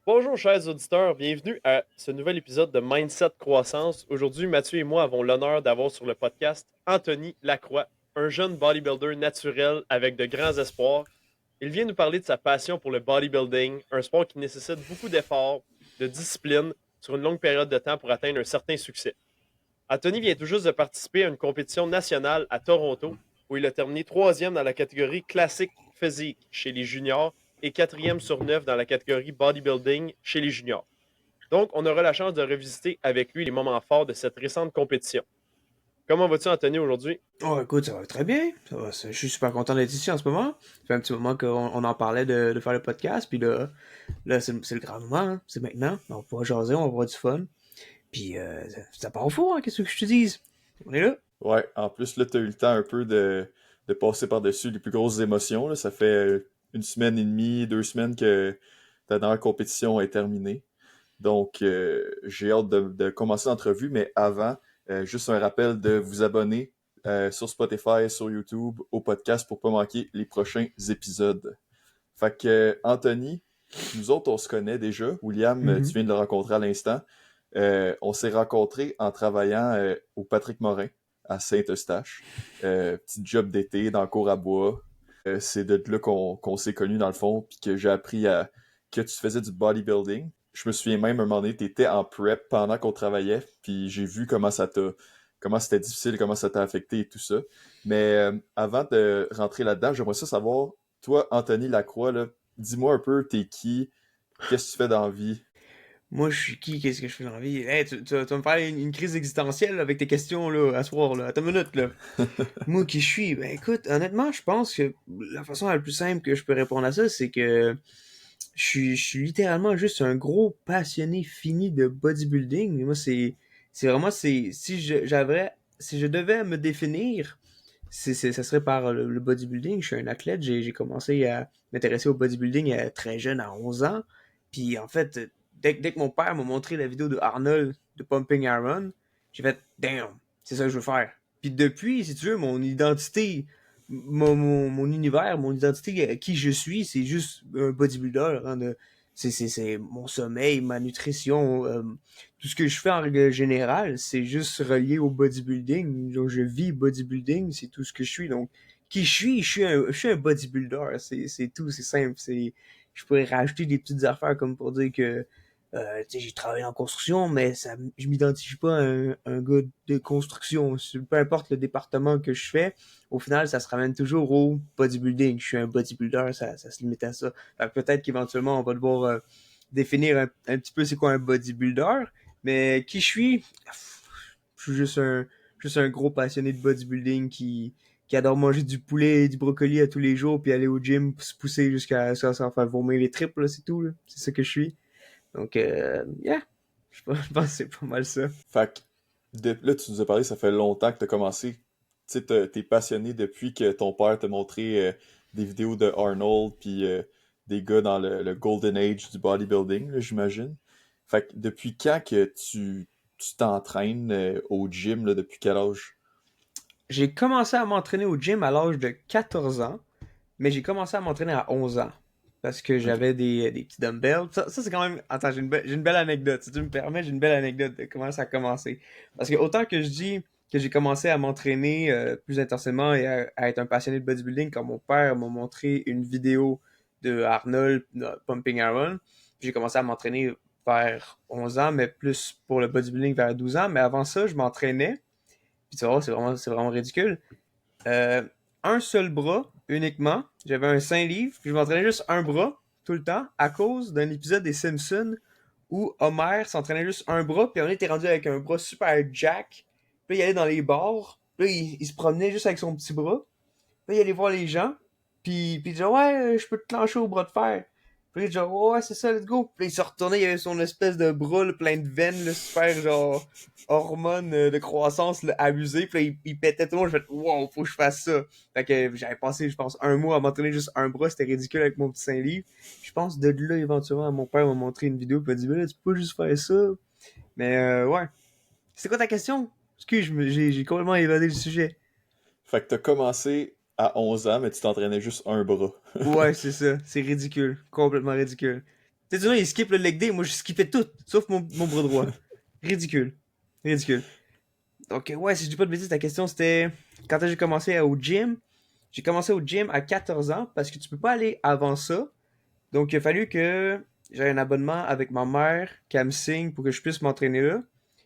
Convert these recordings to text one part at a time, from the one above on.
Bonjour chers auditeurs, bienvenue à ce nouvel épisode de Mindset Croissance. Aujourd'hui, Mathieu et moi avons l'honneur d'avoir sur le podcast Anthony Lacroix, un jeune bodybuilder naturel avec de grands espoirs. Il vient nous parler de sa passion pour le bodybuilding, un sport qui nécessite beaucoup d'efforts, de discipline sur une longue période de temps pour atteindre un certain succès. Anthony vient tout juste de participer à une compétition nationale à Toronto où il a terminé troisième dans la catégorie classique physique chez les juniors et quatrième sur neuf dans la catégorie bodybuilding chez les juniors. Donc, on aura la chance de revisiter avec lui les moments forts de cette récente compétition. Comment vas-tu, Anthony, aujourd'hui? Oh, écoute, ça va très bien. Je suis super content d'être ici en ce moment. Ça fait un petit moment qu'on en parlait de faire le podcast. Puis là c'est le grand moment. Hein. C'est maintenant. On va pouvoir jaser, on va avoir du fun. Puis ça part au four, hein, qu'est-ce que je te dise? On est là. Ouais, en plus, là, t'as eu le temps un peu de passer par-dessus les plus grosses émotions, là. Ça fait une semaine et demie, 2 semaines que ta dernière compétition est terminée. Donc, j'ai hâte de commencer l'entrevue, mais avant, juste un rappel de vous abonner sur Spotify, sur YouTube, au podcast pour pas manquer les prochains épisodes. Fait que, Anthony, nous autres, on se connaît déjà. William, tu Mhm. viens de le rencontrer à l'instant. On s'est rencontrés en travaillant au Patrick Morin à Saint-Eustache. Petit job d'été dans le cour à bois. C'est de là qu'on s'est connus dans le fond, puis que j'ai appris que tu faisais du bodybuilding. Je me souviens même un moment donné, tu étais en prep pendant qu'on travaillait, puis j'ai vu comment c'était difficile, comment ça t'a affecté et tout ça. Mais avant de rentrer là-dedans, j'aimerais ça savoir, toi, Anthony Lacroix, là, dis-moi un peu, t'es qui, qu'est-ce que tu fais dans la vie? Moi, je suis qui? Qu'est-ce que je fais dans la vie? Hey, tu vas me faire une crise existentielle avec tes questions là, à soir. Là. Attends une minute. Là. Moi, qui je suis? Ben écoute, honnêtement, je pense que la façon la plus simple que je peux répondre à ça, c'est que je suis littéralement juste un gros passionné fini de bodybuilding. Et moi, c'est vraiment, si je devais me définir, ça serait par le bodybuilding. Je suis un athlète. J'ai commencé à m'intéresser au bodybuilding très jeune, à 11 ans. Puis en fait, dès que mon père m'a montré la vidéo de Arnold de Pumping Iron, j'ai fait, damn, c'est ça que je veux faire. Puis depuis, si tu veux, mon identité, mon univers, mon identité, qui je suis, c'est juste un bodybuilder. Hein, c'est mon sommeil, ma nutrition, tout ce que je fais en règle générale, c'est juste relié au bodybuilding. Donc, je vis bodybuilding, c'est tout ce que je suis. Donc, qui je suis un bodybuilder. C'est tout, c'est simple. Je pourrais rajouter des petites affaires comme pour dire que tu sais, j'ai travaillé en construction, mais je m'identifie pas à un gars de construction. Peu importe le département que je fais, au final, ça se ramène toujours au bodybuilding. Je suis un bodybuilder, ça se limite à ça. Fait que peut-être qu'éventuellement, on va devoir définir un petit peu c'est quoi un bodybuilder, mais qui je suis? Je suis juste un gros passionné de bodybuilding qui adore manger du poulet et du brocoli à tous les jours, puis aller au gym, se pousser jusqu'à ça, s'en faire vomir les tripes, là, c'est tout, là. C'est ça que je suis. Donc, yeah, je pense que c'est pas mal ça. Fait que, là, tu nous as parlé, ça fait longtemps que tu as commencé. Tu sais, t'es passionné depuis que ton père t'a montré des vidéos de Arnold, puis des gars dans le Golden Age du bodybuilding, là, j'imagine. Fait que depuis quand que tu t'entraînes au gym, là, depuis quel âge? J'ai commencé à m'entraîner au gym à l'âge de 14 ans, mais j'ai commencé à m'entraîner à 11 ans. Parce que Ok. j'avais des petits dumbbells. Ça c'est quand même. Attends, j'ai une belle anecdote. Si tu me permets, j'ai une belle anecdote de comment ça a commencé. Parce que autant que je dis que j'ai commencé à m'entraîner plus intensément et à être un passionné de bodybuilding quand mon père m'a montré une vidéo de Arnold Pumping Iron, j'ai commencé à m'entraîner vers 11 ans, mais plus pour le bodybuilding vers 12 ans. Mais avant ça, je m'entraînais. Puis tu vois, c'est vraiment ridicule. Euh, un seul bras uniquement. J'avais un 5 livres, puis je m'entraînais juste un bras tout le temps à cause d'un épisode des Simpsons où Homer s'entraînait juste un bras, puis on était rendu avec un bras super jack. Puis il allait dans les bars, puis là, il se promenait juste avec son petit bras. Puis il allait voir les gens, puis il disait ouais, je peux te clencher au bras de fer. Puis il disait ouais, c'est ça, let's go. Puis il se retournait, il avait son espèce de bras là, plein de veines, là, super genre hormones de croissance là, abusées. Puis là, il pétait tout le monde. Je fais wow, faut que je fasse ça. Fait que j'avais passé, je pense, un mois à m'entraîner juste un bras. C'était ridicule avec mon petit 5 livres. Je pense de là, éventuellement, mon père m'a montré une vidéo. Puis il m'a dit, ben là, tu peux pas juste faire ça. Mais ouais. C'est quoi ta question? Excuse, j'ai complètement évadé le sujet. Fait que t'as commencé à 11 ans, mais tu t'entraînais juste un bras. Ouais, c'est ça. C'est ridicule. Complètement ridicule. Tu sais, il skip le leg day, moi je skippais tout, sauf mon bras droit. Ridicule. Ridicule. Donc, ouais, si je dis pas de bêtises, ta question c'était quand j'ai commencé au gym. J'ai commencé au gym à 14 ans parce que tu peux pas aller avant ça. Donc, il a fallu que j'aie un abonnement avec ma mère qui me signe pour que je puisse m'entraîner là.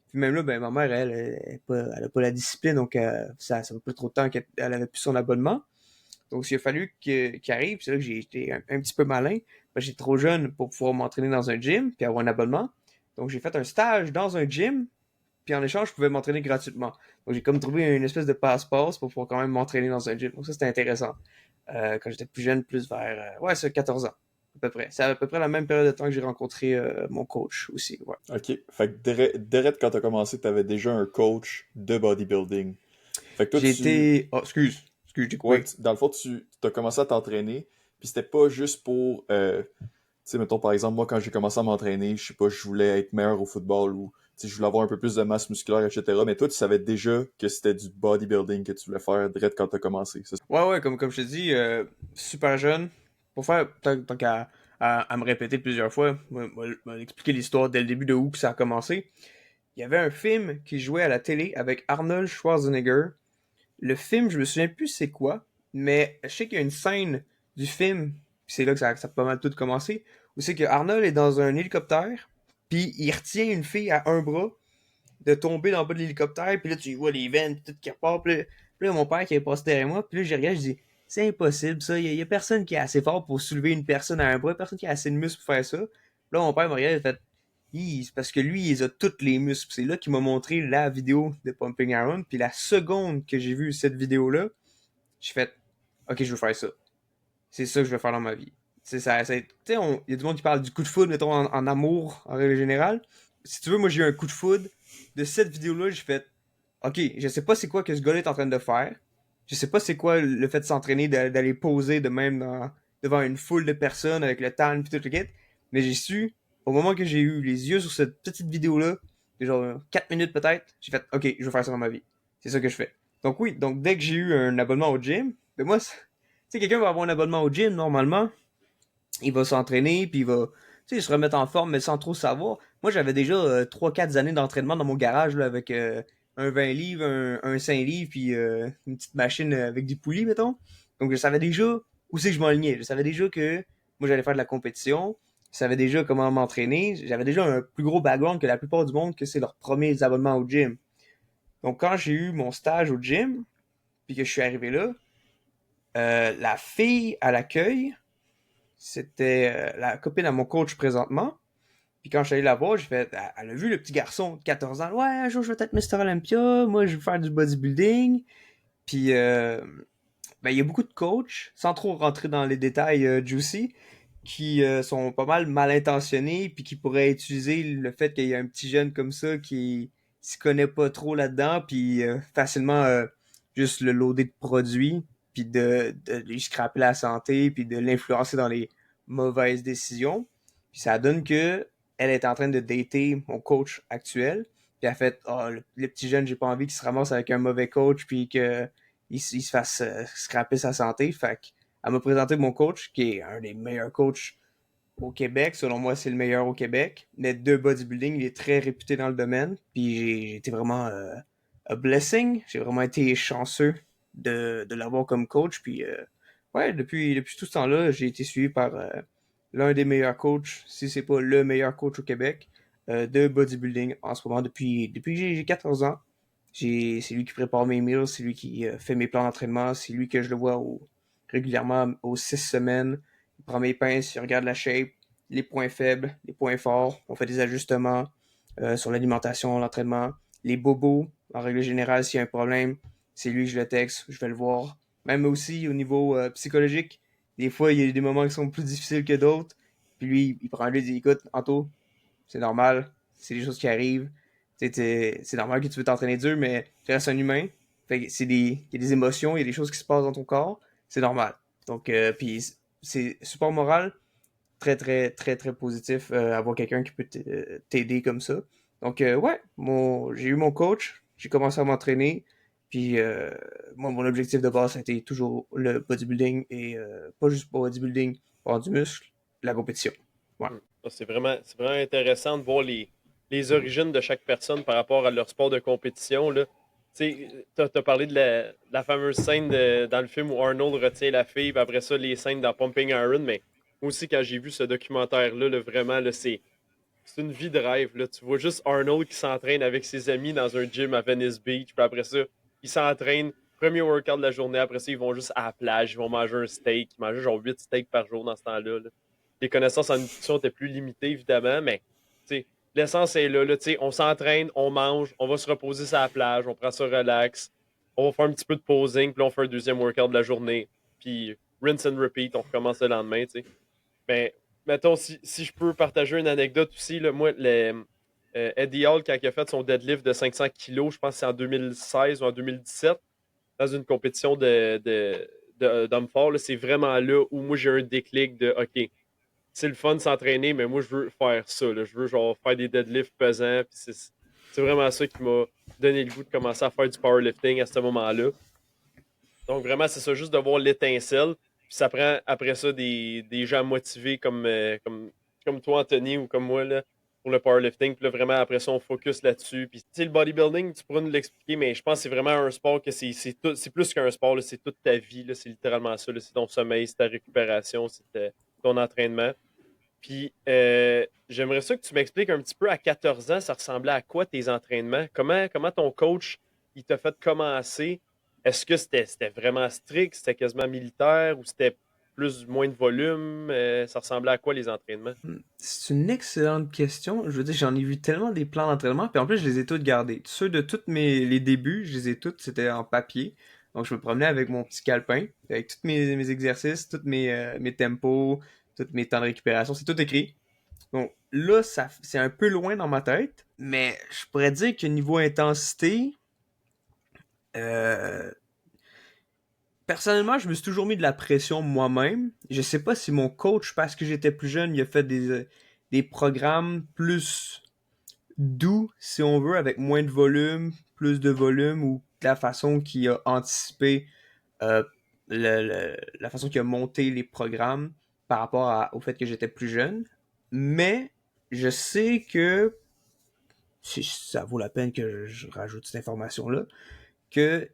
Puis même là, ben, ma mère, elle a pas la discipline, donc ça fait pas trop de temps qu'elle avait plus son abonnement. Donc, il a fallu qu'il arrive. C'est là que j'ai été un petit peu malin. J'étais trop jeune pour pouvoir m'entraîner dans un gym puis avoir un abonnement. Donc, j'ai fait un stage dans un gym. Puis en échange, je pouvais m'entraîner gratuitement. Donc, j'ai comme trouvé une espèce de passe-passe pour pouvoir quand même m'entraîner dans un gym. Donc, ça, c'était intéressant. Quand j'étais plus jeune, plus vers, ouais, c'est 14 ans, à peu près. C'est à peu près la même période de temps que j'ai rencontré mon coach aussi, ouais. OK. Fait que direct quand t'as commencé, t'avais déjà un coach de bodybuilding. Fait que toi, J'ai été... Oh, excuse, j'ai ouais, coupé. dans le fond, tu as commencé à t'entraîner, puis c'était pas juste pour, tu sais, mettons, par exemple, moi, quand j'ai commencé à m'entraîner, je sais pas, je voulais être meilleur au football ou, tu sais, je voulais avoir un peu plus de masse musculaire, etc. Mais toi, tu savais déjà que c'était du bodybuilding que tu voulais faire direct quand t'as commencé, c'est ça? Ouais, comme je te dis, super jeune. Pour faire, tant qu'à me répéter plusieurs fois, moi, expliquer l'histoire dès le début de où que ça a commencé. Il y avait un film qui jouait à la télé avec Arnold Schwarzenegger. Le film, je me souviens plus c'est quoi, mais je sais qu'il y a une scène du film, puis c'est là que ça a pas mal tout commencé, où c'est que Arnold est dans un hélicoptère, puis il retient une fille à un bras de tomber dans le bas de l'hélicoptère, puis là tu vois les veines, puis tout qui repart, puis là, mon père qui est passé derrière moi, puis là je regarde, je dis c'est impossible ça, il y a personne qui est assez fort pour soulever une personne à un bras, personne qui a assez de muscles pour faire ça. Là mon père me regarde, il a fait c'est parce que lui, il a toutes les muscles. C'est là qu'il m'a montré la vidéo de Pumping Iron. Puis la seconde que j'ai vu cette vidéo-là, j'ai fait OK, je veux faire ça. C'est ça que je veux faire dans ma vie. Tu sais, il y a du monde qui parle du coup de foudre, mettons, en amour, en règle générale. Si tu veux, moi, j'ai eu un coup de foudre. De cette vidéo-là, j'ai fait OK, je sais pas c'est quoi que ce gars-là est en train de faire. Je sais pas c'est quoi le fait de s'entraîner, d'aller poser de même devant une foule de personnes avec le tan et tout le kit. Mais j'ai su, au moment que j'ai eu les yeux sur cette petite vidéo-là, de genre 4 minutes peut-être, j'ai fait OK, je veux faire ça dans ma vie. C'est ça que je fais. Donc oui, donc dès que j'ai eu un abonnement au gym, ben moi, tu sais, quelqu'un va avoir un abonnement au gym, normalement, il va s'entraîner, puis il va, tu sais, se remettre en forme, mais sans trop savoir. Moi, j'avais déjà 3-4 années d'entraînement dans mon garage, là, avec un 20 livres, un 5 livres, puis une petite machine avec des poulies, mettons. Donc, je savais déjà où c'est que je m'enlignais. Je savais déjà que moi, j'allais faire de la compétition. Je savais déjà comment m'entraîner. J'avais déjà un plus gros background que la plupart du monde, que c'est leurs premiers abonnements au gym. Donc, quand j'ai eu mon stage au gym, puis que je suis arrivé là, la fille à l'accueil, c'était la copine à mon coach présentement. Puis quand je suis allé la voir, j'ai fait, elle a vu le petit garçon de 14 ans. Ouais, un jour je vais être Mister Olympia. Moi, je veux faire du bodybuilding. Puis, ben, il y a beaucoup de coachs, sans trop rentrer dans les détails juicy, qui sont pas mal intentionnés, puis qui pourraient utiliser le fait qu'il y a un petit jeune comme ça qui s'y connaît pas trop là-dedans, puis facilement juste le loader de produits, puis de lui scraper la santé, puis de l'influencer dans les mauvaises décisions. Puis ça donne que elle est en train de dater mon coach actuel, puis elle a fait oh, le petit jeune, j'ai pas envie qu'il se ramasse avec un mauvais coach, puis que il se fasse scraper sa santé. Fait qu'elle m'a présenté mon coach, qui est un des meilleurs coachs au Québec. Selon moi, c'est le meilleur au Québec. Mais de bodybuilding, il est très réputé dans le domaine. Puis j'ai été vraiment a blessing. J'ai vraiment été chanceux de l'avoir comme coach. Puis ouais, depuis tout ce temps-là, j'ai été suivi par l'un des meilleurs coachs, si c'est pas le meilleur coach au Québec, de bodybuilding en ce moment depuis que j'ai 14 ans. C'est lui qui prépare mes meals, c'est lui qui fait mes plans d'entraînement, c'est lui que je le vois régulièrement aux 6 semaines. Il prend mes pinces, il regarde la shape, les points faibles, les points forts. On fait des ajustements sur l'alimentation, l'entraînement. Les bobos, en règle générale, s'il y a un problème, c'est lui que je le texte, je vais le voir. Même aussi au niveau psychologique, des fois, il y a des moments qui sont plus difficiles que d'autres. Puis lui, il prend lui et dit écoute, Anto, c'est normal, c'est des choses qui arrivent. C'est normal que tu veux t'entraîner dur, mais tu restes un humain. Fait que il y a des émotions, il y a des choses qui se passent dans ton corps. C'est normal. Donc, puis c'est support moral, très positif, avoir quelqu'un qui peut t'aider comme ça. Donc, ouais, j'ai eu mon coach, j'ai commencé à m'entraîner. Puis, moi, mon objectif de base, ça a été toujours le bodybuilding et pas juste bodybuilding, avoir du muscle, la compétition. Ouais. C'est vraiment intéressant de voir les origines de chaque personne par rapport à leur sport de compétition. Là. Tu as parlé de la fameuse scène dans le film où Arnold retient la fille, puis après ça, les scènes dans Pumping Iron, mais moi aussi, quand j'ai vu ce documentaire-là, là, vraiment, là, c'est une vie de rêve. Là. Tu vois juste Arnold qui s'entraîne avec ses amis dans un gym à Venice Beach. Puis après ça, ils s'entraînent. Premier workout de la journée. Après ça, ils vont juste à la plage. Ils vont manger un steak. Ils mangent genre 8 steaks par jour dans ce temps-là. Là. Les connaissances en nutrition étaient plus limitées, évidemment, mais l'essence est là. On s'entraîne, on mange, on va se reposer sur la plage, on prend ça relax. On va faire un petit peu de posing, puis là, on fait un deuxième workout de la journée. Puis rinse and repeat, on recommence le lendemain. Ben, mettons, si je peux partager une anecdote aussi, là, moi, Eddie Hall, quand il a fait son deadlift de 500 kilos, je pense que c'est en 2016 ou en 2017, dans une compétition d'hommes forts, là, c'est vraiment là où moi j'ai un déclic de OK, c'est le fun de s'entraîner, mais moi je veux faire ça. Là. Je veux genre faire des deadlifts pesants. Puis c'est vraiment ça qui m'a donné le goût de commencer à faire du powerlifting à ce moment-là. Donc vraiment, c'est ça, juste de voir l'étincelle. Puis ça prend après ça des gens motivés comme toi, Anthony, ou comme moi, là, pour le powerlifting. Puis là, vraiment, après ça, on focus là-dessus. Puis tu sais, le bodybuilding, tu pourras nous l'expliquer, mais je pense que c'est vraiment un sport que c'est plus qu'un sport, là, c'est toute ta vie. Là, c'est littéralement ça. Là, c'est ton sommeil, c'est ta récupération, ton entraînement. Puis j'aimerais ça que tu m'expliques un petit peu à 14 ans, ça ressemblait à quoi tes entraînements? Comment ton coach il t'a fait commencer? Est-ce que c'était vraiment strict, c'était quasiment militaire ou c'était plus moins de volume? Ça ressemblait à quoi les entraînements? C'est une excellente question. Je veux dire, j'en ai vu tellement des plans d'entraînement, puis en plus, je les ai tous gardés. Ceux de tous les débuts, je les ai tous, c'était en papier. Donc, je me promenais avec mon petit calepin, avec tous mes exercices, tous mes tempos, tous mes temps de récupération. C'est tout écrit. Donc, là, c'est un peu loin dans ma tête, mais je pourrais dire que niveau intensité, euh, personnellement, je me suis toujours mis de la pression moi-même. Je sais pas si mon coach, parce que j'étais plus jeune, il a fait des programmes plus doux, si on veut, avec moins de volume, plus de volume, ou la façon qu'il a anticipé, euh, la façon qu'il a monté les programmes par rapport au fait que j'étais plus jeune. Mais je sais que, si ça vaut la peine que je rajoute cette information-là, que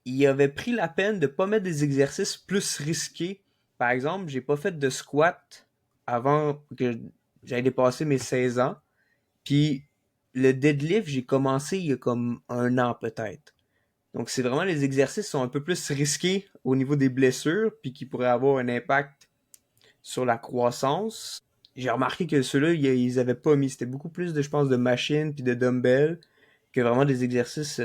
il avait pris la peine de pas mettre des exercices plus risqués. Par exemple, j'ai pas fait de squat avant que j'aille dépasser mes 16 ans. Puis le deadlift, j'ai commencé il y a comme un an peut-être. Donc c'est vraiment les exercices qui sont un peu plus risqués au niveau des blessures, puis qui pourraient avoir un impact sur la croissance. J'ai remarqué que ceux-là, ils avaient pas mis. C'était beaucoup plus de, je pense, de machines puis de dumbbells que vraiment des exercices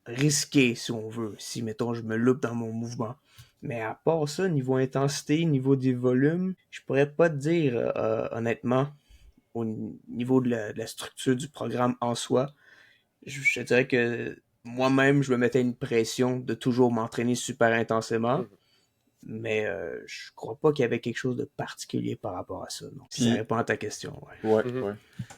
risqué, si on veut, si, mettons, je me loupe dans mon mouvement. Mais à part ça, niveau intensité, niveau des volumes, je pourrais pas te dire, honnêtement, au niveau de la structure du programme en soi. Je te dirais que moi-même, je me mettais une pression de toujours m'entraîner super intensément. Mhm. Mais je crois pas qu'il y avait quelque chose de particulier par rapport à ça. Non. Si ça Puis, répond à ta question, ouais. ouais, Mhm. ouais.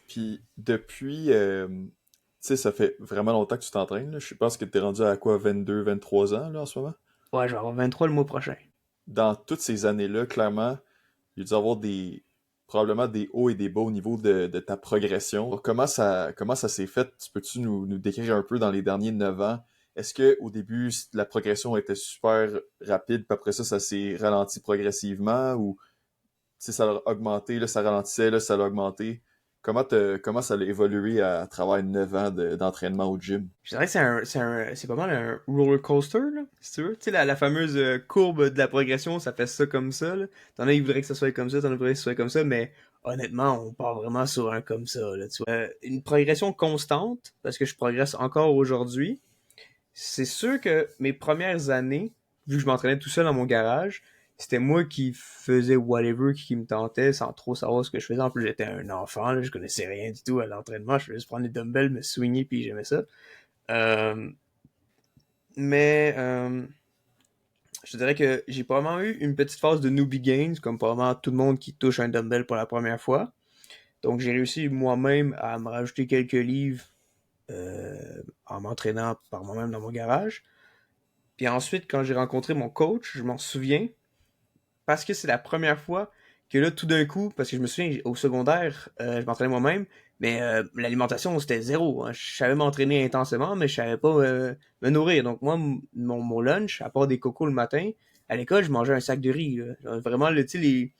Puis, depuis, tu sais, ça fait vraiment longtemps que tu t'entraînes, là. Je pense que t'es rendu à quoi, 22, 23 ans, là, en ce moment? Ouais, je vais avoir 23 le mois prochain. Dans toutes ces années-là, clairement, il y a dû avoir probablement des hauts et des bas au niveau de ta progression. Alors, comment ça s'est fait? Peux-tu nous décrire un peu dans les derniers 9 ans? Est-ce que au début, la progression était super rapide, puis après ça s'est ralenti progressivement, ou tu sais, ça a augmenté, là, ça ralentissait, là, ça a augmenté? Comment ça a évolué à travers 9 ans d'entraînement au gym? Je dirais que c'est pas mal un roller coaster, là, si tu veux. Tu sais, la fameuse courbe de la progression, ça fait ça comme ça, là. T'en as qui voudraient que ça soit comme ça, t'en as qui voudraient que ça soit comme ça, mais honnêtement, on part vraiment sur un comme ça, là, tu vois. Une progression constante, parce que je progresse encore aujourd'hui. C'est sûr que mes premières années, vu que je m'entraînais tout seul dans mon garage, c'était moi qui faisais whatever qui me tentait sans trop savoir ce que je faisais. En plus, j'étais un enfant, là, je connaissais rien du tout à l'entraînement. Je faisais juste prendre des dumbbells, me swinguer, puis j'aimais ça. Euh, mais je dirais que j'ai probablement eu une petite phase de newbie gains, comme probablement tout le monde qui touche un dumbbell pour la première fois. Donc j'ai réussi moi-même à me rajouter quelques livres en m'entraînant par moi-même dans mon garage. Puis ensuite, quand j'ai rencontré mon coach, je m'en souviens, parce que c'est la première fois que là, tout d'un coup, parce que je me souviens, au secondaire, je m'entraînais moi-même, mais l'alimentation, c'était zéro. Hein. Je savais m'entraîner intensément, mais je savais pas me nourrir. Donc moi, mon lunch, à part des cocos le matin, à l'école, je mangeais un sac de riz. Là. Genre, vraiment, tu sais,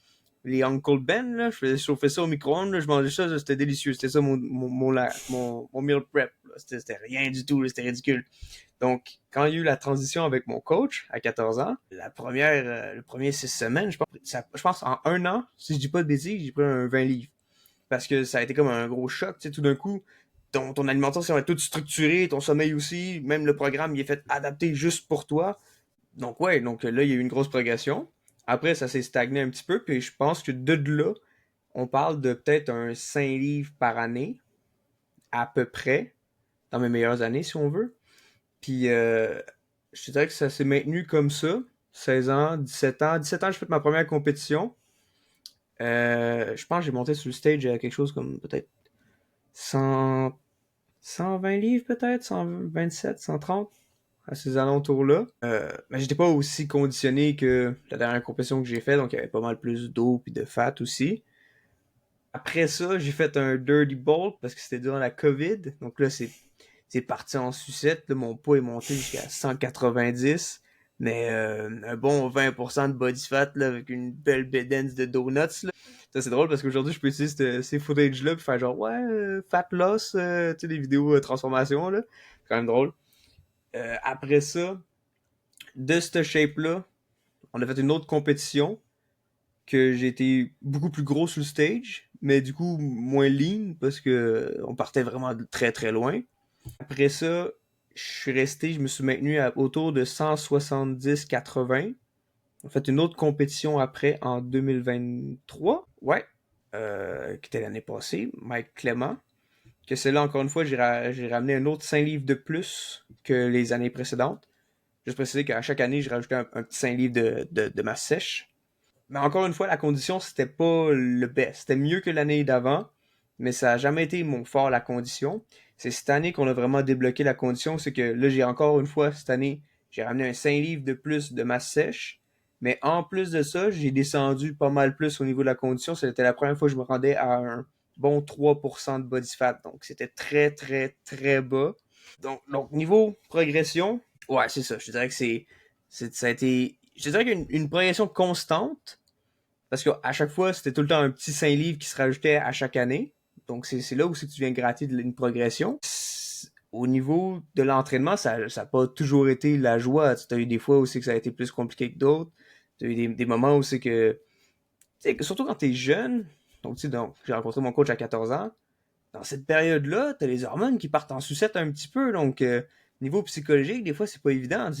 les Uncle Ben, là, je faisais chauffer ça au micro-ondes, là, je mangeais ça, c'était délicieux. C'était ça mon meal prep. Là. C'était rien du tout, là, c'était ridicule. Donc, quand il y a eu la transition avec mon coach à 14 ans, le premier 6 semaines, je pense en un an, si je dis pas de bêtises, j'ai pris un 20 livres. Parce que ça a été comme un gros choc, tu sais, tout d'un coup, ton alimentation est toute structurée, ton sommeil aussi, même le programme, il est fait adapté juste pour toi. Donc ouais, donc là, il y a eu une grosse progression. Après, ça s'est stagné un petit peu, puis je pense que de là, on parle de peut-être un 5 livres par année, à peu près, dans mes meilleures années, si on veut. Puis, je dirais que ça s'est maintenu comme ça. 16 ans, 17 ans. 17 ans, j'ai fait ma première compétition. Je pense que j'ai monté sur le stage à quelque chose comme peut-être 100, 120 livres, peut-être, 127, 130, à ces alentours-là. Mais j'étais pas aussi conditionné que la dernière compétition que j'ai faite, donc il y avait pas mal plus d'eau puis de fat aussi. Après ça, j'ai fait un dirty bolt parce que c'était durant la COVID. Donc là, c'est parti en sucette. Là, mon poids est monté jusqu'à 190. Mais un bon 20% de body fat là, avec une belle bédaine de donuts. Là. Ça, c'est drôle parce qu'aujourd'hui, je peux utiliser ces footage-là pour faire genre, ouais, fat loss, tu sais, des vidéos transformation. Là. C'est quand même drôle. Après ça, de cette shape-là, on a fait une autre compétition que j'ai été beaucoup plus gros sur le stage, mais du coup moins lean parce que on partait vraiment de très très loin. Après ça, je me suis maintenu autour de 170-80. On a fait une autre compétition après en 2023, ouais, qui était l'année passée, Mike Clément. Que celle-là, encore une fois, j'ai ramené un autre 5 livres de plus que les années précédentes. Juste préciser qu'à chaque année, je rajoutais un petit 5 livres de masse sèche. Mais encore une fois, la condition, c'était pas le best. C'était mieux que l'année d'avant, mais ça a jamais été mon fort, la condition. C'est cette année qu'on a vraiment débloqué la condition. C'est que là, j'ai encore une fois, cette année, j'ai ramené un 5 livres de plus de masse sèche. Mais en plus de ça, j'ai descendu pas mal plus au niveau de la condition. C'était la première fois que je me rendais à un bon 3% de body fat. Donc, c'était très, très, très bas. Donc niveau progression, ouais, c'est ça. Je dirais que ça a été, je dirais qu'une progression constante, parce qu'à chaque fois, c'était tout le temps un petit 5 livres qui se rajoutait à chaque année. Donc, c'est là où c'est que tu viens gratter une progression. Au niveau de l'entraînement, ça n'a pas toujours été la joie. Tu as eu des fois où c'est que ça a été plus compliqué que d'autres. Tu as eu des moments où c'est que, tu sais, surtout quand tu es jeune, donc, tu sais, donc, j'ai rencontré mon coach à 14 ans. Dans cette période-là, tu as les hormones qui partent en sucette un petit peu. Donc, niveau psychologique, des fois, c'est pas évident.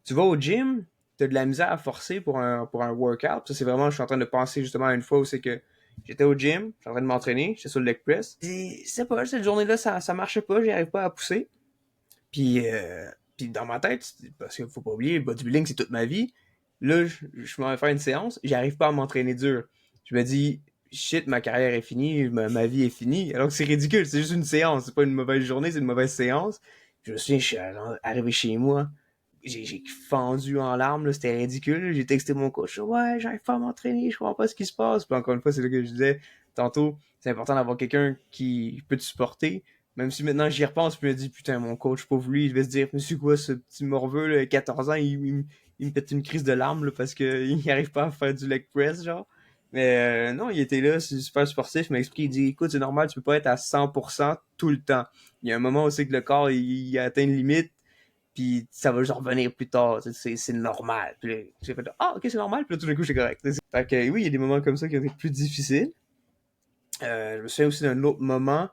Tu vas au gym, t'as de la misère à forcer pour un workout. Ça, c'est vraiment, je suis en train de penser justement à une fois où c'est que j'étais au gym, j'étais en train de m'entraîner, j'étais sur le leg press. Et c'est pas, cette journée-là, ça marchait pas, j'y arrive pas à pousser. Puis, puis dans ma tête, parce qu'il faut pas oublier, le bodybuilding, c'est toute ma vie. Là, je m'en vais faire une séance, j'arrive pas à m'entraîner dur. Je me dis, shit, ma carrière est finie, ma vie est finie. Alors que c'est ridicule, c'est juste une séance, c'est pas une mauvaise journée, c'est une mauvaise séance. Je me souviens, je suis arrivé chez moi, j'ai fendu en larmes, c'était ridicule. J'ai texté mon coach, ouais, j'arrive pas à m'entraîner, je comprends pas ce qui se passe. Puis encore une fois, c'est là que je disais tantôt, c'est important d'avoir quelqu'un qui peut te supporter. Même si maintenant j'y repense, puis je me dis, putain, mon coach, pauvre lui, il va se dire, monsieur quoi, ce petit morveux, là, 14 ans, il me pète une crise de larmes, là, parce qu'il n'arrive pas à faire du leg press, genre. Mais non, il était là, c'est super sportif, il m'a expliqué, il dit, écoute, c'est normal, tu peux pas être à 100% tout le temps. Il y a un moment où c'est que le corps, il atteint une limite, puis ça va juste revenir plus tard, c'est normal. Puis là, j'ai fait, ah, ok, c'est normal, puis là, tout d'un coup, c'est correct. Fait que oui, il y a des moments comme ça qui ont été plus difficiles. Je me souviens aussi d'un autre moment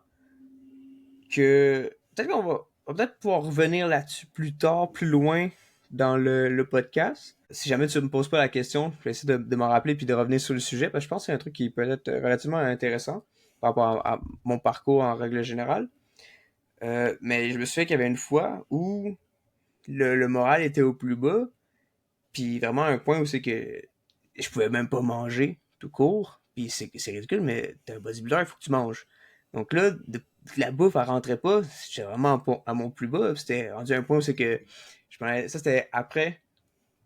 que peut-être on va peut-être pouvoir revenir là-dessus plus tard, plus loin dans le podcast. Si jamais tu me poses pas la question, je vais essayer de m'en rappeler puis de revenir sur le sujet, parce que je pense que c'est un truc qui peut être relativement intéressant par rapport à mon parcours en règle générale. Mais je me souviens qu'il y avait une fois où le moral était au plus bas, puis vraiment un point où c'est que je pouvais même pas manger tout court, puis c'est ridicule, mais t'es un bodybuilder, il faut que tu manges. Donc là, la bouffe, elle rentrait pas, j'étais vraiment à mon plus bas, c'était rendu un point où c'est que ça c'était après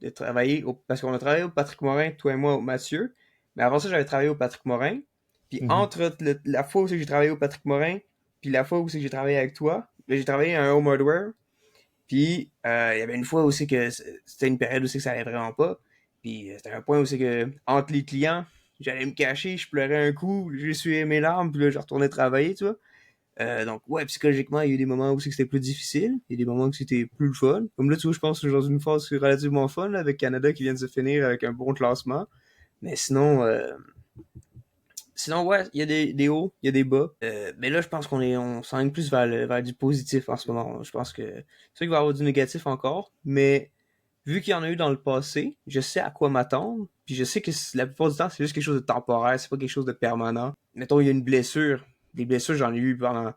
de travailler, parce qu'on a travaillé au Patrick Morin, toi et moi, au Mathieu, Mais avant ça, j'avais travaillé au Patrick Morin. Puis entre la fois où c'est que j'ai travaillé au Patrick Morin, puis la fois où c'est que j'ai travaillé avec toi, ben, j'ai travaillé à un home hardware. Puis il y avait une fois aussi que c'était une période aussi que ça allait vraiment pas. Puis c'était un point où c'est que entre les clients, j'allais me cacher, je pleurais un coup, j'essuyais mes larmes, puis là je retournais travailler, tu vois. Donc ouais, psychologiquement, il y a eu des moments où c'est que c'était plus difficile, il y a des moments où c'était plus le fun. Comme là, tu vois, je pense que je suis dans une phase relativement fun là, avec Canada qui vient de se finir avec un bon classement. Mais sinon, ouais, il y a des hauts, il y a des bas. Mais là, je pense on s'enligne plus vers du positif en ce moment. Je pense que c'est sûr qu'il va y avoir du négatif encore, mais vu qu'il y en a eu dans le passé, je sais à quoi m'attendre. Puis je sais que la plupart du temps, c'est juste quelque chose de temporaire, c'est pas quelque chose de permanent. Mettons, il y a une blessure. Des blessures, j'en ai eu pendant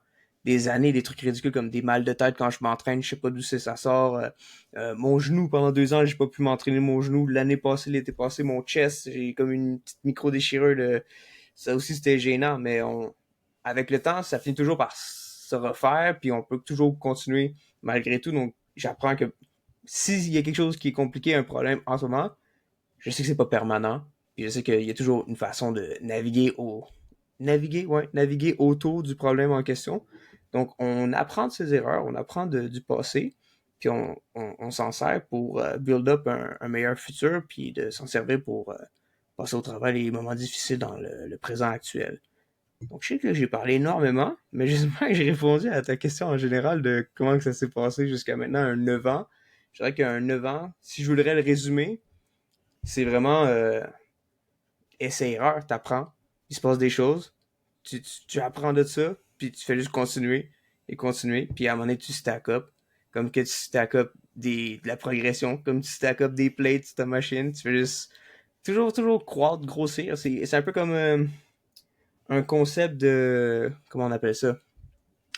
des années, des trucs ridicules comme des mal de tête quand je m'entraîne, je sais pas d'où ça sort. Mon genou, pendant 2 ans, j'ai pas pu m'entraîner mon genou. L'année passée, l'été passé, mon chest, j'ai comme une petite micro-déchirure de ça aussi, c'était gênant, mais avec le temps, ça finit toujours par se refaire, puis on peut toujours continuer malgré tout. Donc, j'apprends que s'il y a quelque chose qui est compliqué, un problème en ce moment, je sais que c'est pas permanent, puis je sais qu'il y a toujours une façon de naviguer autour du problème en question. Donc, on apprend de ses erreurs, on apprend du passé, puis on s'en sert pour build up un meilleur futur, puis de s'en servir pour passer au travers les moments difficiles dans le présent actuel. Donc, je sais que j'ai parlé énormément, mais j'espère que j'ai répondu à ta question en général de comment que ça s'est passé jusqu'à maintenant, un 9 ans. Je dirais qu'un 9 ans, si je voudrais le résumer, c'est vraiment essai-erreur, t'apprends, il se passe des choses, tu apprends de ça, puis tu fais juste continuer et continuer, puis à un moment donné, tu stack up, comme que tu stack up de la progression, comme tu stack up des plates sur ta machine, tu fais juste toujours croître, grossir. C'est un peu comme un concept de, comment on appelle ça,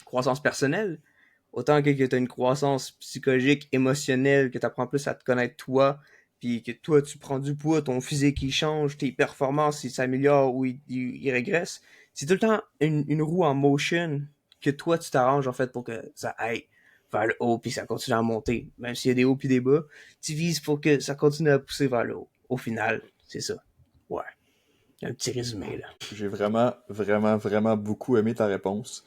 croissance personnelle. Autant que tu as une croissance psychologique, émotionnelle, que tu apprends plus à te connaître toi, puis que toi, tu prends du poids, ton physique, il change, tes performances, ils s'améliorent ou ils régressent. C'est tout le temps une roue en motion que toi, tu t'arranges, en fait, pour que ça aille vers le haut, puis ça continue à monter. Même s'il y a des hauts puis des bas, tu vises pour que ça continue à pousser vers le haut. Au final, c'est ça. Ouais. Un petit résumé, là. J'ai vraiment, vraiment, vraiment beaucoup aimé ta réponse.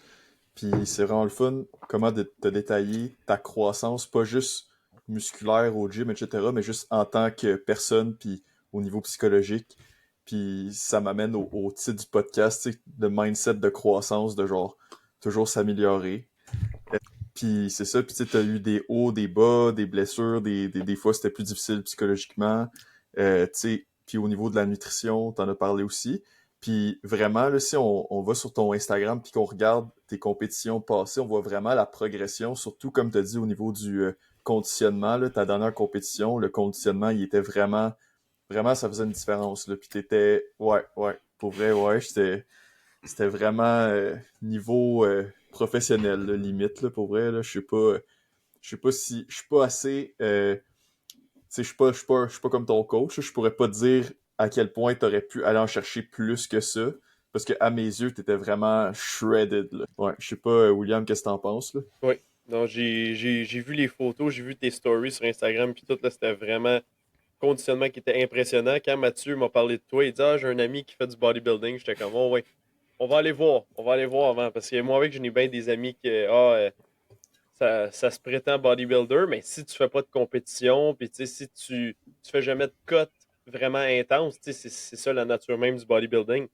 Puis c'est vraiment le fun comment de te détailler ta croissance, pas juste musculaire au gym, etc., mais juste en tant que personne, puis au niveau psychologique. Puis ça m'amène au titre du podcast, tu sais, de mindset de croissance, de genre toujours s'améliorer. Puis c'est ça, puis tu sais, t'as eu des hauts, des bas, des blessures, des fois c'était plus difficile psychologiquement. Tu sais, puis au niveau de la nutrition, t'en as parlé aussi. Puis vraiment, là, si on va sur ton Instagram puis qu'on regarde tes compétitions passées, on voit vraiment la progression, surtout comme tu as dit au niveau du conditionnement, là, ta dernière compétition, le conditionnement, il était vraiment, vraiment, ça faisait une différence. Là. Puis t'étais, ouais, pour vrai, ouais, c'était vraiment niveau professionnel, là, limite, là, pour vrai, là, je sais pas si, je suis pas assez, tu sais, je suis pas comme ton coach, je pourrais pas te dire à quel point tu aurais pu aller en chercher plus que ça. Parce que à mes yeux, t'étais vraiment shredded. Là. Ouais, je sais pas, William, qu'est-ce que t'en penses là? Oui. Non, j'ai vu les photos, j'ai vu tes stories sur Instagram, puis tout, là, c'était vraiment conditionnement qui était impressionnant. Quand Mathieu m'a parlé de toi, il dit ah, j'ai un ami qui fait du bodybuilding. J'étais comme, oh, ouais, on va aller voir avant. Parce que moi, avec, je n'ai bien des amis qui, ça se prétend bodybuilder, mais si tu fais pas de compétition, puis tu sais, si tu fais jamais de cote vraiment intense, tu sais, c'est ça la nature même du bodybuilding.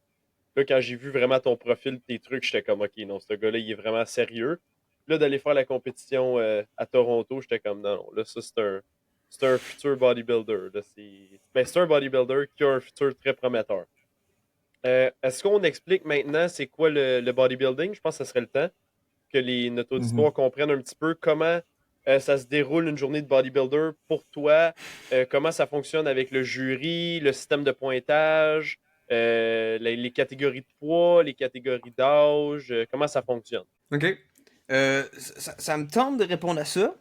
Là, quand j'ai vu vraiment ton profil, tes trucs, j'étais comme, OK, non, ce gars-là, il est vraiment sérieux. Là, d'aller faire la compétition à Toronto, j'étais comme, non, là, ça, c'est un futur bodybuilder. Là, c'est un bodybuilder qui a un futur très prometteur. Est-ce qu'on explique maintenant c'est quoi le bodybuilding? Je pense que ce serait le temps que notre auditoire comprenne un petit peu comment ça se déroule une journée de bodybuilder pour toi, comment ça fonctionne avec le jury, le système de pointage, les catégories de poids, les catégories d'âge, comment ça fonctionne. OK. Ça me tente de répondre à ça,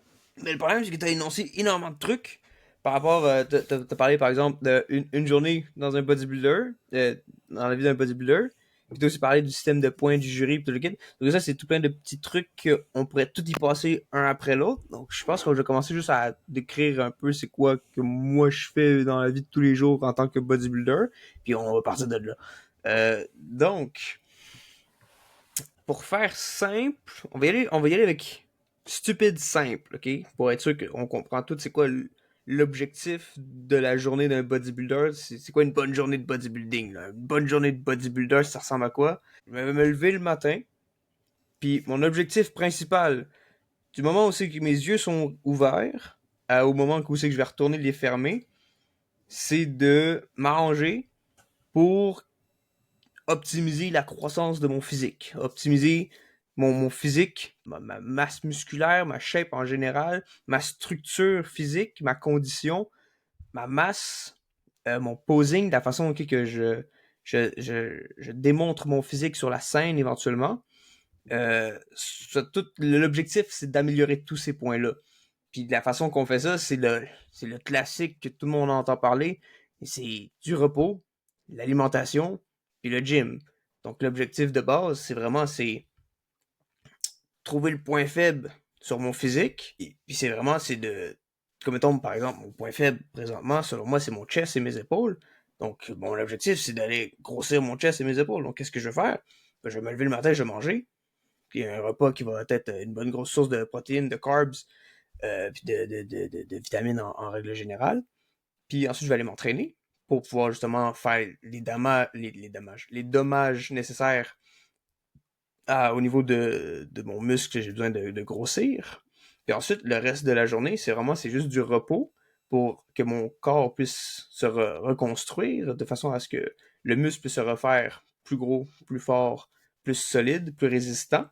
mais le problème, c'est que tu as énoncé énormément de trucs par rapport. T'as parlé, par exemple, d'une une journée dans un bodybuilder, dans la vie d'un bodybuilder, Puis t'as aussi parlé du système de points du jury, puis tout le kit. Donc ça, c'est tout plein de petits trucs qu'on pourrait tout y passer un après l'autre. Donc je pense que je vais commencer juste à décrire un peu c'est quoi que moi je fais dans la vie de tous les jours en tant que bodybuilder. Puis on va partir de là. Donc, pour faire simple, on va y aller avec stupide simple, ok? Pour être sûr qu'on comprend tout c'est quoi l'objectif de la journée d'un bodybuilder. C'est quoi une bonne journée de bodybuilding, là? Une bonne journée de bodybuilder, ça ressemble à quoi? Je vais me lever le matin, puis mon objectif principal, du moment où c'est que mes yeux sont ouverts, au moment où c'est que je vais retourner les fermer, c'est de m'arranger pour optimiser la croissance de mon physique, optimiser mon physique, ma masse musculaire, ma shape en général, ma structure physique, ma condition, ma masse, mon posing, la façon que je démontre mon physique sur la scène éventuellement. L'objectif, c'est d'améliorer tous ces points-là. Puis la façon qu'on fait ça, c'est le classique que tout le monde entend parler. C'est du repos, l'alimentation, puis le gym. Donc l'objectif de base, c'est trouver le point faible sur mon physique. Et puis c'est de, comme mettons par exemple, mon point faible présentement, selon moi, c'est mon chest et mes épaules. Donc bon, l'objectif, c'est d'aller grossir mon chest et mes épaules. Donc qu'est-ce que je vais faire? Ben, je vais me lever le matin, je vais manger. Puis un repas qui va être une bonne grosse source de protéines, de carbs, puis de vitamines en règle générale. Puis ensuite, je vais aller m'entraîner pour pouvoir justement faire les dommages nécessaires au niveau de mon muscle que j'ai besoin de grossir. Puis ensuite, le reste de la journée, c'est juste du repos pour que mon corps puisse se reconstruire de façon à ce que le muscle puisse se refaire plus gros, plus fort, plus solide, plus résistant.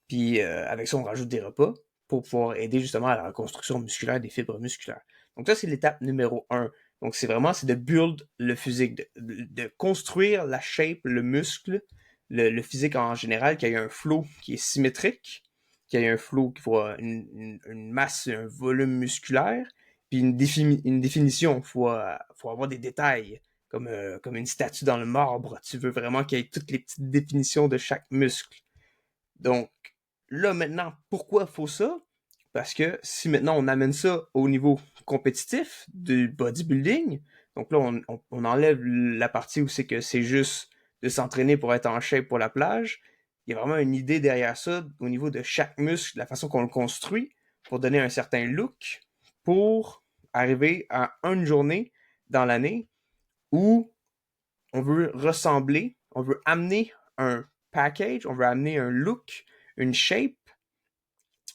Puis avec ça, on rajoute des repas pour pouvoir aider justement à la reconstruction musculaire des fibres musculaires. Donc ça, c'est l'étape numéro 1. Donc c'est de build le physique, de construire la shape, le muscle, le physique en général, qu'il y ait un flow qui est symétrique, qu'il y ait un flow qui soit une masse, un volume musculaire, puis une définition. Faut avoir des détails, comme une statue dans le marbre. Tu veux vraiment qu'il y ait toutes les petites définitions de chaque muscle. Donc, là, maintenant, pourquoi faut ça? Parce que si maintenant on amène ça au niveau compétitif du bodybuilding, donc là, on enlève la partie où c'est que c'est juste de s'entraîner pour être en shape pour la plage. Il y a vraiment une idée derrière ça au niveau de chaque muscle, la façon qu'on le construit pour donner un certain look pour arriver à une journée dans l'année où on veut ressembler, on veut amener un package, on veut amener un look, une shape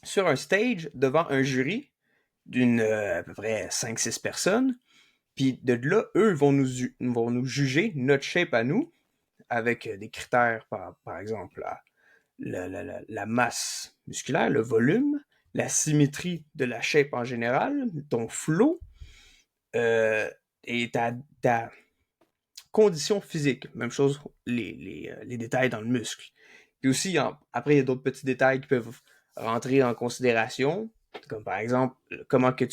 sur un stage devant un jury d'une à peu près 5-6 personnes. Puis de là, eux vont nous juger notre shape à nous avec des critères, par exemple, la masse musculaire, le volume, la symétrie de la shape en général, ton flow et ta condition physique. Même chose, les détails dans le muscle. Puis aussi, après, il y a d'autres petits détails qui peuvent rentrer en considération, comme par exemple, comment que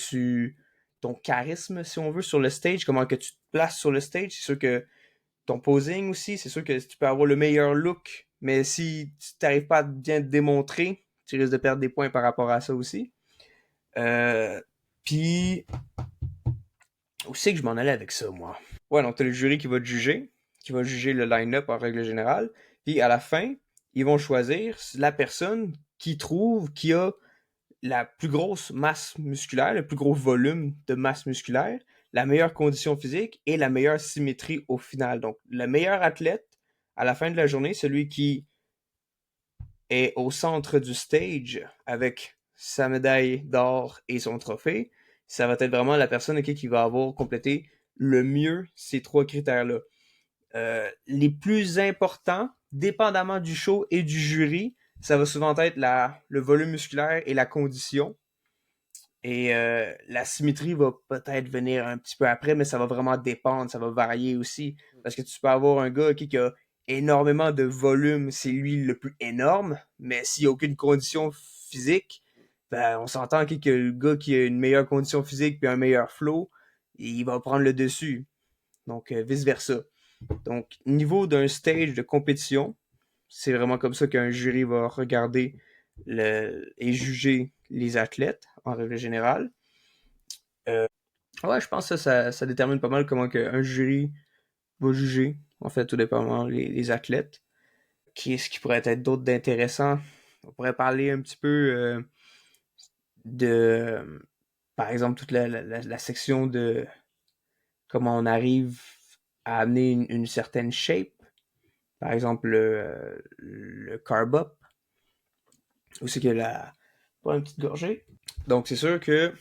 ton charisme, si on veut, sur le stage, comment que tu te places sur le stage. C'est sûr que ton posing aussi, c'est sûr que tu peux avoir le meilleur look, mais si tu n'arrives pas à bien te démontrer, tu risques de perdre des points par rapport à ça aussi. Puis, où c'est que je m'en allais avec ça, moi? Ouais, donc t'as le jury qui va te juger, qui va juger le line-up en règle générale, puis à la fin, ils vont choisir la personne qui trouve qui a la plus grosse masse musculaire, le plus gros volume de masse musculaire, la meilleure condition physique et la meilleure symétrie au final. Donc, le meilleur athlète, à la fin de la journée, celui qui est au centre du stage avec sa médaille d'or et son trophée, ça va être vraiment la personne qui va avoir complété le mieux ces 3 critères-là. Les plus importants, dépendamment du show et du jury, ça va souvent être le volume musculaire et la condition. Et la symétrie va peut-être venir un petit peu après, mais ça va vraiment dépendre, ça va varier aussi. Parce que tu peux avoir un gars qui a énormément de volume, c'est lui le plus énorme, mais s'il n'y a aucune condition physique, ben, on s'entend que le gars qui a une meilleure condition physique puis un meilleur flow, il va prendre le dessus. Donc, vice-versa. Donc, niveau d'un stage de compétition, c'est vraiment comme ça qu'un jury va regarder et juger les athlètes, en règle générale. Ouais, je pense que ça détermine pas mal comment un jury va juger, en fait, tout dépendamment les athlètes. Qu'est-ce qui pourrait être d'autre d'intéressant? On pourrait parler un petit peu de, par exemple, toute la section de comment on arrive à amener une certaine shape. Par exemple, le carb up, ou c'est que pas une petite gorgée. Donc, c'est sûr que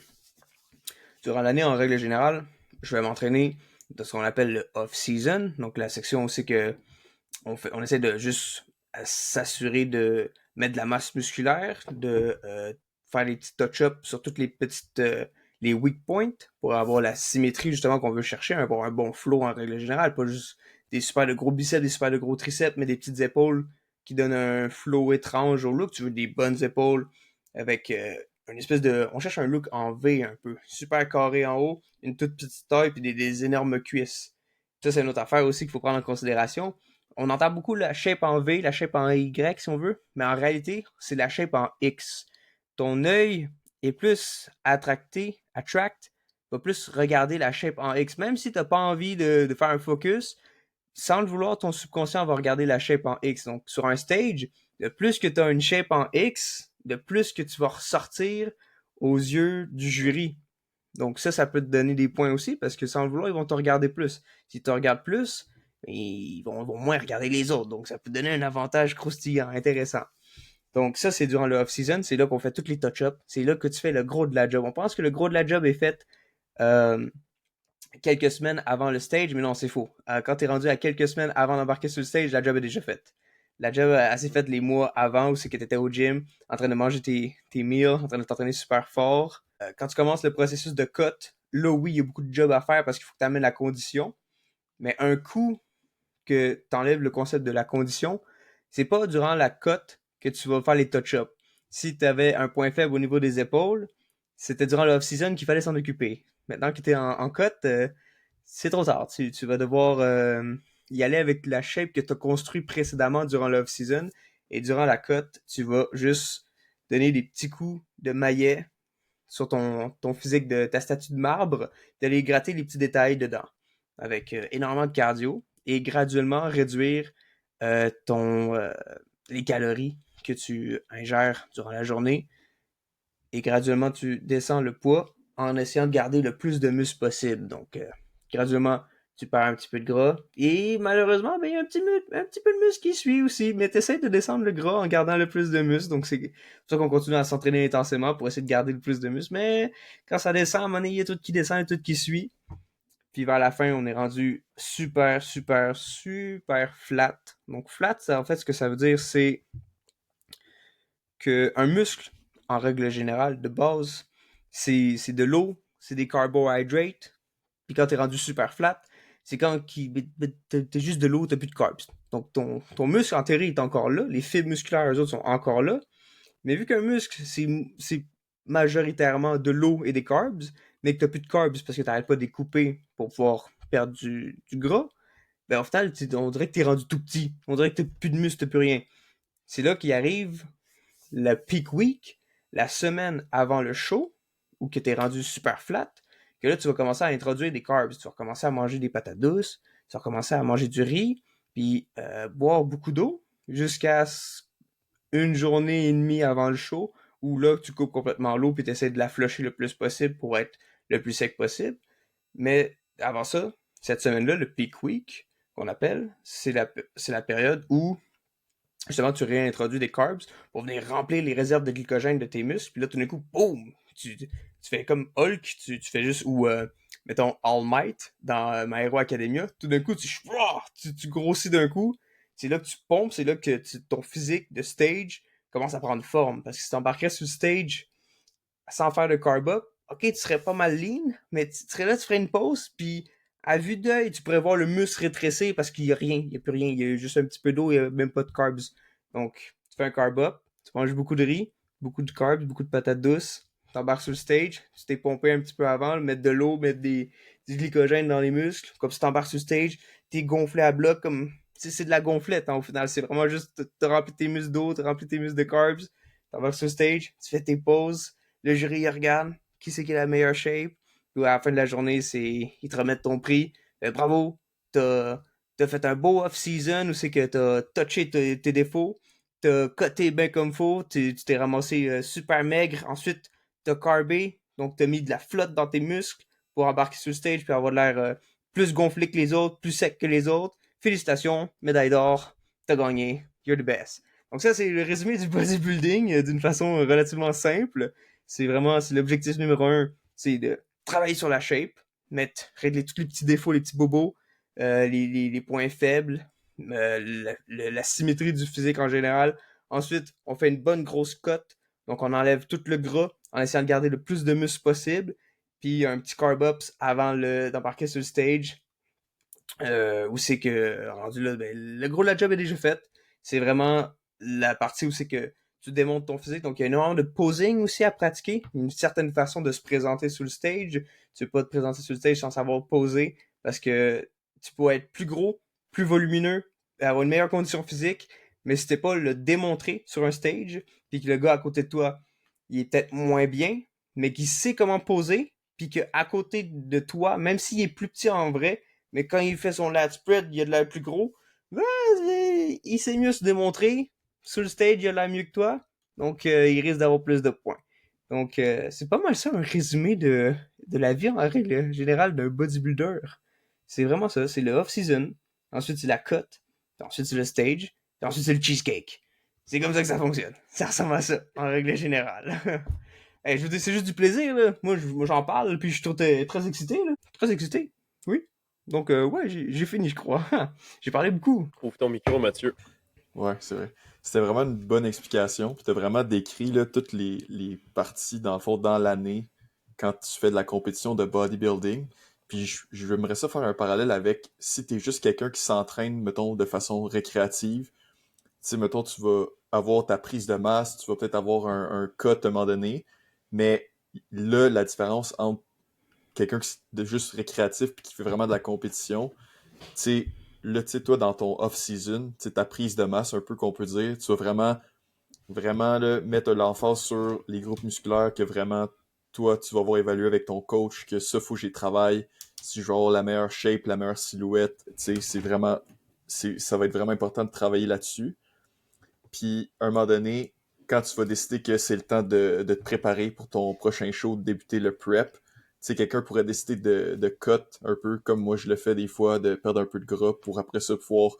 durant l'année, en règle générale, je vais m'entraîner dans ce qu'on appelle le off-season. Donc, la section aussi que on essaie de juste s'assurer de mettre de la masse musculaire, de faire des petits touch-ups sur toutes les petites les weak points pour avoir la symétrie justement qu'on veut chercher, avoir un bon flow en règle générale, pas juste des super de gros biceps, des super de gros triceps, mais des petites épaules qui donnent un flow étrange au look. Tu veux des bonnes épaules avec une espèce de... On cherche un look en V un peu, super carré en haut, une toute petite taille puis des énormes cuisses. Ça, c'est une autre affaire aussi qu'il faut prendre en considération. On entend beaucoup la shape en V, la shape en Y si on veut, mais en réalité, c'est la shape en X. Ton œil est plus va plus regarder la shape en X. Même si tu n'as pas envie de faire un focus, sans le vouloir, ton subconscient va regarder la shape en X. Donc, sur un stage, de plus que tu as une shape en X, de plus que tu vas ressortir aux yeux du jury. Donc ça peut te donner des points aussi, parce que sans le vouloir, ils vont te regarder plus. Si tu regardent plus, ils vont moins regarder les autres. Donc ça peut donner un avantage croustillant, intéressant. Donc ça, c'est durant le off-season, c'est là qu'on fait tous les touch-ups. C'est là que tu fais le gros de la job. On pense que le gros de la job est fait euh, quelques semaines avant le stage, mais non, c'est faux. Quand tu es rendu à quelques semaines avant d'embarquer sur le stage, la job est déjà faite. La job a assez faite les mois avant où c'est que tu étais au gym, en train de manger tes meals, en train de t'entraîner super fort. Quand tu commences le processus de cut, là oui, il y a beaucoup de job à faire parce qu'il faut que tu amènes la condition. Mais un coup que tu enlèves le concept de la condition, c'est pas durant la cut que tu vas faire les touch-ups. Si tu avais un point faible au niveau des épaules, c'était durant l'off-season qu'il fallait s'en occuper. Maintenant que tu es en cut, c'est trop tard. Tu vas devoir y aller avec la shape que tu as construit précédemment durant l'off-season. Et durant la cut, tu vas juste donner des petits coups de maillet sur ton physique de ta statue de marbre, d'aller gratter les petits détails dedans. Avec énormément de cardio et graduellement réduire les calories que tu ingères durant la journée. Et graduellement, tu descends le poids en essayant de garder le plus de muscle possible. Donc, graduellement, tu perds un petit peu de gras. Et malheureusement, ben, il y a un petit peu de muscle qui suit aussi. Mais tu essaies de descendre le gras en gardant le plus de muscle. Donc, c'est pour ça qu'on continue à s'entraîner intensément pour essayer de garder le plus de muscle. Mais quand ça descend, à un moment donné, il y a tout qui descend et tout qui suit. Puis vers la fin, on est rendu super, super, super flat. Donc, flat, ça, en fait, ce que ça veut dire, c'est qu'un muscle, en règle générale, de base, c'est de l'eau, c'est des carbohydrates. Puis quand t'es rendu super flat, c'est quand t'as juste de l'eau, t'as plus de carbs. Donc ton muscle en théorie est encore là, les fibres musculaires, eux autres, sont encore là. Mais vu qu'un muscle, c'est majoritairement de l'eau et des carbs, mais que t'as plus de carbs parce que t'arrêtes pas de les couper pour pouvoir perdre du gras, ben au final, on dirait que t'es rendu tout petit. On dirait que t'as plus de muscle, t'as plus rien. C'est là qu'il arrive le peak week, la semaine avant le show, où que t'es rendu super flat, que là, tu vas commencer à introduire des carbs. Tu vas commencer à manger des patates douces, tu vas commencer à manger du riz, puis boire beaucoup d'eau, jusqu'à une journée et demie avant le show, où là, tu coupes complètement l'eau, puis tu essaies de la flusher le plus possible pour être le plus sec possible. Mais avant ça, cette semaine-là, le peak week, qu'on appelle, c'est la période où justement, tu réintroduis des carbs pour venir remplir les réserves de glycogène de tes muscles. Puis là, tout d'un coup, boum! Tu fais comme Hulk, tu fais juste, ou mettons All Might dans My Hero Academia. Tout d'un coup, tu grossis d'un coup. C'est là que tu pompes, c'est là que ton physique de stage commence à prendre forme. Parce que si tu embarquerais sur le stage sans faire de carb up, ok, tu serais pas mal lean, mais tu serais là, tu ferais une pause, puis à vue d'œil, tu pourrais voir le muscle rétrécir parce qu'il y a rien, il y a plus rien, il y a juste un petit peu d'eau, il y a même pas de carbs. Donc, tu fais un carb up, tu manges beaucoup de riz, beaucoup de carbs, beaucoup de patates douces, t'embarques sur le stage, tu t'es pompé un petit peu avant, mettre de l'eau, mettre du glycogène dans les muscles, comme si t'embarques sur le stage, t'es gonflé à bloc comme... C'est de la gonflette, hein, au final. C'est vraiment juste, t'as rempli tes muscles d'eau, t'as rempli tes muscles de carbs, t'embarques sur le stage, tu fais tes pauses, le jury, il regarde, qui c'est qui a la meilleure shape, puis à la fin de la journée, ils te remettent ton prix. Bravo, t'as fait un beau off-season où c'est que t'as touché tes défauts, t'as cuté bien comme faut, tu t'es ramassé super maigre, ensuite t'as carbé, donc t'as mis de la flotte dans tes muscles pour embarquer sur le stage puis avoir l'air plus gonflé que les autres, plus sec que les autres. Félicitations, médaille d'or, t'as gagné, you're the best. Donc ça, c'est le résumé du bodybuilding d'une façon relativement simple. C'est l'objectif numéro un, c'est de travailler sur la shape, régler tous les petits défauts, les petits bobos, les points faibles, la symétrie du physique en général. Ensuite, on fait une bonne grosse cote, donc on enlève tout le gras en essayant de garder le plus de muscles possible, puis un petit carb-ups avant d'embarquer sur le stage, où c'est que, rendu là, ben, le gros de la job est déjà fait. C'est vraiment la partie où c'est que tu démontres ton physique. Donc, il y a énormément de posing aussi à pratiquer. Une certaine façon de se présenter sur le stage. Tu peux pas te présenter sur le stage sans savoir poser parce que tu peux être plus gros, plus volumineux, avoir une meilleure condition physique, mais si t'es pas le démontrer sur un stage, puis que le gars à côté de toi, il est peut-être moins bien, mais qu'il sait comment poser, puis qu'à côté de toi, même s'il est plus petit en vrai, mais quand il fait son lat spread, il a de l'air plus gros. Ben, il sait mieux se démontrer. Sur le stage, il a l'air mieux que toi. Donc, il risque d'avoir plus de points. Donc, c'est pas mal ça, un résumé de la vie en règle générale d'un bodybuilder. C'est vraiment ça. C'est le off-season. Ensuite, c'est la cut. Ensuite, c'est le stage. Et ensuite, c'est le cheesecake. C'est comme ça que ça fonctionne. Ça ressemble à ça, en règle générale. Hey, je veux dire, c'est juste du plaisir, là. Moi, j'en parle, puis je suis très excité, là. Très excité. Oui. Donc, ouais, j'ai fini, je crois. J'ai parlé beaucoup. Trouve ton micro, Mathieu. Ouais, c'est vrai. C'était vraiment une bonne explication. Puis t'as vraiment décrit là, toutes les parties, dans le fond, dans l'année, quand tu fais de la compétition de bodybuilding. Puis j'aimerais ça faire un parallèle avec si t'es juste quelqu'un qui s'entraîne, mettons, de façon récréative. Tu sais, mettons, tu vas avoir ta prise de masse, tu vas peut-être avoir un cut à un moment donné. Mais là, la différence entre quelqu'un de juste récréatif puis qui fait vraiment de la compétition, tu sais, là, tu sais, toi, dans ton off-season, tu sais, ta prise de masse, un peu qu'on peut dire, tu vas vraiment là, mettre l'emphase sur les groupes musculaires que vraiment, toi, tu vas voir évaluer avec ton coach que ça, faut que j'y travaille. Si je veux avoir la meilleure shape, la meilleure silhouette, tu sais, ça va être vraiment important de travailler là-dessus. Puis, à un moment donné, quand tu vas décider que c'est le temps de te préparer pour ton prochain show, de débuter le prep, tu sais, quelqu'un pourrait décider de cut un peu, comme moi je le fais des fois, de perdre un peu de gras pour après ça pouvoir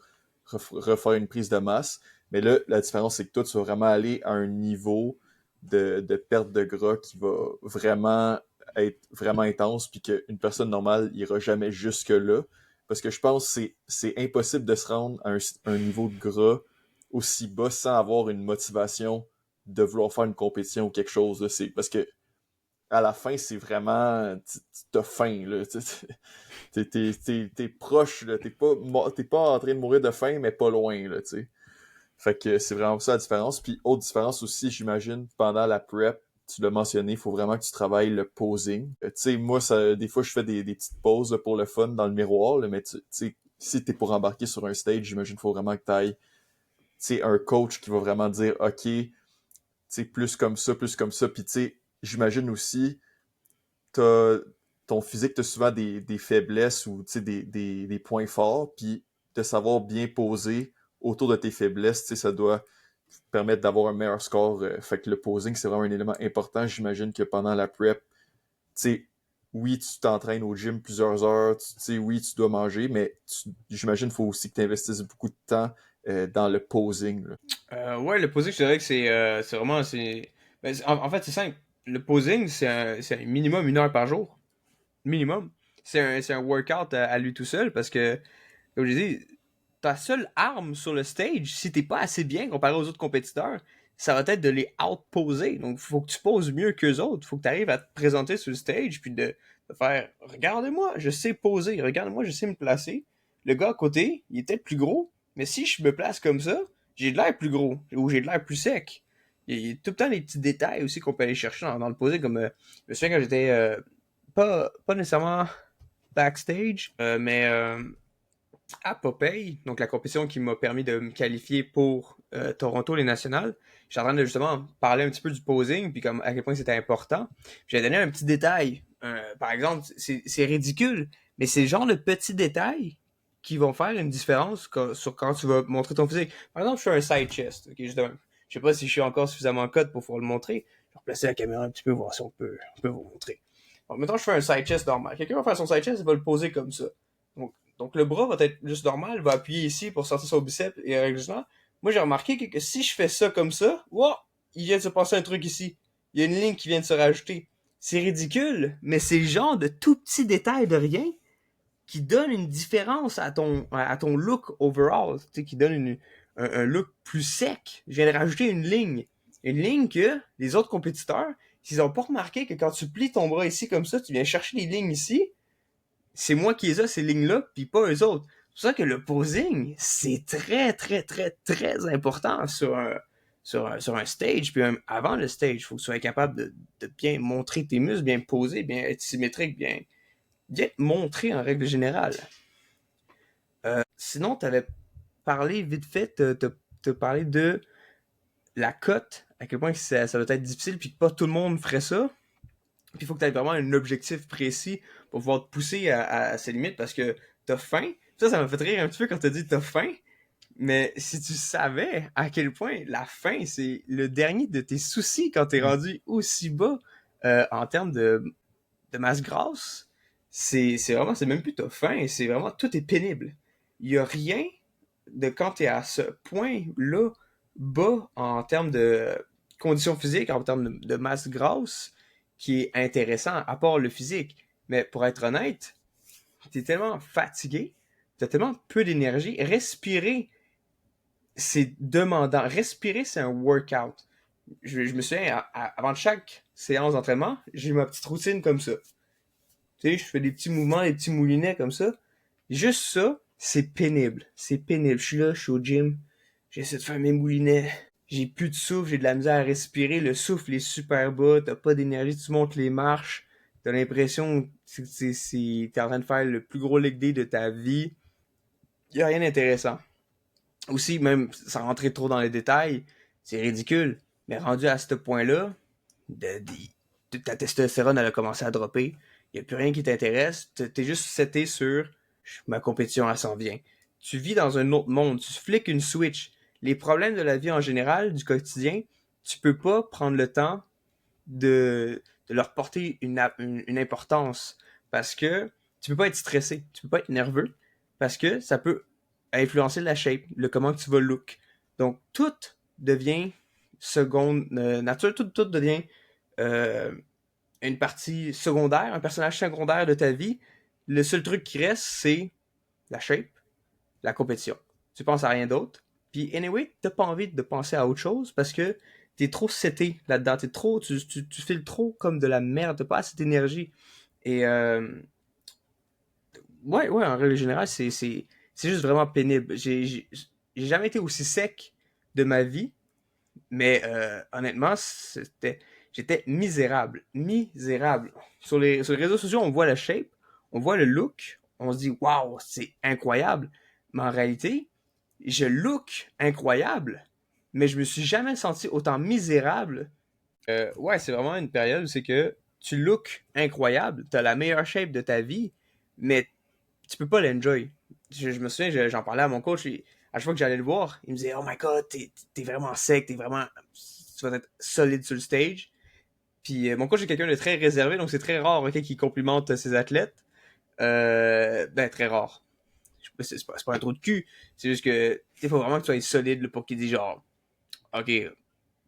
refaire une prise de masse. Mais là, la différence, c'est que toi, tu vas vraiment aller à un niveau de perte de gras qui va vraiment être vraiment intense, puis qu'une personne normale n'ira jamais jusque-là. Parce que je pense que c'est impossible de se rendre à un niveau de gras aussi bas sans avoir une motivation de vouloir faire une compétition ou quelque chose. Là. C'est parce que à la fin, c'est vraiment. T'as faim, là. T'es proche, là. T'es pas en train de mourir de faim, mais pas loin, là, tu sais. Fait que c'est vraiment ça la différence. Puis autre différence aussi, j'imagine, pendant la prep, tu l'as mentionné, il faut vraiment que tu travailles le posing. Tu sais, moi, des fois, je fais des petites pauses là, pour le fun dans le miroir, là, mais tu sais, si t'es pour embarquer sur un stage, j'imagine qu'il faut vraiment que t'ailles un coach qui va vraiment dire, OK, plus comme ça, plus comme ça. Puis, tu sais, j'imagine aussi, t'as, ton physique, t'as souvent des faiblesses ou, des points forts. Puis, de savoir bien poser autour de tes faiblesses, ça doit permettre d'avoir un meilleur score. Fait que le posing, c'est vraiment un élément important. J'imagine que pendant la prep, tu sais, oui, tu t'entraînes au gym plusieurs heures, tu sais, oui, tu dois manger, mais j'imagine qu'il faut aussi que tu investisses beaucoup de temps dans le posing. Là. Ouais, le posing, je dirais que c'est vraiment... en fait, c'est simple. Le posing, c'est un minimum 1 heure par jour. Minimum. C'est un workout à lui tout seul parce que, comme je dis, ta seule arme sur le stage, si t'es pas assez bien comparé aux autres compétiteurs, ça va être de les outposer. Donc, faut que tu poses mieux qu'eux autres. Faut que tu arrives à te présenter sur le stage puis de faire regardez-moi, je sais poser. Regardez-moi, je sais me placer. Le gars à côté, il est peut-être plus gros, mais si je me place comme ça, j'ai de l'air plus gros ou j'ai de l'air plus sec. Il y a tout le temps des petits détails aussi qu'on peut aller chercher dans le posing. Comme je me souviens quand j'étais pas nécessairement backstage, mais à Popeye, donc la compétition qui m'a permis de me qualifier pour Toronto, les nationales, j'étais en train de justement parler un petit peu du posing, puis comme à quel point c'était important. J'ai donné un petit détail. Par exemple, c'est ridicule, mais c'est le genre de petits détails qui vont faire une différence sur quand tu vas montrer ton physique. Par exemple, je fais un side chest. Okay, je sais pas si je suis encore suffisamment code pour pouvoir le montrer. Je vais replacer la caméra un petit peu, voir si on peut vous montrer. Bon, mettons, je fais un side chest normal. Quelqu'un va faire son side chest, il va le poser comme ça. Donc le bras va être juste normal, va appuyer ici pour sortir son biceps et réglement. Moi, j'ai remarqué que si je fais ça comme ça, wow, il vient de se passer un truc ici. Il y a une ligne qui vient de se rajouter. C'est ridicule, mais c'est le genre de tout petits détails de rien qui donne une différence à ton look overall, tu sais, qui donne un look plus sec. Je viens de rajouter une ligne. Une ligne que les autres compétiteurs, s'ils n'ont pas remarqué que quand tu plies ton bras ici comme ça, tu viens chercher les lignes ici, c'est moi qui les ai, ces lignes-là, puis pas eux autres. C'est pour ça que le posing, c'est très, très, très, très important sur un stage, puis même avant le stage. Il faut que tu sois capable de bien montrer tes muscles, bien poser, bien être symétrique, bien montrer en règle générale. Sinon, tu avais parlé vite fait, te parlé de la cote, à quel point ça doit être difficile, puis que pas tout le monde ferait ça. Puis il faut que tu aies vraiment un objectif précis pour pouvoir te pousser à ces limites parce que t'as faim. Ça m'a fait rire un petit peu quand t'as dit t'as faim. Mais si tu savais à quel point la faim, c'est le dernier de tes soucis quand t'es rendu aussi bas en termes de masse grasse, c'est même plus t'as faim, c'est vraiment tout est pénible. Il y a rien de quand t'es à ce point-là bas en termes de conditions physiques, en termes de masse grasse, qui est intéressant, à part le physique. Mais pour être honnête, t'es tellement fatigué, t'as tellement peu d'énergie. Respirer, c'est demandant. Respirer, c'est un workout. Je me souviens, avant chaque séance d'entraînement, j'ai ma petite routine comme ça. Tu sais, je fais des petits mouvements, des petits moulinets comme ça. Juste ça, c'est pénible. C'est pénible. Je suis là, je suis au gym, j'essaie de faire mes moulinets. J'ai plus de souffle, j'ai de la misère à respirer. Le souffle est super bas, t'as pas d'énergie, tu montes les marches. T'as l'impression que t'es en train de faire le plus gros leg day de ta vie. Y a rien d'intéressant. Aussi, même sans rentrer trop dans les détails, c'est ridicule. Mais rendu à ce point-là, ta testostérone, elle a commencé à dropper. Il n'y a plus rien qui t'intéresse. T'es juste seté sur ma compétition, elle s'en vient. Tu vis dans un autre monde. Tu fliques une switch. Les problèmes de la vie en général, du quotidien, tu peux pas prendre le temps de leur porter une importance. Parce que tu peux pas être stressé. Tu peux pas être nerveux. Parce que ça peut influencer la shape, le comment tu vas look. Donc, tout devient seconde nature. Tout devient une partie secondaire, un personnage secondaire de ta vie. Le seul truc qui reste, c'est la shape, la compétition. Tu penses à rien d'autre. Puis, anyway, t'as pas envie de penser à autre chose parce que t'es trop seté là-dedans. Tu files trop comme de la merde. T'as pas assez d'énergie. Et, ouais, en règle générale, c'est juste vraiment pénible. J'ai jamais été aussi sec de ma vie, mais honnêtement, j'étais misérable. Misérable. Sur les réseaux sociaux, on voit la shape, on voit le look, on se dit waouh, c'est incroyable. Mais en réalité, je look incroyable, mais je me suis jamais senti autant misérable. Ouais, c'est vraiment une période où c'est que tu look incroyable, t'as la meilleure shape de ta vie, mais tu peux pas l'enjoy. Je me souviens, j'en parlais à mon coach, et à chaque fois que j'allais le voir, il me disait, oh my god, t'es vraiment sec, tu vas être solide sur le stage. Puis mon coach est quelqu'un de très réservé, donc c'est très rare, ok, qu'il complimente ses athlètes. Ben, très rare. C'est pas un trou de cul, c'est juste que il faut vraiment que tu sois solide là, pour qu'il dise genre, ok,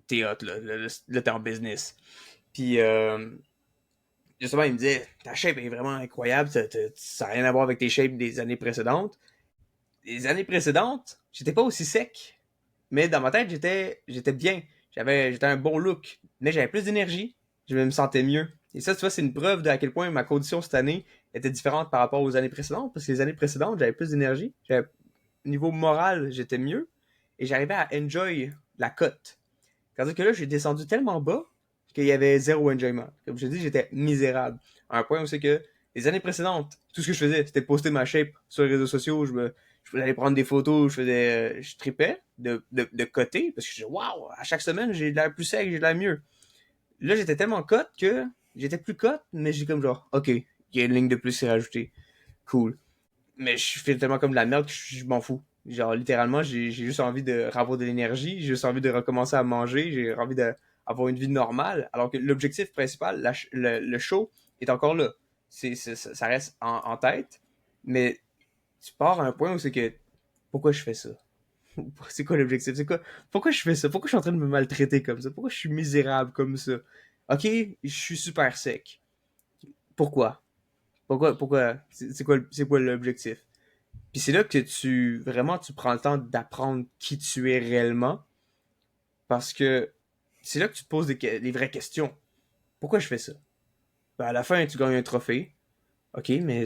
t'es hot, là t'es en business. Puis justement, il me disait, ta shape est vraiment incroyable, ça n'a rien à voir avec tes shapes des années précédentes. Les années précédentes, j'étais pas aussi sec, mais dans ma tête, j'étais bien. J'étais un bon look, mais j'avais plus d'énergie, je me sentais mieux. Et ça, tu vois, c'est une preuve de à quel point ma condition cette année était différente par rapport aux années précédentes, parce que les années précédentes, j'avais plus d'énergie, niveau moral, j'étais mieux, et j'arrivais à enjoy la cote. Tandis que là, j'ai descendu tellement bas qu'il y avait zéro enjoyment. Comme je te dis, j'étais misérable. À un point où c'est que les années précédentes, tout ce que je faisais, c'était poster ma shape sur les réseaux sociaux. je voulais aller prendre des photos, je tripais de côté, parce que je disais, waouh, à chaque semaine, j'ai de l'air plus sec, j'ai de l'air mieux. Là, j'étais tellement cut que j'étais plus cut, mais j'ai comme genre, ok, il y a une ligne de plus qui s'est rajoutée. Cool. Mais je fais tellement comme de la merde que je m'en fous. Genre, littéralement, j'ai juste envie de avoir de l'énergie, j'ai juste envie de recommencer à manger, j'ai envie d'avoir une vie normale, alors que l'objectif principal, le show, est encore là. Ça reste en tête, mais tu pars à un point où c'est que, pourquoi je fais ça? C'est quoi l'objectif? C'est quoi? Pourquoi je fais ça? Pourquoi je suis en train de me maltraiter comme ça? Pourquoi je suis misérable comme ça? Ok, je suis super sec. Pourquoi? Pourquoi? C'est quoi l'objectif? Puis c'est là que tu prends le temps d'apprendre qui tu es réellement, parce que c'est là que tu te poses les vraies questions. Pourquoi je fais ça? Ben à la fin, tu gagnes un trophée. Ok, mais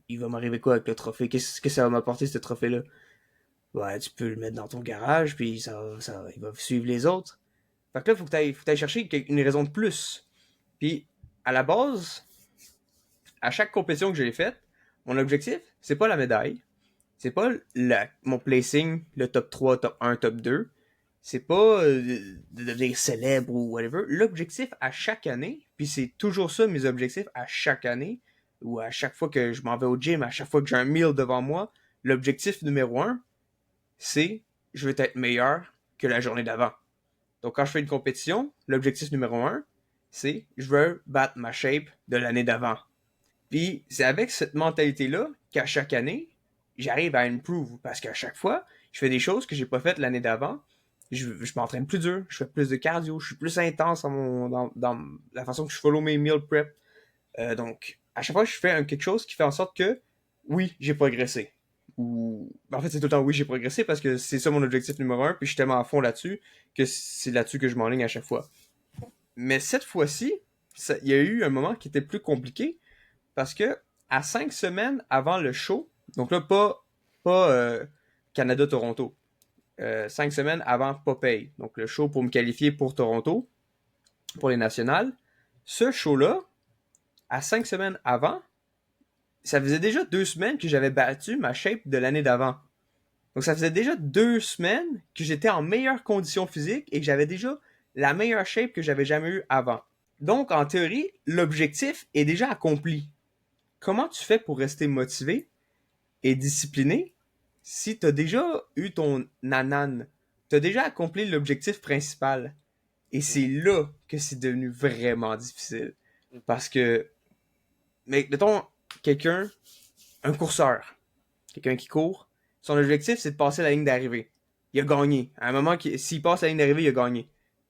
il va m'arriver quoi avec le trophée? Qu'est-ce que ça va m'apporter, ce trophée-là? Ouais, tu peux le mettre dans ton garage, puis il va suivre les autres. Fait que là, faut que t'ailles chercher une raison de plus. Puis, à la base, à chaque compétition que j'ai faite, mon objectif, c'est pas la médaille. C'est pas mon placing, le top 3, top 1, top 2. C'est pas de devenir célèbre ou whatever. L'objectif à chaque année, puis c'est toujours ça mes objectifs à chaque année, ou à chaque fois que je m'en vais au gym, à chaque fois que j'ai un meal devant moi, l'objectif numéro un, c'est je veux être meilleur que la journée d'avant. Donc quand je fais une compétition, l'objectif numéro un, c'est je veux battre ma shape de l'année d'avant. Puis c'est avec cette mentalité-là qu'à chaque année, j'arrive à improve. Parce qu'à chaque fois, je fais des choses que j'ai pas faites l'année d'avant. Je m'entraîne plus dur, je fais plus de cardio, je suis plus intense dans la façon que je follow mes meal prep. Donc, à chaque fois, je fais quelque chose qui fait en sorte que, oui, j'ai progressé. Ou, en fait, c'est tout le temps oui, j'ai progressé parce que c'est ça mon objectif numéro un, puis je suis tellement à fond là-dessus que c'est là-dessus que je m'enligne à chaque fois. Mais cette fois-ci, il y a eu un moment qui était plus compliqué parce que à 5 semaines avant le show, donc là, pas Canada-Toronto, 5 semaines avant Popeye, donc le show pour me qualifier pour Toronto, pour les nationales, ce show-là, à 5 semaines avant, ça faisait déjà 2 semaines que j'avais battu ma shape de l'année d'avant. Donc ça faisait déjà 2 semaines que j'étais en meilleure condition physique et que j'avais déjà la meilleure shape que j'avais jamais eue avant. Donc en théorie, l'objectif est déjà accompli. Comment tu fais pour rester motivé et discipliné si tu as déjà eu ton nanan? Tu as déjà accompli l'objectif principal. Et c'est là que c'est devenu vraiment difficile. Parce que, mais mettons, quelqu'un, un courseur, quelqu'un qui court, son objectif, c'est de passer la ligne d'arrivée. Il a gagné. À un moment, s'il passe la ligne d'arrivée, il a gagné.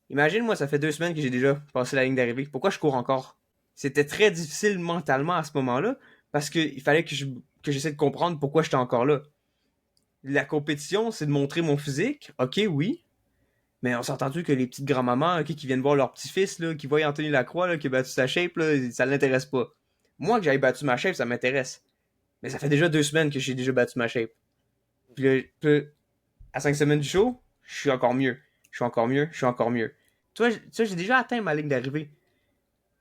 Imagine, moi, ça fait 2 semaines que j'ai déjà passé la ligne d'arrivée. Pourquoi je cours encore? C'était très difficile mentalement à ce moment-là, parce qu'il fallait que j'essaie de comprendre pourquoi j'étais encore là. La compétition, c'est de montrer mon physique. Ok, oui. Mais on s'est entendu que les petites grand-mamans qui viennent voir leur petit-fils, là, qui voient Anthony Lacroix là, qui a battu sa shape, là, ça l'intéresse pas. Moi, que j'aille battu ma shape, ça m'intéresse. Mais ça fait déjà 2 semaines que j'ai déjà battu ma shape. Puis là, à 5 semaines du show, je suis encore mieux. Je suis encore mieux, je suis encore mieux. Tu vois, j'ai déjà atteint ma ligne d'arrivée.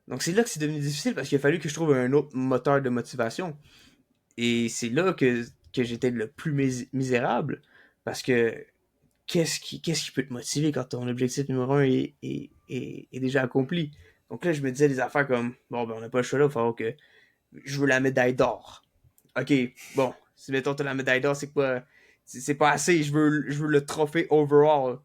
Donc c'est là que c'est devenu difficile parce qu'il a fallu que je trouve un autre moteur de motivation. Et c'est là que j'étais le plus misérable. Parce que qu'est-ce qui peut te motiver quand ton objectif numéro un est déjà accompli? Donc là, je me disais des affaires comme, bon, ben on n'a pas le choix là, il va falloir que je veux la médaille d'or. Ok, bon, si mettons t'as la médaille d'or, c'est pas assez, je veux le trophée overall.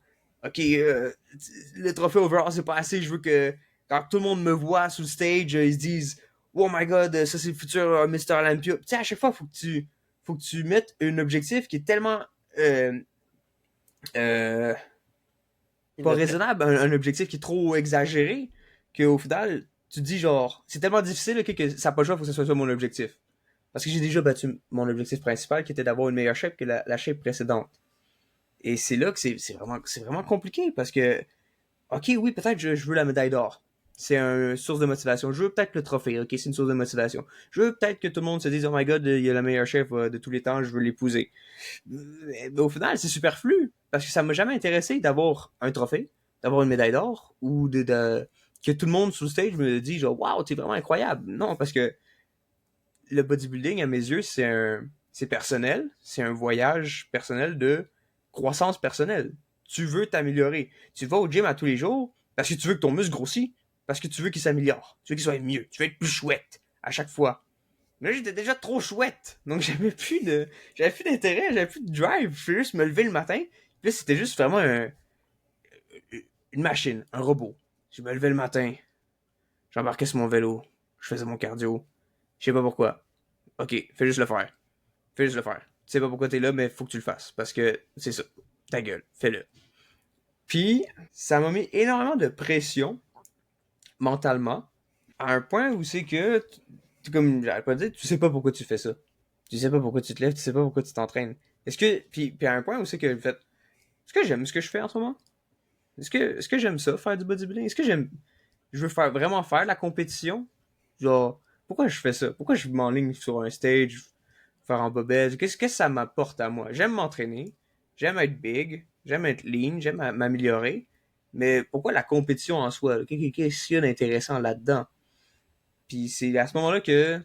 Ok, le trophée overall, c'est pas assez, je veux que quand tout le monde me voit sur le stage, ils se disent, oh my god, ça c'est le futur Mr. Olympia. Tu sais, à chaque fois, faut que tu mettes un objectif qui est tellement euh, pas raisonnable, un objectif qui est trop exagéré, qu'au final, tu te dis genre, c'est tellement difficile là, que ça n'a pas le choix, faut que ce soit ça mon objectif. Parce que j'ai déjà battu mon objectif principal, qui était d'avoir une meilleure shape que la shape précédente. Et c'est là que c'est vraiment compliqué, parce que, ok, oui, peut-être je veux la médaille d'or. C'est une source de motivation. Je veux peut-être le trophée, ok, c'est une source de motivation. Je veux peut-être que tout le monde se dise, oh my god, il y a la meilleure chef de tous les temps, je veux l'épouser. Mais au final, c'est superflu, parce que ça m'a jamais intéressé d'avoir un trophée, d'avoir une médaille d'or, ou que tout le monde sur le stage me dise, genre, waouh, t'es vraiment incroyable. Non, parce que le bodybuilding, à mes yeux, c'est c'est personnel, c'est un voyage personnel de croissance personnelle. Tu veux t'améliorer. Tu vas au gym à tous les jours parce que tu veux que ton muscle grossisse, parce que tu veux qu'il s'améliore, tu veux qu'il soit mieux, tu veux être plus chouette à chaque fois. Mais là, j'étais déjà trop chouette, donc j'avais plus d'intérêt, j'avais plus de drive. Je voulais juste me lever le matin. Puis là, c'était juste vraiment une machine, un robot. Je me levais le matin, j'embarquais sur mon vélo, je faisais mon cardio. Je sais pas pourquoi. Ok, fais juste le faire. Fais juste le faire. Tu sais pas pourquoi t'es là, mais faut que tu le fasses. Parce que c'est ça. Ta gueule, fais-le. Puis, ça m'a mis énormément de pression mentalement, à un point où c'est que, comme j'arrête pas de dire, tu sais pas pourquoi tu fais ça. Tu sais pas pourquoi tu te lèves, tu sais pas pourquoi tu t'entraînes. Est-ce que, puis à un point où c'est que, est-ce que j'aime ce que je fais en ce moment? Est-ce que j'aime ça, faire du bodybuilding? Est-ce que je veux vraiment faire la compétition? Genre, pourquoi je fais ça? Pourquoi je m'enligne sur un stage, faire en bobette? Qu'est-ce que ça m'apporte à moi? J'aime m'entraîner, j'aime être big, j'aime être lean, j'aime m'améliorer, mais pourquoi la compétition en soi? Qu'est-ce qu'il y a d'intéressant là-dedans? Puis c'est à ce moment-là que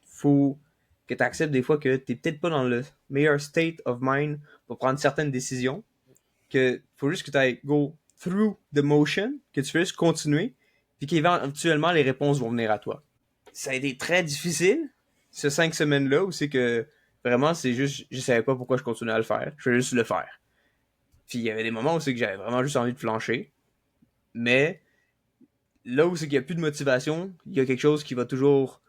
faut que tu acceptes des fois que t'es peut-être pas dans le meilleur state of mind pour prendre certaines décisions, que faut juste que tu ailles go through the motion, que tu fasses continuer, puis qu'éventuellement les réponses vont venir à toi. Ça a été très difficile, ces 5 semaines-là, où c'est que vraiment, c'est juste, je savais pas pourquoi je continuais à le faire. Je voulais juste le faire. Puis il y avait des moments où c'est que j'avais vraiment juste envie de flancher, mais là où c'est qu'il y a plus de motivation, il y a quelque chose qui va toujours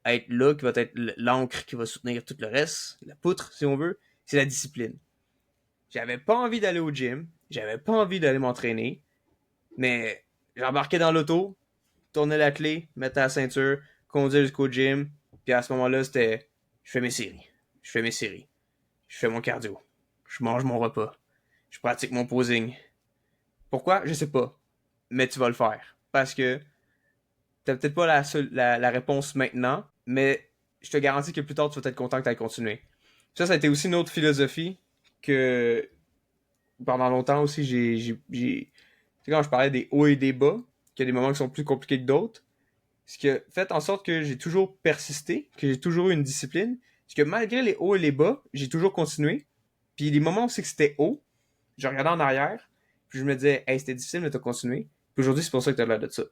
être là, qui va être l'encre qui va soutenir tout le reste, la poutre, si on veut, c'est la discipline. J'avais pas envie d'aller au gym, j'avais pas envie d'aller m'entraîner, mais j'embarquais dans l'auto, tournais la clé, mettais la ceinture, conduisais jusqu'au gym, puis à ce moment-là, c'était je fais mes séries, je fais mes séries, je fais mon cardio, je mange mon repas, je pratique mon posing. Pourquoi? Je sais pas, mais tu vas le faire. Parce que t'as peut-être pas la réponse maintenant, mais je te garantis que plus tard, tu vas être content que tu aies continué. Ça a été aussi une autre philosophie que pendant longtemps aussi, tu sais, quand je parlais des hauts et des bas, qu'il y a des moments qui sont plus compliqués que d'autres, ce qui a fait en sorte que j'ai toujours persisté, que j'ai toujours eu une discipline, c'est que malgré les hauts et les bas, j'ai toujours continué. Puis les moments où c'est que c'était haut, je regardais en arrière, puis je me disais, hey, c'était difficile, mais t'as continué. Puis aujourd'hui, c'est pour ça que t'as l'air de ça.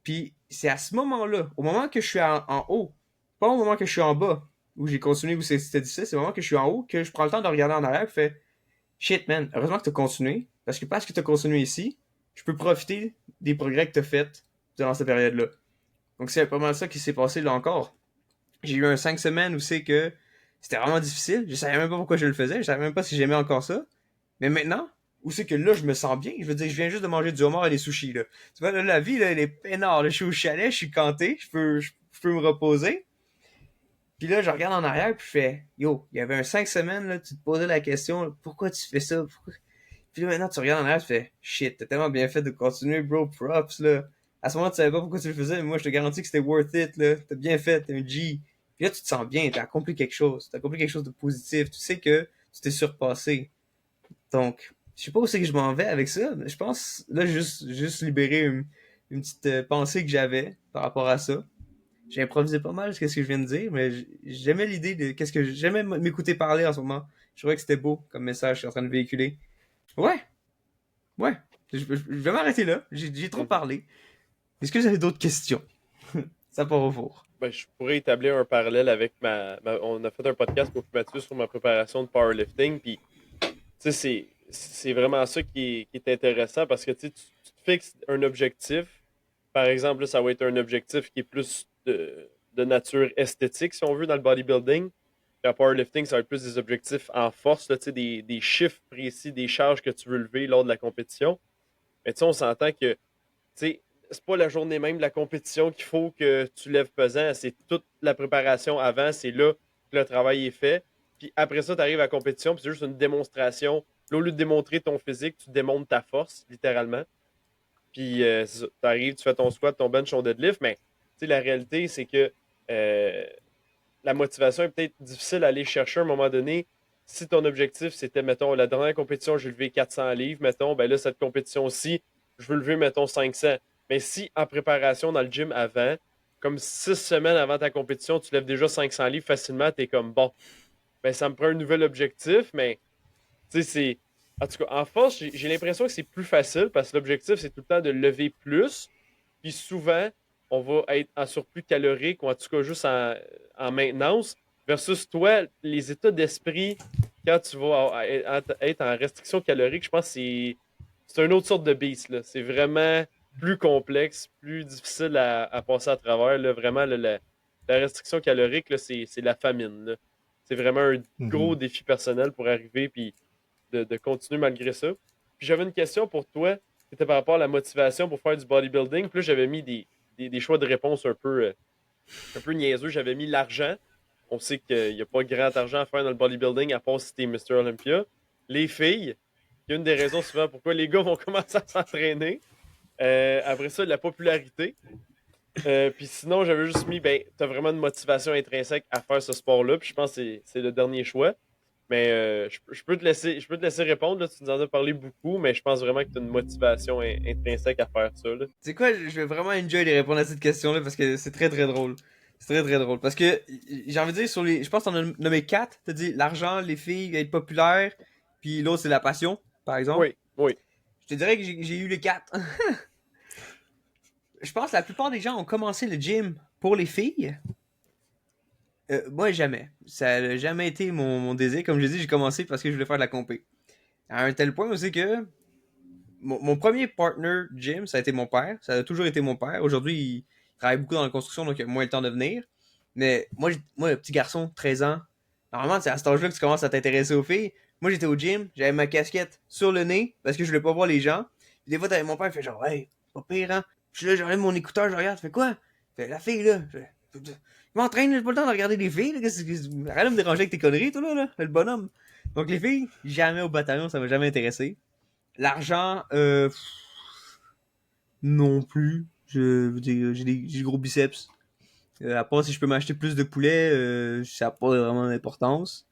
Puis c'est à ce moment-là, au moment que je suis en haut, pas au moment que je suis en bas, où j'ai continué, où c'était difficile, c'est au moment que je suis en haut, que je prends le temps de regarder en arrière et fais shit man, heureusement que tu as continué, parce que tu as continué ici, je peux profiter des progrès que tu as faits durant cette période-là. Donc c'est pas mal ça qui s'est passé là encore. J'ai eu un 5 semaines où c'est que c'était vraiment difficile, je savais même pas pourquoi je le faisais, je savais même pas si j'aimais encore ça. Mais maintenant, où c'est que là, je me sens bien. Je veux dire, je viens juste de manger du homard et des sushis, là. Tu vois, là, la vie, là, elle est peinard. Là, je suis au chalet, je suis canté, je peux me reposer. Puis là, je regarde en arrière, puis je fais, yo, il y avait un 5 semaines, là, tu te posais la question, là, pourquoi tu fais ça? Pourquoi... Puis là, maintenant, tu regardes en arrière, tu fais, shit, t'as tellement bien fait de continuer, bro, props, là. À ce moment, tu savais pas pourquoi tu le faisais, mais moi, je te garantis que c'était worth it, là. T'as bien fait, t'es un G. Puis là, tu te sens bien, t'as accompli quelque chose. T'as accompli quelque chose de positif. Tu sais que tu t'es surpassé. Donc, je sais pas où c'est que je m'en vais avec ça, mais je pense, là, juste libérer une petite pensée que j'avais par rapport à ça. J'ai improvisé pas mal ce que je viens de dire, mais j'aimais l'idée de qu'est-ce que j'aimais m'écouter parler en ce moment. Je trouvais que c'était beau comme message que je suis en train de véhiculer. Ouais, ouais. Je vais m'arrêter là. J'ai trop parlé. Est-ce que vous avez d'autres questions? Ça part au four. Ben, je pourrais établir un parallèle avec on a fait un podcast pour Mathieu sur ma préparation de powerlifting, puis tu sais, c'est vraiment ça qui est intéressant parce que tu sais, tu te fixes un objectif. Par exemple, là, ça va être un objectif qui est plus de nature esthétique, si on veut, dans le bodybuilding. Puis en powerlifting, ça va être plus des objectifs en force, là, tu sais, des chiffres précis, des charges que tu veux lever lors de la compétition. Mais tu sais, on s'entend que tu sais, c'est pas la journée même de la compétition qu'il faut que tu lèves pesant, c'est toute la préparation avant, c'est là que le travail est fait. Puis après ça, tu arrives à la compétition, puis c'est juste une démonstration. Puis au lieu de démontrer ton physique, tu démontres ta force, littéralement. Puis tu arrives, tu fais ton squat, ton bench, ton deadlift, mais tu sais, la réalité, c'est que euh, la motivation est peut-être difficile à aller chercher à un moment donné. Si ton objectif, c'était, mettons, la dernière compétition, j'ai levé 400 livres, mettons, ben là, cette compétition-ci, je veux lever, mettons, 500. Mais si en préparation dans le gym avant, comme 6 semaines avant ta compétition, tu lèves déjà 500 livres facilement, t'es comme, bon, ben ça me prend un nouvel objectif, mais tu sais, c'est. En tout cas, en force, j'ai l'impression que c'est plus facile parce que l'objectif, c'est tout le temps de lever plus. Puis souvent, on va être en surplus calorique ou en tout cas juste en maintenance. Versus toi, les états d'esprit, quand tu vas être en restriction calorique, je pense que c'est une autre sorte de beast, là. C'est vraiment plus complexe, plus difficile à passer à travers. Là. Vraiment, là, la restriction calorique, là, c'est la famine. Là. C'est vraiment un gros Mhm. défi personnel pour arriver puis de continuer malgré ça. Puis j'avais une question pour toi. C'était par rapport à la motivation pour faire du bodybuilding. Puis là, j'avais mis des choix de réponse un peu niaiseux. J'avais mis l'argent. On sait qu'il n'y a pas grand argent à faire dans le bodybuilding, à part si t'es Mr. Olympia. Les filles, il y a une des raisons souvent pourquoi les gars vont commencer à s'entraîner. Après ça, la popularité. Puis sinon, j'avais juste mis, ben, t'as vraiment une motivation intrinsèque à faire ce sport-là. Puis je pense que c'est le dernier choix. Mais je peux te laisser répondre. Là. Tu nous en as parlé beaucoup, mais je pense vraiment que tu as une motivation intrinsèque à faire ça. Là. Tu sais quoi, je vais vraiment enjoy de répondre à cette question-là parce que c'est très très drôle. C'est très très drôle. Parce que j'ai envie de dire, sur les. Je pense que t'en as nommé quatre. T'as dit l'argent, les filles, être populaire, puis l'autre c'est la passion, par exemple. Oui, oui. Je te dirais que j'ai eu les quatre. Je pense que la plupart des gens ont commencé le gym pour les filles. Moi, jamais. Ça n'a jamais été mon désir. Comme je dis, j'ai commencé parce que je voulais faire de la compé. À un tel point aussi que mon premier partner gym, ça a été mon père. Ça a toujours été mon père. Aujourd'hui, il travaille beaucoup dans la construction, donc il a moins le temps de venir. Mais moi, le petit garçon, 13 ans, normalement, c'est à cet âge-là que tu commences à t'intéresser aux filles. Moi, j'étais au gym, j'avais ma casquette sur le nez parce que je voulais pas voir les gens. Puis des fois, t'avais mon père, il fait genre, hey, pas pire, hein. Je suis là, j'enlève mon écouteur, je regarde, fais quoi? Fait la fille, là. Je m'entraîne, j'ai pas le temps de regarder les filles, là. Arrête de me déranger avec tes conneries, toi, là, le bonhomme. Donc, les filles, jamais au bataillon, ça m'a jamais intéressé. L'argent, non plus. Je veux dire, j'ai des gros biceps. À part si je peux m'acheter plus de poulet, ça n'a pas vraiment d'importance.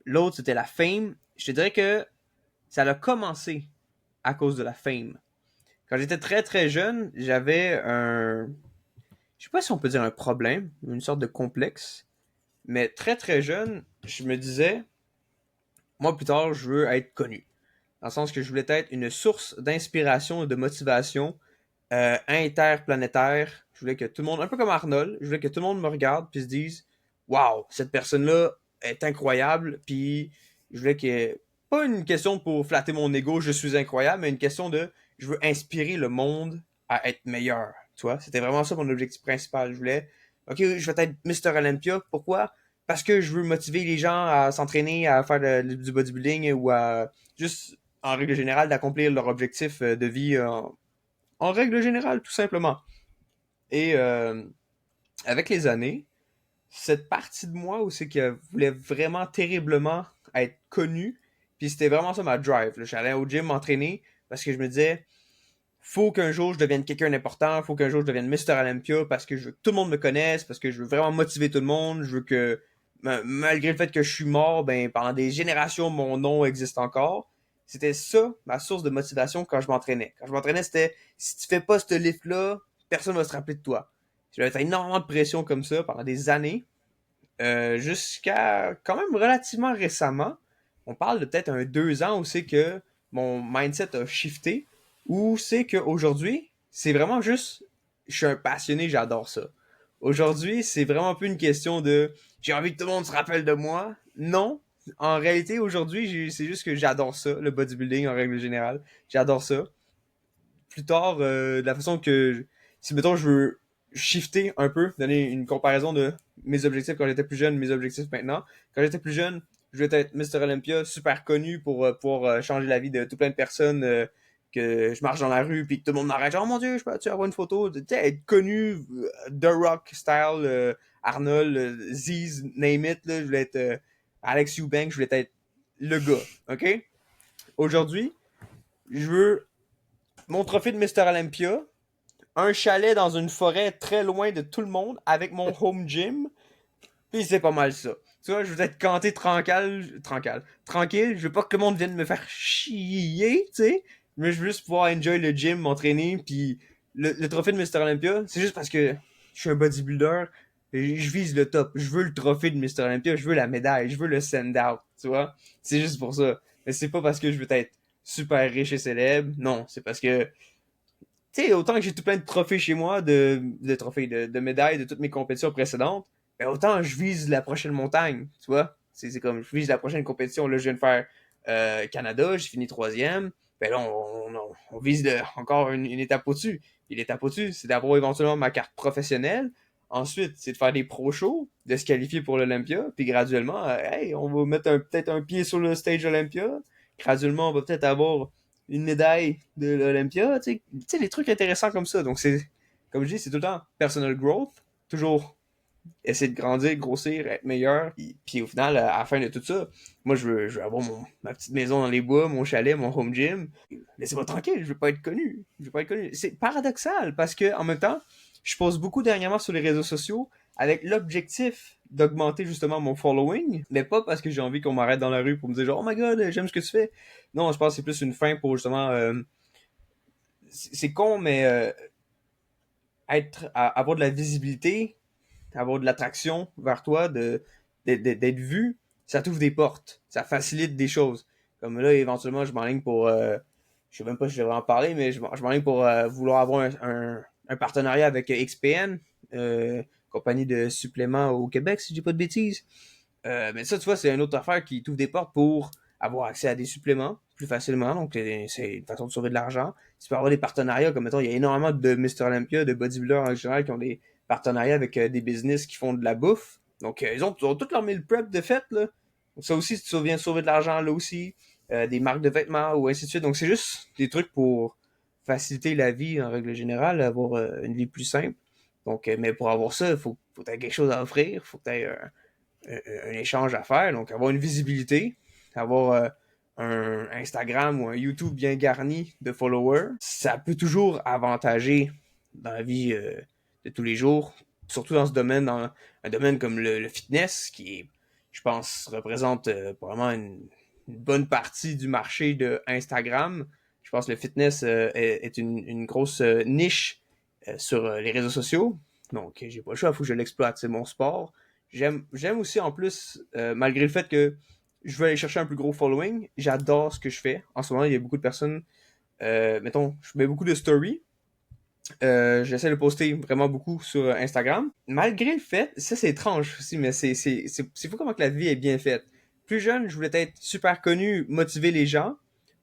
L'autre, c'était la fame. Je te dirais que ça a commencé à cause de la fame. Quand j'étais très très jeune, j'avais un. Je sais pas si on peut dire un problème, une sorte de complexe. Mais très très jeune, je me disais, moi plus tard, je veux être connu. Dans le sens que je voulais être une source d'inspiration et de motivation interplanétaire. Je voulais que tout le monde, un peu comme Arnold, je voulais que tout le monde me regarde puis se dise waouh, cette personne-là est incroyable. Puis je voulais que, pas une question pour flatter mon ego, je suis incroyable, mais une question de je veux inspirer le monde à être meilleur. Tu vois, c'était vraiment ça mon objectif principal. Je voulais, ok, je vais être Mr. Olympia. Pourquoi? Parce que je veux motiver les gens à s'entraîner, à faire du bodybuilding ou à juste, en règle générale, d'accomplir leur objectif de vie en règle générale, tout simplement. Et avec les années, cette partie de moi où c'est que voulait vraiment terriblement être connu, puis c'était vraiment ça ma drive. Là. J'allais au gym m'entraîner parce que je me disais, faut qu'un jour je devienne quelqu'un d'important, faut qu'un jour je devienne Mr. Olympia parce que je veux que tout le monde me connaisse, parce que je veux vraiment motiver tout le monde, je veux que, malgré le fait que je suis mort, ben pendant des générations, mon nom existe encore. C'était ça, ma source de motivation quand je m'entraînais. Quand je m'entraînais, c'était, si tu fais pas ce lift-là, personne va se rappeler de toi. J'avais fait énormément de pression comme ça pendant des années, jusqu'à quand même relativement récemment. On parle de peut-être un 2 ans où c'est que mon mindset a shifté, où c'est qu'aujourd'hui, c'est vraiment juste, je suis un passionné, j'adore ça. Aujourd'hui, c'est vraiment plus une question de j'ai envie que tout le monde se rappelle de moi. Non. En réalité, aujourd'hui, c'est juste que j'adore ça, le bodybuilding en règle générale. J'adore ça. Plus tard, de la façon que, si mettons, je veux shifter un peu, donner une comparaison de mes objectifs quand j'étais plus jeune, mes objectifs maintenant. Quand j'étais plus jeune, je voulais être Mr. Olympia, super connu pour pouvoir changer la vie de tout plein de personnes, que je marche dans la rue puis que tout le monde m'arrête genre oh mon dieu je peux-tu avoir une photo, tu sais, être connu, The Rock style, Arnold, Ziz, name it, là, je voulais être Alex Eubank, je voulais être le gars, ok. Aujourd'hui, je veux mon trophée de Mr. Olympia, un chalet dans une forêt très loin de tout le monde avec mon home gym, puis c'est pas mal ça. Tu vois, je veux être canté tranquille. Je veux pas que le monde vienne me faire chier, tu sais. Mais je veux juste pouvoir enjoy le gym, m'entraîner, puis le trophée de Mr. Olympia, c'est juste parce que je suis un bodybuilder, je vise le top. Je veux le trophée de Mr. Olympia, je veux la médaille, je veux le send-out, tu vois. C'est juste pour ça. Mais c'est pas parce que je veux être super riche et célèbre. Non, c'est parce que, tu sais, autant que j'ai tout plein de trophées chez moi, de trophées, de médailles de toutes mes compétitions précédentes, mais autant je vise la prochaine montagne, tu vois. C'est comme, je vise la prochaine compétition. Là, je viens de faire Canada, j'ai fini troisième. Ben là, on vise encore une étape au-dessus. Et l'étape au-dessus, c'est d'avoir éventuellement ma carte professionnelle. Ensuite, c'est de faire des pro shows, de se qualifier pour l'Olympia. Puis graduellement, hey, on va mettre peut-être un pied sur le stage Olympia. Graduellement, on va peut-être avoir une médaille de l'Olympia. Tu sais, des trucs intéressants comme ça. Donc, c'est, comme je dis, c'est tout le temps personal growth. Toujours essayer de grandir, grossir, être meilleur. Puis au final, à la fin de tout ça, moi, je veux avoir ma petite maison dans les bois, mon chalet, mon home gym. Laissez-moi tranquille, je veux pas être connu. Je veux pas être connu. C'est paradoxal parce que, en même temps, je pose beaucoup dernièrement sur les réseaux sociaux avec l'objectif d'augmenter justement mon following, mais pas parce que j'ai envie qu'on m'arrête dans la rue pour me dire genre, oh my god, j'aime ce que tu fais. Non, je pense que c'est plus une fin pour justement c'est con, mais avoir de la visibilité, avoir de l'attraction vers toi, d'être vu, ça t'ouvre des portes, ça facilite des choses. Comme là, éventuellement, je m'enligne pour, je sais même pas si je devrais en parler, mais je m'enligne pour vouloir avoir un partenariat avec XPN, compagnie de suppléments au Québec, si je dis pas de bêtises. Mais ça, tu vois, c'est une autre affaire qui t'ouvre des portes pour avoir accès à des suppléments plus facilement. Donc, c'est une façon de sauver de l'argent. Tu peux avoir des partenariats, comme mettons, il y a énormément de Mr. Olympia, de bodybuilders en général qui ont des partenariats avec des business qui font de la bouffe. Donc, ils ont tout leur meal prep de fait, là. Donc, ça aussi, si tu viens de sauver de l'argent là aussi, des marques de vêtements ou ainsi de suite. Donc, c'est juste des trucs pour faciliter la vie en règle générale, avoir une vie plus simple. Donc, mais pour avoir ça, faut que tu aies quelque chose à offrir, faut que tu aies un échange à faire, donc avoir une visibilité, avoir un Instagram ou un YouTube bien garni de followers, ça peut toujours avantager dans la vie de tous les jours, surtout dans ce domaine, dans un domaine comme le fitness, qui est, je pense, représente probablement une bonne partie du marché de Instagram. Je pense que le fitness est une grosse niche sur les réseaux sociaux. Donc, j'ai pas le choix, il faut que je l'exploite. C'est mon sport. J'aime aussi en plus, malgré le fait que je veux aller chercher un plus gros following, j'adore ce que je fais. En ce moment, il y a beaucoup de personnes, mettons, je mets beaucoup de stories. J'essaie de poster vraiment beaucoup sur Instagram. Malgré le fait, ça c'est étrange aussi, mais c'est fou comment que la vie est bien faite. Plus jeune, je voulais être super connu, motiver les gens.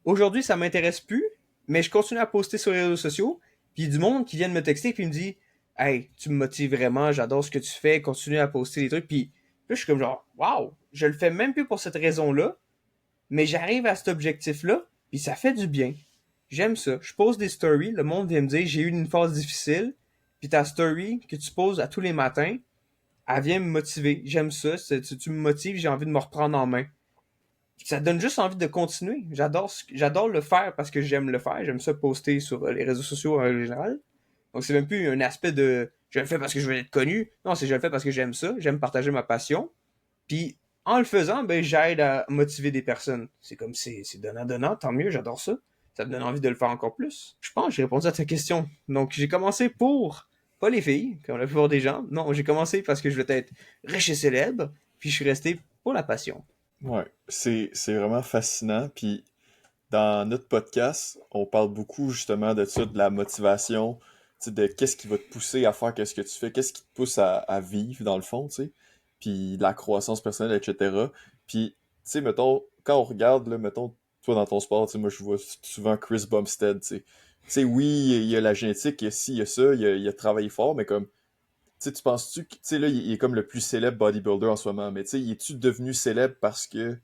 Aujourd'hui, ça m'intéresse plus, mais je continue à poster sur les réseaux sociaux. Puis il y a du monde qui vient de me texter puis me dit Hey, tu me motives vraiment, j'adore ce que tu fais, continue à poster des trucs. Puis là, je suis comme genre Waouh, je le fais même plus pour cette raison-là, mais j'arrive à cet objectif-là, puis ça fait du bien. J'aime ça. Je pose des stories, le monde vient me dire j'ai eu une phase difficile, puis ta story que tu poses à tous les matins, elle vient me motiver. J'aime ça, tu me motives, j'ai envie de me reprendre en main. Ça donne juste envie de continuer. J'adore le faire parce que j'aime le faire. J'aime ça poster sur les réseaux sociaux en général. Donc c'est même plus un aspect de je le fais parce que je veux être connu. Non, c'est je le fais parce que j'aime ça, j'aime partager ma passion. Puis en le faisant, ben j'aide à motiver des personnes. C'est comme c'est donnant, tant mieux, j'adore ça. Ça me donne envie de le faire encore plus. Je pense que j'ai répondu à ta question. Donc j'ai commencé pour pas les filles, comme la plupart des gens. Non, j'ai commencé parce que je voulais être riche et célèbre, puis je suis resté pour la passion. Ouais, c'est vraiment fascinant. Puis dans notre podcast, on parle beaucoup justement de ça, de la motivation, tu sais, de qu'est-ce qui va te pousser à faire qu'est-ce que tu fais, qu'est-ce qui te pousse à vivre dans le fond, tu sais, puis de la croissance personnelle, etc. Puis, tu sais, mettons, quand on regarde, là, mettons, toi dans ton sport, tu sais, moi je vois souvent Chris Bumstead, tu sais. Tu sais, oui, il y a la génétique, il y a ci, il y a ça, il a travaillé fort, mais comme, tu sais, tu penses-tu que, tu sais, là, il est comme le plus célèbre bodybuilder en ce moment, mais tu sais, il est-tu devenu célèbre parce que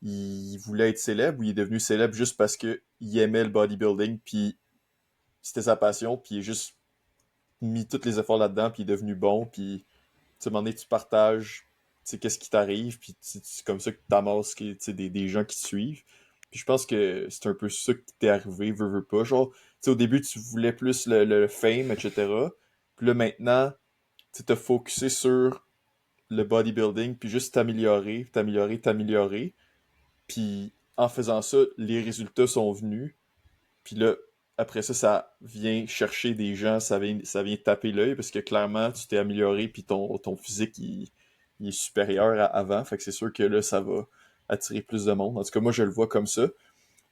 il voulait être célèbre ou il est devenu célèbre juste parce que il aimait le bodybuilding puis c'était sa passion puis il a juste mis tous les efforts là-dedans puis il est devenu bon puis tu sais, à un moment donné, tu partages tu sais, qu'est-ce qui t'arrive puis c'est comme ça que tu amasses tu sais, des gens qui te suivent puis je pense que c'est un peu ça qui t'est arrivé veux pas genre tu sais, au début tu voulais plus le fame etc puis là maintenant tu t'as focusé sur le bodybuilding puis juste t'améliorer. Puis en faisant ça, les résultats sont venus. Puis là, après ça, ça vient chercher des gens, ça vient taper l'œil parce que clairement, tu t'es amélioré puis ton physique, il est supérieur à avant. Fait que c'est sûr que là, ça va attirer plus de monde. En tout cas, moi, je le vois comme ça.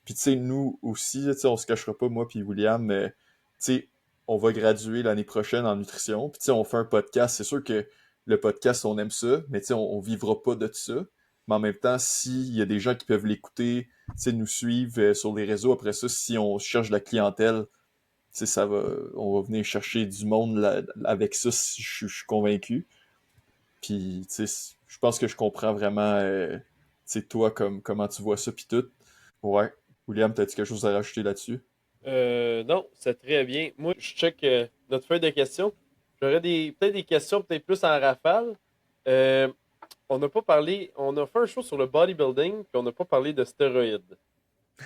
Puis tu sais, nous aussi, tu sais, on se cachera pas, moi puis William, mais tu sais, on va graduer l'année prochaine en nutrition. Puis tu sais, on fait un podcast. C'est sûr que le podcast, on aime ça, mais tu sais, on vivra pas de ça. Mais en même temps, s'il y a des gens qui peuvent l'écouter, tu sais, nous suivre sur les réseaux, après ça, si on cherche de la clientèle, tu sais, on va venir chercher du monde avec ça, si je suis convaincu. Puis, tu sais, je pense que je comprends vraiment, tu sais, toi, comment tu vois ça, puis tout. Ouais. William, t'as-tu quelque chose à rajouter là-dessus? Non, c'est très bien. Moi, je check notre feuille de questions. J'aurais peut-être des questions peut-être plus en rafale. Euh, on n'a pas parlé, on a fait un show sur le bodybuilding, puis on n'a pas parlé de stéroïdes.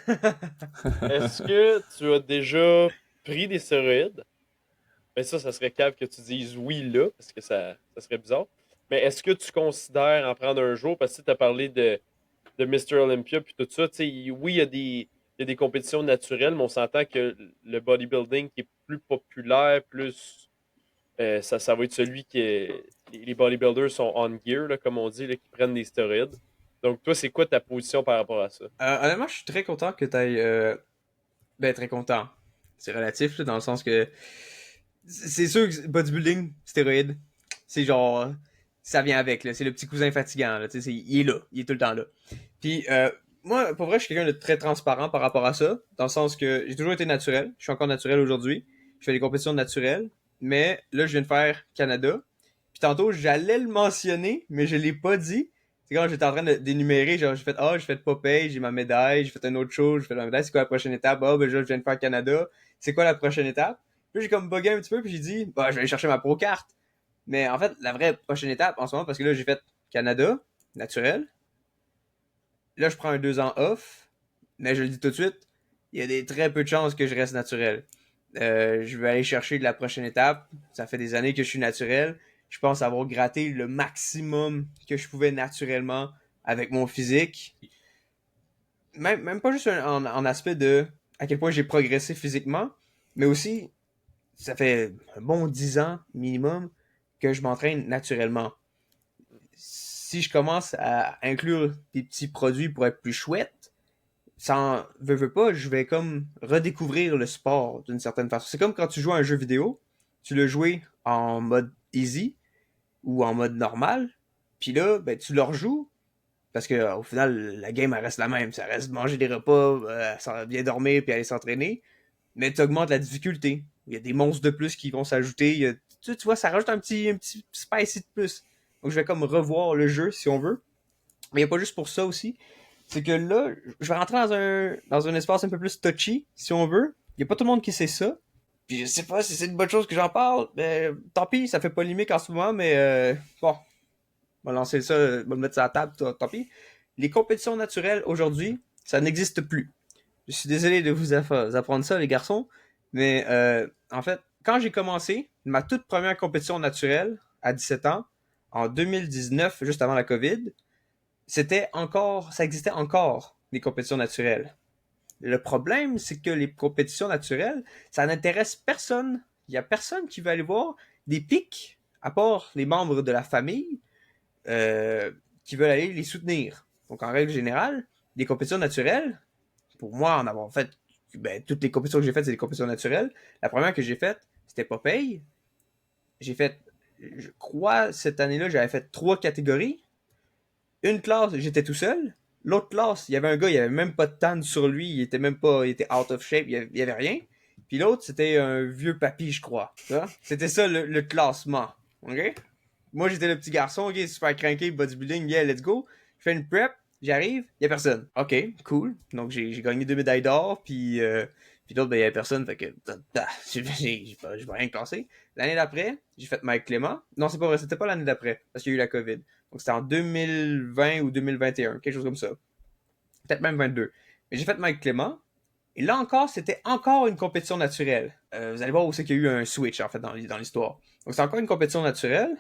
Est-ce que tu as déjà pris des stéroïdes? Ben ça serait cave que tu dises oui là, parce que ça serait bizarre. Mais est-ce que tu considères en prendre un jour? Parce que tu as parlé de Mr. Olympia puis tout ça. Tu sais, oui, il y a des compétitions naturelles, mais on s'entend que le bodybuilding qui est plus populaire, plus ça va être celui les bodybuilders sont on gear, là, comme on dit, là, qui prennent des stéroïdes. Donc toi, c'est quoi ta position par rapport à ça? Honnêtement, je suis très content que tu ailles. Ben, très content. C'est relatif, là, dans le sens que. C'est sûr que bodybuilding, stéroïdes, c'est genre. Ça vient avec, là. C'est le petit cousin fatigant, là. Tu sais, il est là. Il est tout le temps là. Puis, moi, pour vrai, je suis quelqu'un de très transparent par rapport à ça. Dans le sens que j'ai toujours été naturel. Je suis encore naturel aujourd'hui. Je fais des compétitions naturelles. Mais là, je viens de faire Canada. Puis tantôt, j'allais le mentionner, mais je l'ai pas dit. C'est quand j'étais en train d'énumérer, genre, j'ai fait Popeye, j'ai ma médaille, j'ai fait une autre chose, j'ai fait ma médaille, c'est quoi la prochaine étape? Ah, ben, là, je viens de faire Canada. C'est quoi la prochaine étape? Puis j'ai comme bugué un petit peu, puis j'ai dit, bah, je vais aller chercher ma pro carte. Mais en fait, la vraie prochaine étape, en ce moment, parce que là, j'ai fait Canada, naturel. Là, je prends un 2 ans off. Mais je le dis tout de suite, il y a des très peu de chances que je reste naturel. Je vais aller chercher la prochaine étape. Ça fait des années que je suis naturel. Je pense avoir gratté le maximum que je pouvais naturellement avec mon physique. Même pas juste en aspect de à quel point j'ai progressé physiquement, mais aussi, ça fait un bon 10 ans minimum que je m'entraîne naturellement. Si je commence à inclure des petits produits pour être plus chouette, sans veux pas, je vais comme redécouvrir le sport d'une certaine façon. C'est comme quand tu joues à un jeu vidéo, tu l'as joué en mode easy ou en mode normal, puis là, ben, tu le rejoues, parce que au final, la game elle reste la même. Ça reste manger des repas, bien dormir puis aller s'entraîner, mais tu augmentes la difficulté. Il y a des monstres de plus qui vont s'ajouter. Tu vois, ça rajoute un petit spicy de plus. Donc je vais comme revoir le jeu si on veut. Mais il n'y a pas juste pour ça aussi. C'est que là, je vais rentrer dans un espace un peu plus touchy, si on veut. Il n'y a pas tout le monde qui sait ça. Puis je sais pas si c'est une bonne chose que j'en parle. Mais tant pis, ça fait polémique en ce moment, mais bon. On va lancer ça, on va le mettre sur la table, tant pis. Les compétitions naturelles, aujourd'hui, ça n'existe plus. Je suis désolé de vous apprendre ça, les garçons. Mais en fait, quand j'ai commencé ma toute première compétition naturelle, à 17 ans, en 2019, juste avant la COVID, ça existait encore, les compétitions naturelles. Le problème, c'est que les compétitions naturelles, ça n'intéresse personne. Il y a personne qui va aller voir des pics, à part les membres de la famille, qui veulent aller les soutenir. Donc, en règle générale, les compétitions naturelles, pour moi, en avoir fait, ben, toutes les compétitions que j'ai faites, c'est des compétitions naturelles. La première que j'ai faite, c'était Popeye. J'ai fait, je crois, cette année-là, j'avais fait 3 catégories. Une classe, j'étais tout seul. L'autre classe, il y avait un gars, il avait même pas de tan sur lui, il était out of shape, il y avait rien. Puis l'autre, c'était un vieux papy, je crois. C'était ça le classement. OK? Moi, j'étais le petit garçon, ok, super cranky, bodybuilding, yeah, let's go. Je fais une prep, j'arrive, y a personne. Ok, cool. Donc, j'ai gagné 2 médailles d'or, puis l'autre, ben, y avait personne, fait que, j'ai pas rien classé. L'année d'après, j'ai fait Mike Clément. Non, c'est pas vrai, c'était pas l'année d'après, parce qu'il y a eu la COVID. Donc, c'était en 2020 ou 2021, quelque chose comme ça. Peut-être même 22. Mais j'ai fait Mike Clément. Et là encore, c'était encore une compétition naturelle. Vous allez voir où c'est qu'il y a eu un switch, en fait, dans l'histoire. Donc, c'est encore une compétition naturelle.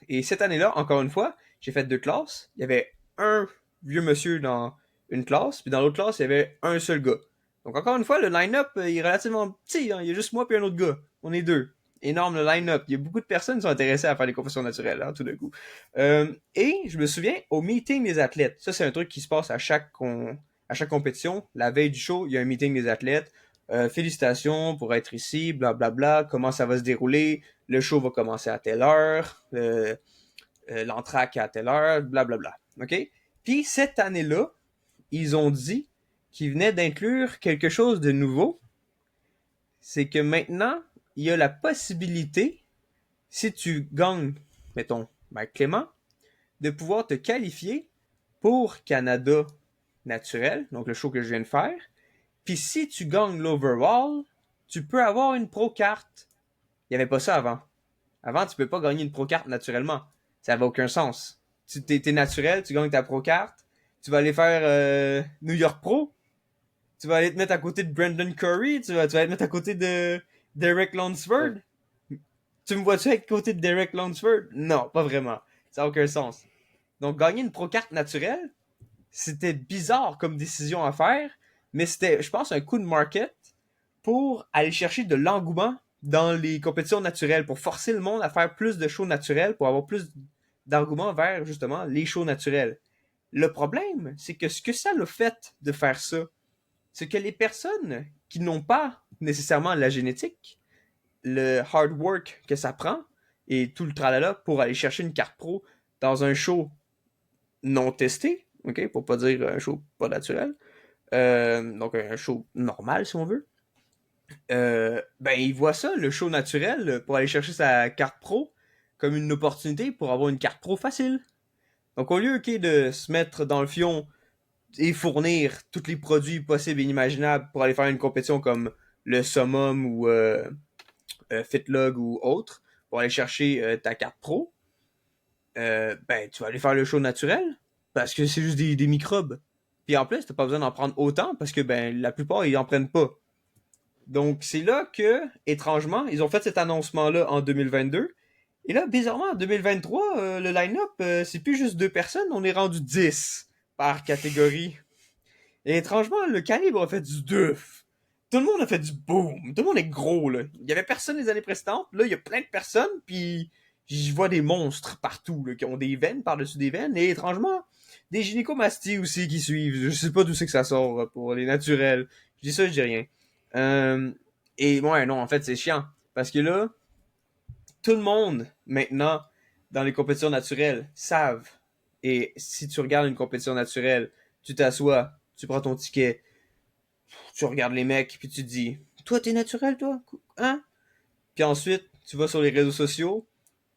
Et cette année-là, encore une fois, j'ai fait 2 classes. Il y avait un vieux monsieur dans une classe, puis dans l'autre classe, il y avait un seul gars. Donc encore une fois, le line-up il est relativement petit. Hein. Il y a juste moi et un autre gars. On est deux. Énorme le line-up. Il y a beaucoup de personnes qui sont intéressées à faire des compétitions naturelles, hein, tout d'un coup. Et je me souviens, au meeting des athlètes, ça c'est un truc qui se passe à chaque compétition. La veille du show, il y a un meeting des athlètes. Félicitations pour être ici, blablabla, bla, bla, comment ça va se dérouler, le show va commencer à telle heure, l'entraque à telle heure, blablabla. OK? Puis cette année-là, ils ont dit qu'ils venaient d'inclure quelque chose de nouveau. C'est que maintenant, il y a la possibilité, si tu gagnes, mettons, Clément, de pouvoir te qualifier pour Canada naturel, donc le show que je viens de faire. Puis si tu gagnes l'overall, tu peux avoir une pro carte. Il n'y avait pas ça avant. Avant, tu peux pas gagner une pro carte naturellement. Ça n'avait aucun sens. Tu t'es naturel, tu gagnes ta pro carte, tu vas aller faire New York Pro, tu vas aller te mettre à côté de Brandon Curry, tu vas aller te mettre à côté de Derek Lunsford. Tu me vois-tu à côté de Derek Lunsford? Non, pas vraiment. Ça n'a aucun sens. Donc, gagner une pro carte naturelle, c'était bizarre comme décision à faire, mais c'était, je pense, un coup de market pour aller chercher de l'engouement dans les compétitions naturelles, pour forcer le monde à faire plus de shows naturels, pour avoir plus d'engouement vers, justement, les shows naturels. Le problème, c'est que ce que ça l'a fait de faire ça, c'est que les personnes qui n'ont pas nécessairement la génétique, le hard work que ça prend, et tout le tralala pour aller chercher une carte pro dans un show non testé, ok, pour pas dire un show pas naturel, donc un show normal si on veut, ben il voit ça, le show naturel, pour aller chercher sa carte pro, comme une opportunité pour avoir une carte pro facile. Donc au lieu de se mettre dans le fion et fournir tous les produits possibles et inimaginables pour aller faire une compétition comme le Summum ou Fitlog ou autre, pour aller chercher ta carte pro, ben tu vas aller faire le show naturel, parce que c'est juste des microbes. Puis en plus, t'as pas besoin d'en prendre autant, parce que ben la plupart, ils en prennent pas. Donc, c'est là que, étrangement, ils ont fait cet annoncement-là en 2022. Et là, bizarrement, en 2023, le line-up, c'est plus juste 2 personnes, on est rendu 10 par catégorie. Et étrangement, le calibre a fait du duf. Tout le monde a fait du boom. Tout le monde est gros, là. Il y avait personne les années précédentes. Là, il y a plein de personnes, puis je vois des monstres partout, là, qui ont des veines par-dessus des veines. Et étrangement, des gynécomasties aussi qui suivent. Je sais pas d'où c'est que ça sort pour les naturels. Je dis ça, je dis rien. Euh, et ouais, non, en fait, c'est chiant. Parce que là, tout le monde, maintenant, dans les compétitions naturelles, savent. Et si tu regardes une compétition naturelle, tu t'assois, tu prends ton ticket, tu regardes les mecs, puis tu te dis, toi, t'es naturel, toi? Hein? Puis ensuite, tu vas sur les réseaux sociaux,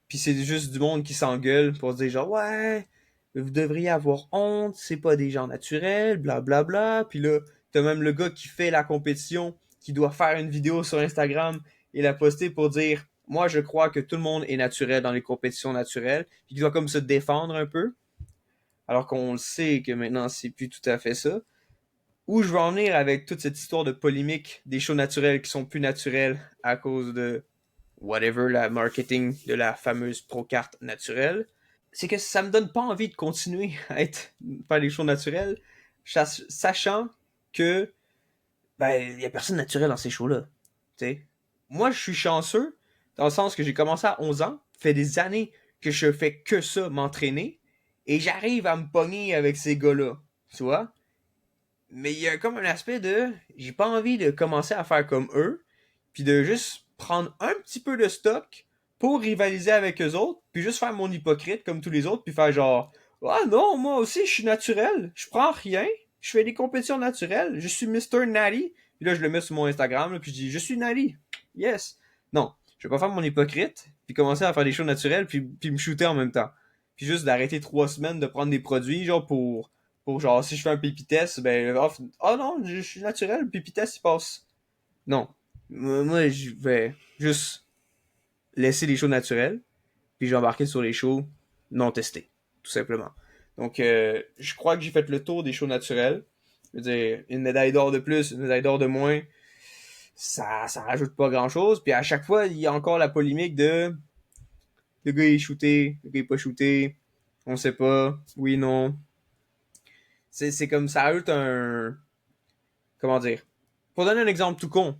puis c'est juste du monde qui s'engueule pour dire genre, ouais, vous devriez avoir honte, c'est pas des gens naturels, blablabla. Bla, bla. Puis là, t'as même le gars qui fait la compétition, qui doit faire une vidéo sur Instagram et la poster pour dire, moi, je crois que tout le monde est naturel dans les compétitions naturelles, puis qui doit comme se défendre un peu, alors qu'on le sait que maintenant, c'est plus tout à fait ça. Où je veux en venir avec toute cette histoire de polémique des shows naturels qui sont plus naturels à cause de whatever, la marketing de la fameuse pro-carte naturelle, c'est que ça me donne pas envie de continuer à faire des shows naturels, sachant que ben y a personne naturel dans ces shows-là. T'sais. Moi, je suis chanceux dans le sens que j'ai commencé à 11 ans, fait des années que je fais que ça, m'entraîner, et j'arrive à me pogner avec ces gars-là, tu vois. Mais il y a comme un aspect de j'ai pas envie de commencer à faire comme eux, puis de juste prendre un petit peu de stock pour rivaliser avec eux autres, puis juste faire mon hypocrite comme tous les autres, puis faire genre ah non, moi aussi je suis naturel, je prends rien, je fais des compétitions naturelles, je suis Mr. Natty, puis là je le mets sur mon Instagram, là, puis je dis je suis Natty, yes. Non, je vais pas faire mon hypocrite, puis commencer à faire des choses naturelles, puis me shooter en même temps. Puis juste d'arrêter 3 semaines de prendre des produits, genre pour genre, si je fais un pipi test, ben, oh non, je suis naturel, le pipi test, il passe. Non. Moi, je vais juste laisser les shows naturels, puis je vais embarquer sur les shows non testés, tout simplement. Donc, je crois que j'ai fait le tour des shows naturels. Je veux dire, une médaille d'or de plus, une médaille d'or de moins, ça rajoute pas grand-chose. Puis à chaque fois, il y a encore la polémique de le gars est shooté, le gars est pas shooté, on sait pas, oui, non. C'est comme ça rajoute un... Comment dire? pour donner un exemple tout con,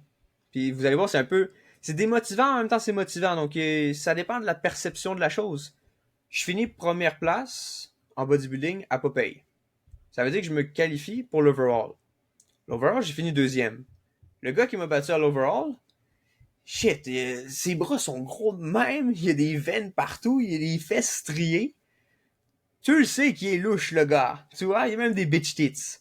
puis vous allez voir, c'est démotivant, en même temps c'est motivant, donc ça dépend de la perception de la chose. Je finis première place en bodybuilding à Popeye. Ça veut dire que je me qualifie pour l'overall. L'overall, j'ai fini deuxième. Le gars qui m'a battu à l'overall, shit, ses bras sont gros de même, il y a des veines partout, il y a des fesses striées. Tu le sais qu'il est louche, le gars. Tu vois, il y a même des bitch tits.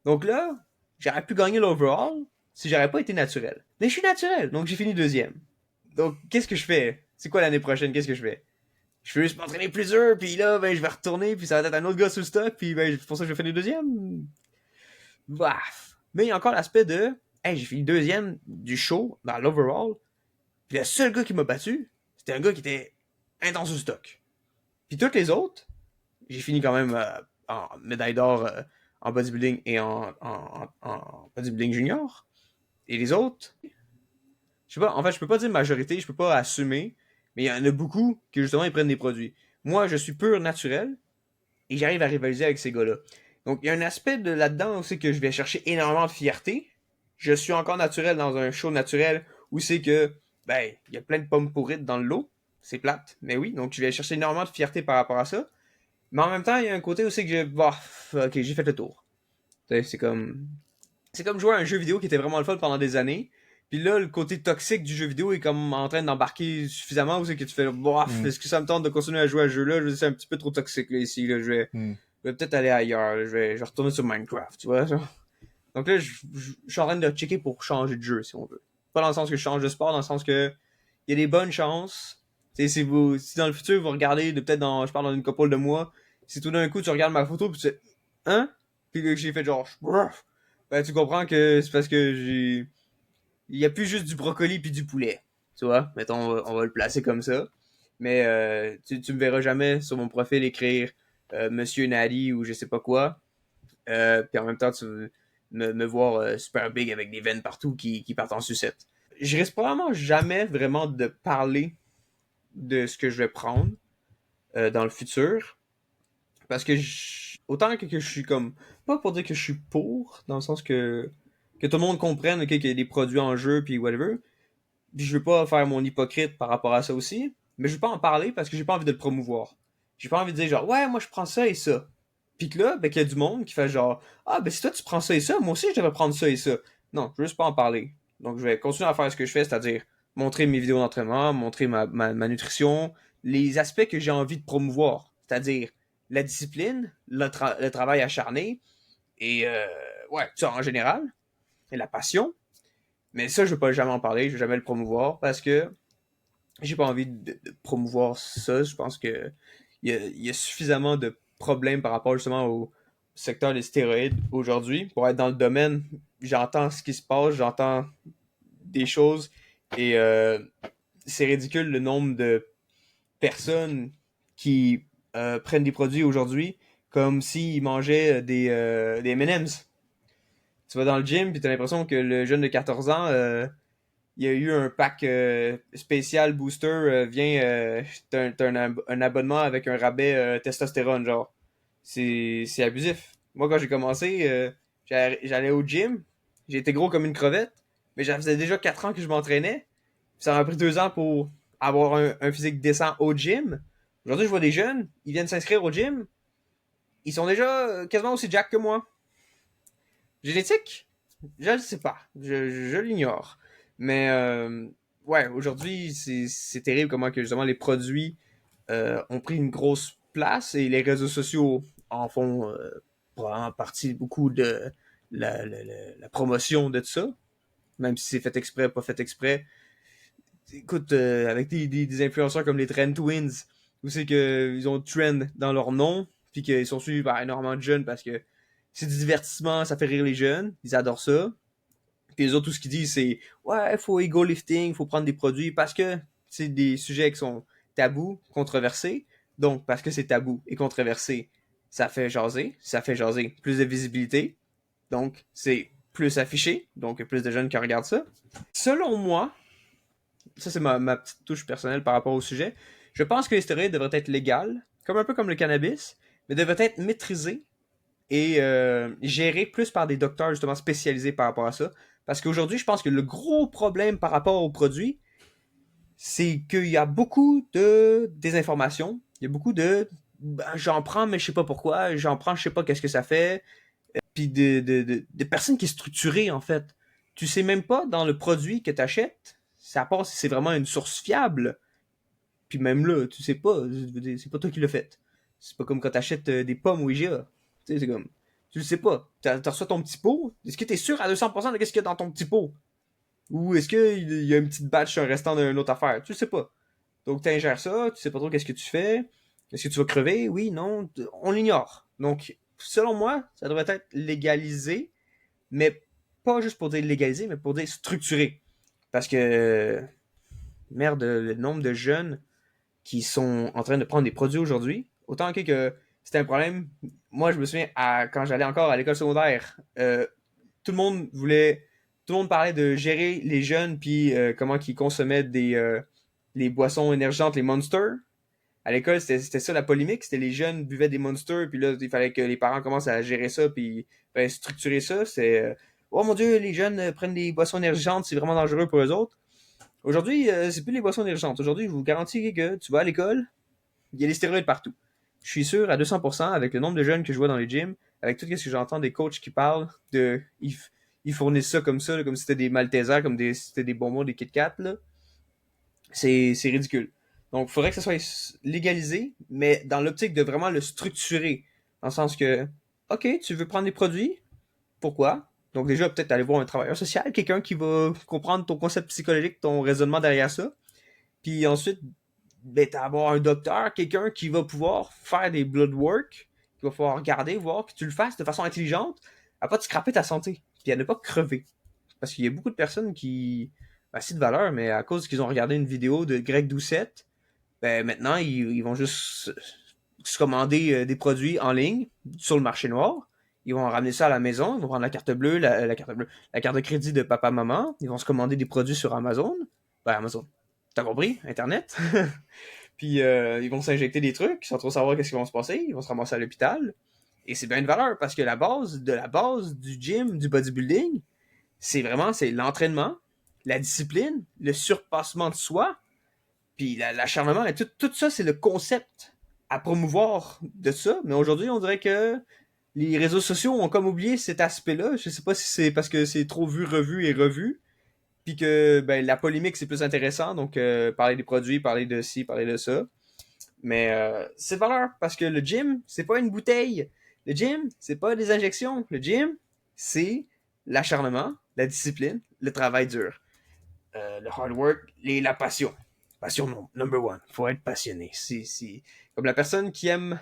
Donc là, j'aurais pu gagner l'overall si j'aurais pas été naturel. Mais je suis naturel, donc j'ai fini deuxième. Donc, qu'est-ce que je fais? C'est quoi l'année prochaine? Qu'est-ce que je fais? Je veux juste m'entraîner plus dur, puis là, ben, je vais retourner, puis ça va être un autre gars sous stock, puis ben, c'est pour ça que je vais finir deuxième. Baf. Mais il y a encore l'aspect de, hey, j'ai fini deuxième du show dans l'overall, puis le seul gars qui m'a battu, c'était un gars qui était intense sous stock. Puis tous les autres, j'ai fini quand même en médaille d'or en bodybuilding et en bodybuilding junior. Et les autres, je sais pas, en fait, je peux pas dire majorité, je peux pas assumer, mais il y en a beaucoup qui justement ils prennent des produits. Moi, je suis pur naturel et j'arrive à rivaliser avec ces gars-là. Donc, il y a un aspect de là-dedans aussi que je vais chercher énormément de fierté. Je suis encore naturel dans un show naturel où c'est que, ben, il y a plein de pommes pourrites dans le lot. C'est plate, mais oui. Donc, je vais chercher énormément de fierté par rapport à ça. Mais en même temps, il y a un côté aussi que ok, j'ai fait le tour. C'est comme jouer à un jeu vidéo qui était vraiment le fun pendant des années. Puis là, le côté toxique du jeu vidéo est comme en train d'embarquer suffisamment où c'est que tu fais, est-ce que ça me tente de continuer à jouer à ce jeu-là? Je veux dire, c'est un petit peu trop toxique, là, ici, là. Je vais peut-être aller ailleurs, là. Je vais retourner sur Minecraft, tu vois, ça. Donc là, je suis en train de checker pour changer de jeu, si on veut. Pas dans le sens que je change de sport, dans le sens que il y a des bonnes chances. Si dans le futur, vous regardez, peut-être je parle dans une couple de mois, si tout d'un coup, tu regardes ma photo, puis tu sais, hein? Puis là, j'ai fait genre, ben, tu comprends que c'est parce que il y a plus juste du brocoli puis du poulet. Tu vois? Mettons, on va le placer comme ça. Mais tu me verras jamais sur mon profil écrire Monsieur Nadi ou je sais pas quoi. Puis en même temps, tu me voir super big avec des veines partout qui partent en sucette. Je risque probablement jamais vraiment de parler de ce que je vais prendre dans le futur. Parce que autant que je suis comme. Pas pour dire que je suis pour, dans le sens que tout le monde comprenne qu'il y a des produits en jeu puis whatever. Puis je veux pas faire mon hypocrite par rapport à ça aussi. Mais je veux pas en parler parce que j'ai pas envie de le promouvoir. J'ai pas envie de dire genre ouais moi je prends ça et ça. Puis que là, ben qu'il y a du monde qui fait genre ah ben si toi tu prends ça et ça, moi aussi je devrais prendre ça et ça. Non, je veux juste pas en parler. Donc je vais continuer à faire ce que je fais, c'est-à-dire montrer mes vidéos d'entraînement, montrer ma nutrition, les aspects que j'ai envie de promouvoir. C'est-à-dire la discipline, le travail acharné et ouais, ça en général, et la passion. Mais ça, je veux pas jamais en parler, je veux jamais le promouvoir parce que j'ai pas envie de promouvoir ça. Je pense que il y a suffisamment de problèmes par rapport justement au secteur des stéroïdes aujourd'hui. Pour être dans le domaine, j'entends ce qui se passe, j'entends des choses et c'est ridicule le nombre de personnes qui prennent des produits aujourd'hui comme s'ils mangeaient des M&M's. Tu vas dans le gym puis t'as l'impression que le jeune de 14 ans il y a eu un pack spécial booster, viens, t'as un abonnement avec un rabais testostérone, genre. C'est abusif. Moi, quand j'ai commencé, j'allais au gym, j'ai été gros comme une crevette, mais ça faisait déjà 4 ans que je m'entraînais. Ça m'a pris 2 ans pour avoir un physique décent au gym. Aujourd'hui, je vois des jeunes, ils viennent s'inscrire au gym, ils sont déjà quasiment aussi jack que moi. Génétique? Je le sais pas. Je l'ignore. Mais ouais, aujourd'hui, c'est terrible comment que justement les produits ont pris une grosse place et les réseaux sociaux en font probablement partie beaucoup de la promotion de tout ça. Même si c'est fait exprès, pas fait exprès. Écoute, avec des influenceurs comme les Trend Twins, où c'est qu'ils ont Trend dans leur nom, puis qu'ils sont suivis par énormément de jeunes parce que c'est du divertissement, ça fait rire les jeunes, ils adorent ça. Puis les autres, tout ce qu'ils disent, c'est ouais, il faut ego lifting, il faut prendre des produits parce que c'est des sujets qui sont tabous, controversés. Donc, parce que c'est tabou et controversé, ça fait jaser. Ça fait jaser plus de visibilité. Donc, c'est plus affiché. Donc, il y a plus de jeunes qui regardent ça. Selon moi, ça c'est ma petite touche personnelle par rapport au sujet, je pense que les stéroïdes devraient être légales, un peu comme le cannabis, mais devraient être maîtrisés et gérés plus par des docteurs justement spécialisés par rapport à ça. Parce qu'aujourd'hui, je pense que le gros problème par rapport aux produits, c'est qu'il y a beaucoup de désinformation. Il y a beaucoup de j'en prends, mais je sais pas pourquoi. J'en prends, je sais pas qu'est-ce que ça fait. Puis de personnes qui est structurée, en fait. Tu sais même pas dans le produit que tu achètes, ça part si c'est vraiment une source fiable. Puis même là, tu sais pas. C'est pas toi qui l'as fait. C'est pas comme quand tu achètes des pommes ou IGA. Tu sais, c'est comme. Tu le sais pas. T'as reçu ton petit pot. Est-ce que tu es sûr à 200% de ce qu'il y a dans ton petit pot? Ou est-ce qu'il y a une petite batch sur un restant d'une autre affaire? Tu le sais pas. Donc, tu ingères ça, tu sais pas trop qu'est-ce que tu fais. Est-ce que tu vas crever? Oui, non, on l'ignore. Donc, selon moi, ça devrait être légalisé, mais pas juste pour dire légalisé, mais pour dire structuré. Parce que, merde, le nombre de jeunes qui sont en train de prendre des produits aujourd'hui, autant que c'était un problème. Moi, je me souviens, quand j'allais encore à l'école secondaire, tout le monde voulait, tout le monde parlait de gérer les jeunes, puis comment ils consommaient les boissons énergisantes, les Monsters. À l'école, c'était ça la polémique, c'était les jeunes buvaient des Monsters, puis là, il fallait que les parents commencent à gérer ça, puis structurer ça. C'est oh mon Dieu, les jeunes prennent des boissons énergisantes, c'est vraiment dangereux pour eux autres. Aujourd'hui, c'est plus les boissons énergisantes. Aujourd'hui, je vous garantis que tu vas à l'école, il y a des stéroïdes partout. Je suis sûr à 200% avec le nombre de jeunes que je vois dans les gyms, avec tout ce que j'entends des coachs qui parlent de ils fournissent ça, là, comme si c'était des Maltesers, comme c'était des bonbons, des Kit Kat, là. C'est ridicule. Donc, il faudrait que ça soit légalisé, mais dans l'optique de vraiment le structurer. Dans le sens que, OK, tu veux prendre des produits, pourquoi? Donc déjà, peut-être aller voir un travailleur social, quelqu'un qui va comprendre ton concept psychologique, ton raisonnement derrière ça. Puis ensuite, ben, avoir un docteur, quelqu'un qui va pouvoir faire des blood work, qui va pouvoir regarder, voir que tu le fasses de façon intelligente, à pas te scraper ta santé, puis à ne pas crever. Parce qu'il y a beaucoup de personnes qui, ben, c'est de valeur, mais à cause qu'ils ont regardé une vidéo de Greg Doucette, ben maintenant, ils vont juste se commander des produits en ligne sur le marché noir. Ils vont ramener ça à la maison, ils vont prendre la carte bleue, la carte de crédit de papa-maman, ils vont se commander des produits sur Amazon. Ben, Amazon. T'as compris? Internet. Puis ils vont s'injecter des trucs sans trop savoir qu'est-ce qui va se passer. Ils vont se ramasser à l'hôpital. Et c'est bien une valeur parce que la base du gym, du bodybuilding, c'est l'entraînement, la discipline, le surpassement de soi, puis l'acharnement. Et tout ça, c'est le concept à promouvoir de ça. Mais aujourd'hui, on dirait que les réseaux sociaux ont comme oublié cet aspect-là. Je sais pas si c'est parce que c'est trop vu, revu et revu. Puis que ben, la polémique, c'est plus intéressant. Donc, parler des produits, parler de ci, parler de ça. Mais c'est de valeur parce que le gym, c'est pas une bouteille. Le gym, c'est pas des injections. Le gym, c'est l'acharnement, la discipline, le travail dur. Le hard work, la passion. Passion number one. Faut être passionné. C'est comme la personne qui aime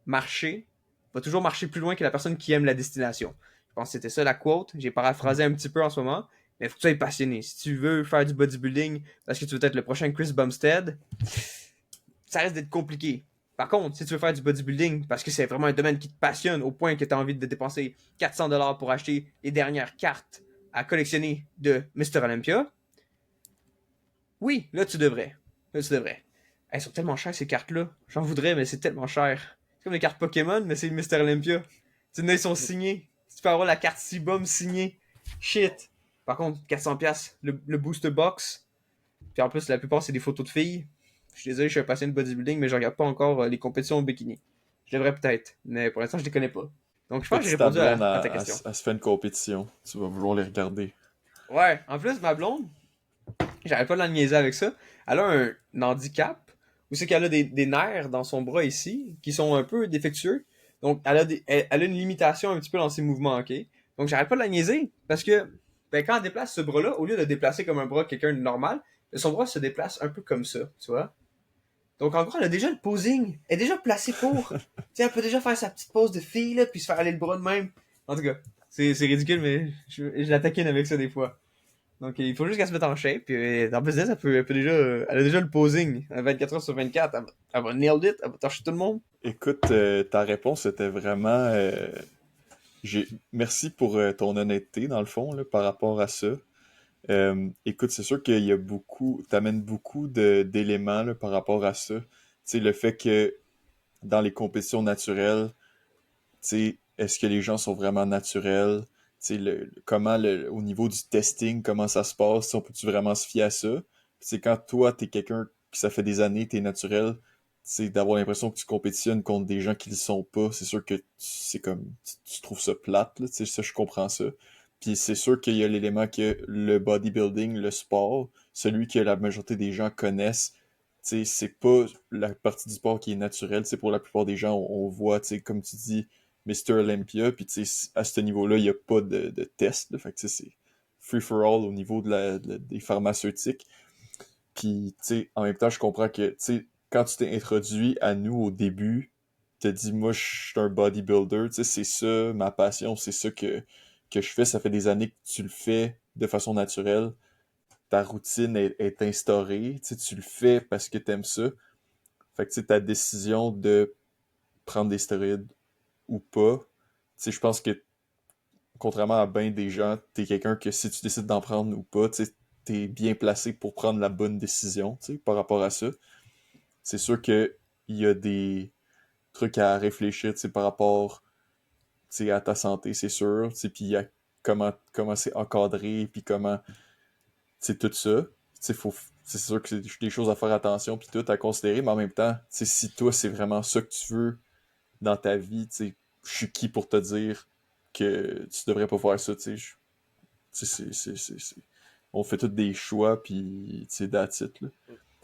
marcher va toujours marcher plus loin que la personne qui aime la destination. Je pense que c'était ça la quote. J'ai paraphrasé un petit peu en ce moment. Mais il faut que tu sois passionné. Si tu veux faire du bodybuilding parce que tu veux être le prochain Chris Bumstead, ça risque d'être compliqué. Par contre, si tu veux faire du bodybuilding parce que c'est vraiment un domaine qui te passionne au point que tu as envie de dépenser 400$ pour acheter les dernières cartes à collectionner de Mr. Olympia, oui, là tu devrais. Là tu devrais. Elles sont tellement chères ces cartes-là. J'en voudrais, mais c'est tellement cher. C'est comme les cartes Pokémon, mais c'est Mr. Olympia. Tu sais, ils sont signés. Tu peux avoir la carte Sibum signée. Shit. Par contre, 400$, le booster box. Puis en plus, la plupart, c'est des photos de filles. Je suis désolé, je suis un passionné de bodybuilding, mais je regarde pas encore les compétitions au bikini. Je devrais peut-être, mais pour l'instant, je les connais pas. Donc, je pense que j'ai Si ta répondu blonde à ta question. elle se fait une compétition, tu vas vouloir les regarder. Ouais, en plus, ma blonde, j'arrête pas de la niaiser avec ça. Elle a un handicap, où c'est qu'elle a des nerfs dans son bras ici, qui sont un peu défectueux. Donc, elle a une limitation un petit peu dans ses mouvements, ok? Donc, j'arrête pas de la niaiser, parce que ben, quand elle déplace ce bras-là, au lieu de déplacer comme un bras quelqu'un de normal, son bras se déplace un peu comme ça, tu vois? Donc, en gros, elle a déjà le posing. Elle est déjà placée pour. Tu sais, elle peut déjà faire sa petite pose de fille, là, puis se faire aller le bras de même. En tout cas, c'est ridicule, mais je la taquine avec ça des fois. Donc, il faut juste qu'elle se mette en shape. Puis, en plus de ça, elle peut déjà, elle a déjà le posing. 24 heures sur 24. Elle va nail it. Elle va torcher tout le monde. Écoute, ta réponse était vraiment... Merci pour ton honnêteté, dans le fond, là, par rapport à ça. Écoute, c'est sûr qu'il y a t'amènes beaucoup d'éléments là, par rapport à ça. Tu sais, le fait que dans les compétitions naturelles, tu sais, est-ce que les gens sont vraiment naturels? Tu sais, au niveau du testing, comment ça se passe, si on peut-tu vraiment se fier à ça? Puis c'est quand toi, t'es quelqu'un qui ça fait des années, t'es naturel, c'est d'avoir l'impression que tu compétitionnes contre des gens qui le sont pas, c'est sûr que c'est comme, tu trouves ça plate, là, tu sais, ça, je comprends ça. Puis c'est sûr qu'il y a l'élément que le bodybuilding, le sport, celui que la majorité des gens connaissent, tu sais, c'est pas la partie du sport qui est naturelle, c'est pour la plupart des gens, on voit, tu sais, comme tu dis, Mr. Olympia, puis tu sais, à ce niveau-là, il n'y a pas de test, là, fait que tu sais, c'est free for all au niveau des pharmaceutiques. Puis, tu sais, en même temps, je comprends que, tu sais, quand tu t'es introduit à nous au début, t'as dit, moi, je suis un bodybuilder, tu sais, c'est ça ma passion, c'est ça que je fais. Ça fait des années que tu le fais de façon naturelle. Ta routine est instaurée, tu sais, tu le fais parce que t'aimes ça. Fait que, tu sais, ta décision de prendre des stéroïdes ou pas, tu sais, je pense que, contrairement à bien des gens, t'es quelqu'un que si tu décides d'en prendre ou pas, tu sais, t'es bien placé pour prendre la bonne décision, tu sais, par rapport à ça. C'est sûr que il y a des trucs à réfléchir, tu sais, par rapport, tu sais, à ta santé, c'est sûr, tu sais, puis à comment c'est encadré, puis comment, tu sais, tout ça. Tu sais, c'est sûr que c'est des choses à faire attention, puis tout à considérer, mais en même temps, tu sais, si toi, c'est vraiment ça que tu veux dans ta vie, tu sais, je suis qui pour te dire que tu devrais pas faire ça, tu sais, tu sais, on fait tous des choix, puis, tu sais, that's it, là.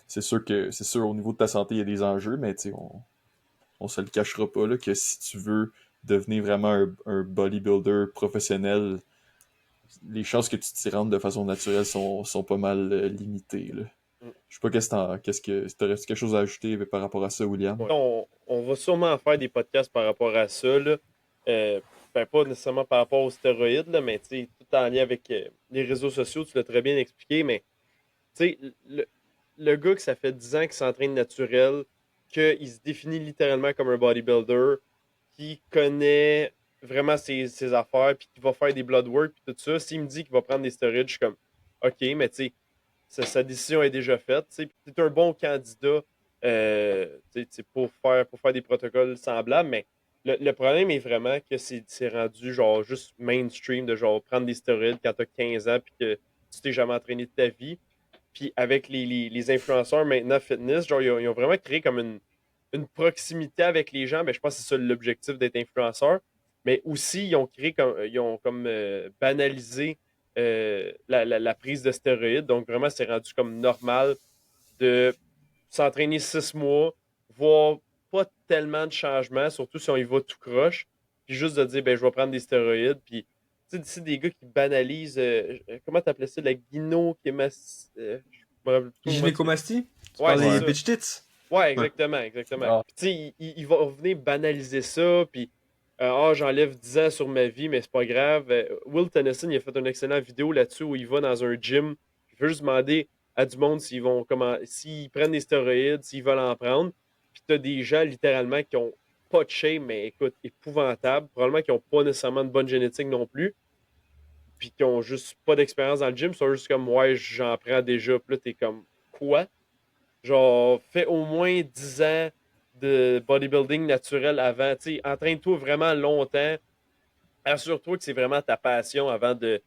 C'est sûr, au niveau de ta santé, il y a des enjeux, mais, tu sais, on se le cachera pas, là, que si tu veux devenir vraiment un bodybuilder professionnel, les chances que tu t'y rendes de façon naturelle sont pas mal limitées, là. Mm. Je sais pas qu'est-ce que t'aurais quelque chose à ajouter par rapport à ça, William? Ouais. On va sûrement faire des podcasts par rapport à ça, là. Euh, ben, pas nécessairement par rapport aux stéroïdes, là, mais tu sais, tout en lien avec les réseaux sociaux, tu l'as très bien expliqué, mais tu sais, le gars que ça fait 10 ans qu'il s'entraîne naturel, qu'il se définit littéralement comme un bodybuilder, qui connaît vraiment ses affaires, puis qui va faire des blood work, puis tout ça, s'il me dit qu'il va prendre des stéroïdes, je suis comme, OK, mais tu sais, sa décision est déjà faite. Tu es un bon candidat pour faire des protocoles semblables, mais le problème est vraiment que c'est rendu genre juste mainstream de genre prendre des stéroïdes quand tu as 15 ans puis que tu t'es jamais entraîné de ta vie. Puis avec les influenceurs maintenant fitness, genre ils ont vraiment créé comme une proximité avec les gens. Ben, je pense que c'est ça l'objectif d'être influenceur. Mais aussi, ils ont comme banalisé la prise de stéroïdes. Donc, vraiment, c'est rendu comme normal de s'entraîner 6 mois, voir pas tellement de changements, surtout si on y va tout croche. Puis juste de dire, ben, je vais prendre des stéroïdes. Puis, tu sais, c'est des gars qui banalisent, comment t'appelais ça, la gynécomastie? Je me rappelle plus comment tu. Gynécomastie? Tu Ouais, parles c'est des Ouais. ça. bitch tits? Ouais, Ouais. exactement, exactement. Ah, Puis, tu sais, il va venir banaliser ça, puis j'enlève 10 ans sur ma vie, mais c'est pas grave. Will Tennyson, il a fait une excellente vidéo là-dessus où il va dans un gym, il veut juste demander à du monde s'ils prennent des stéroïdes, s'ils veulent en prendre. Puis t'as des gens littéralement qui ont pas de shape, mais écoute, épouvantable, probablement qui ont pas nécessairement de bonne génétique non plus, puis qui ont juste pas d'expérience dans le gym, ils sont juste comme, ouais, j'en prends déjà. Puis là, t'es comme, quoi? Genre, fais au moins 10 ans de bodybuilding naturel avant. Tu sais, entraîne-toi vraiment longtemps. Assure-toi que c'est vraiment ta passion avant de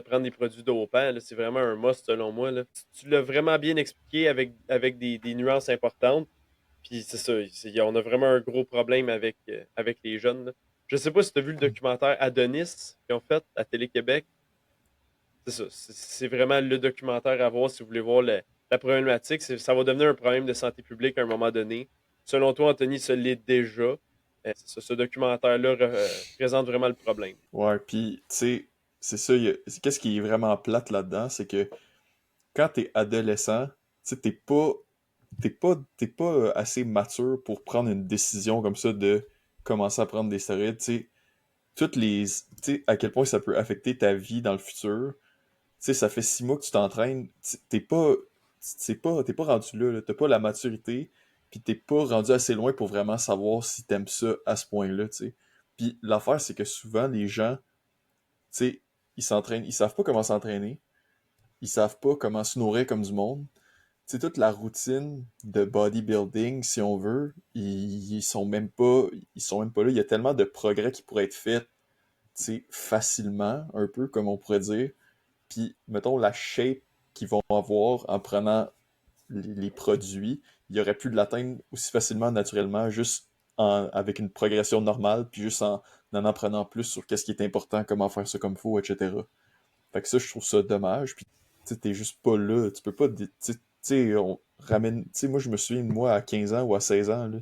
prendre des produits dopants, là. C'est vraiment un must selon moi, là. Tu l'as vraiment bien expliqué avec des nuances importantes. Puis c'est ça, on a vraiment un gros problème avec les jeunes, là. Je sais pas si tu as vu le documentaire Adonis qu'ils ont fait à Télé-Québec. C'est ça. C'est vraiment le documentaire à voir si vous voulez voir la problématique. Ça va devenir un problème de santé publique à un moment donné. Selon toi, Anthony, ça l'est déjà. Ce documentaire-là présente vraiment le problème. ouais, puis, tu sais, c'est ça, qu'est-ce qui est vraiment plate là-dedans, c'est que quand t'es adolescent, tu sais, t'es pas assez mature pour prendre une décision comme ça de commencer à prendre des stéroïdes, tu sais, tu sais, à quel point ça peut affecter ta vie dans le futur. Tu sais, ça fait 6 mois que tu t'entraînes, t'es pas rendu là, t'as pas la maturité, puis t'es pas rendu assez loin pour vraiment savoir si t'aimes ça à ce point-là, tu sais. Puis l'affaire, c'est que souvent, les gens, tu sais, ils savent pas comment s'entraîner, ils savent pas comment se nourrir comme du monde. Tu sais, toute la routine de bodybuilding, si on veut, ils sont même pas là. Il y a tellement de progrès qui pourraient être faits, tu sais, facilement, un peu, comme on pourrait dire. Puis, mettons, la shape qu'ils vont avoir en prenant les produits, ils auraient pu l'atteindre aussi facilement, naturellement, juste avec une progression normale, puis juste en apprenant plus sur qu'est-ce qui est important, comment faire ça comme faut, etc. Fait que ça, je trouve ça dommage. Puis, tu sais, t'es juste pas là. Tu peux pas. Tu sais, on ramène. Tu sais, moi, je me souviens de moi à 15 ans ou à 16 ans, là.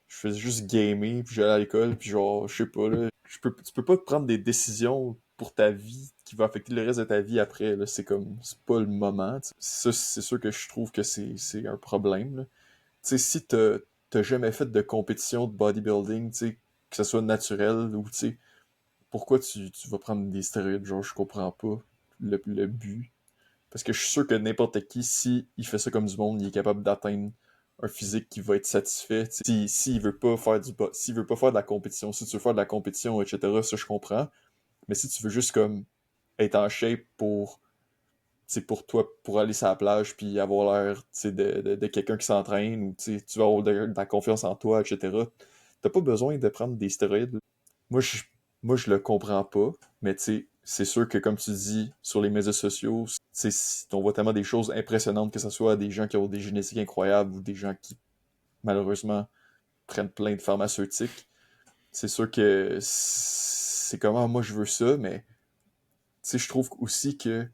Je faisais juste gamer, puis j'allais à l'école, puis genre, je sais pas, là. Tu peux pas prendre des décisions pour ta vie qui va affecter le reste de ta vie après, là. C'est comme. C'est pas le moment, tu sais. Ça, c'est sûr que je trouve que c'est un problème, là. Tu sais, si t'as jamais fait de compétition de bodybuilding, tu sais, que ce soit naturel ou, tu sais, pourquoi tu vas prendre des stéroïdes? Genre, je comprends pas le but. Parce que je suis sûr que n'importe qui, si il fait ça comme du monde, il est capable d'atteindre un physique qui va être satisfait. S'il veut pas faire s'il veut pas faire de la compétition, si tu veux faire de la compétition, etc., ça je comprends. Mais si tu veux juste comme être en shape pour toi, pour aller sur la plage puis avoir l'air de quelqu'un qui s'entraîne ou tu vas avoir de la confiance en toi, etc. T'as pas besoin de prendre des stéroïdes. Moi, je, moi, je le comprends pas, mais tu sais, c'est sûr que comme tu dis, sur les médias sociaux, on voit tellement des choses impressionnantes, que ce soit des gens qui ont des génétiques incroyables ou des gens qui, malheureusement, prennent plein de pharmaceutiques. C'est sûr que c'est comment moi je veux ça, mais tu sais, je trouve aussi que, tu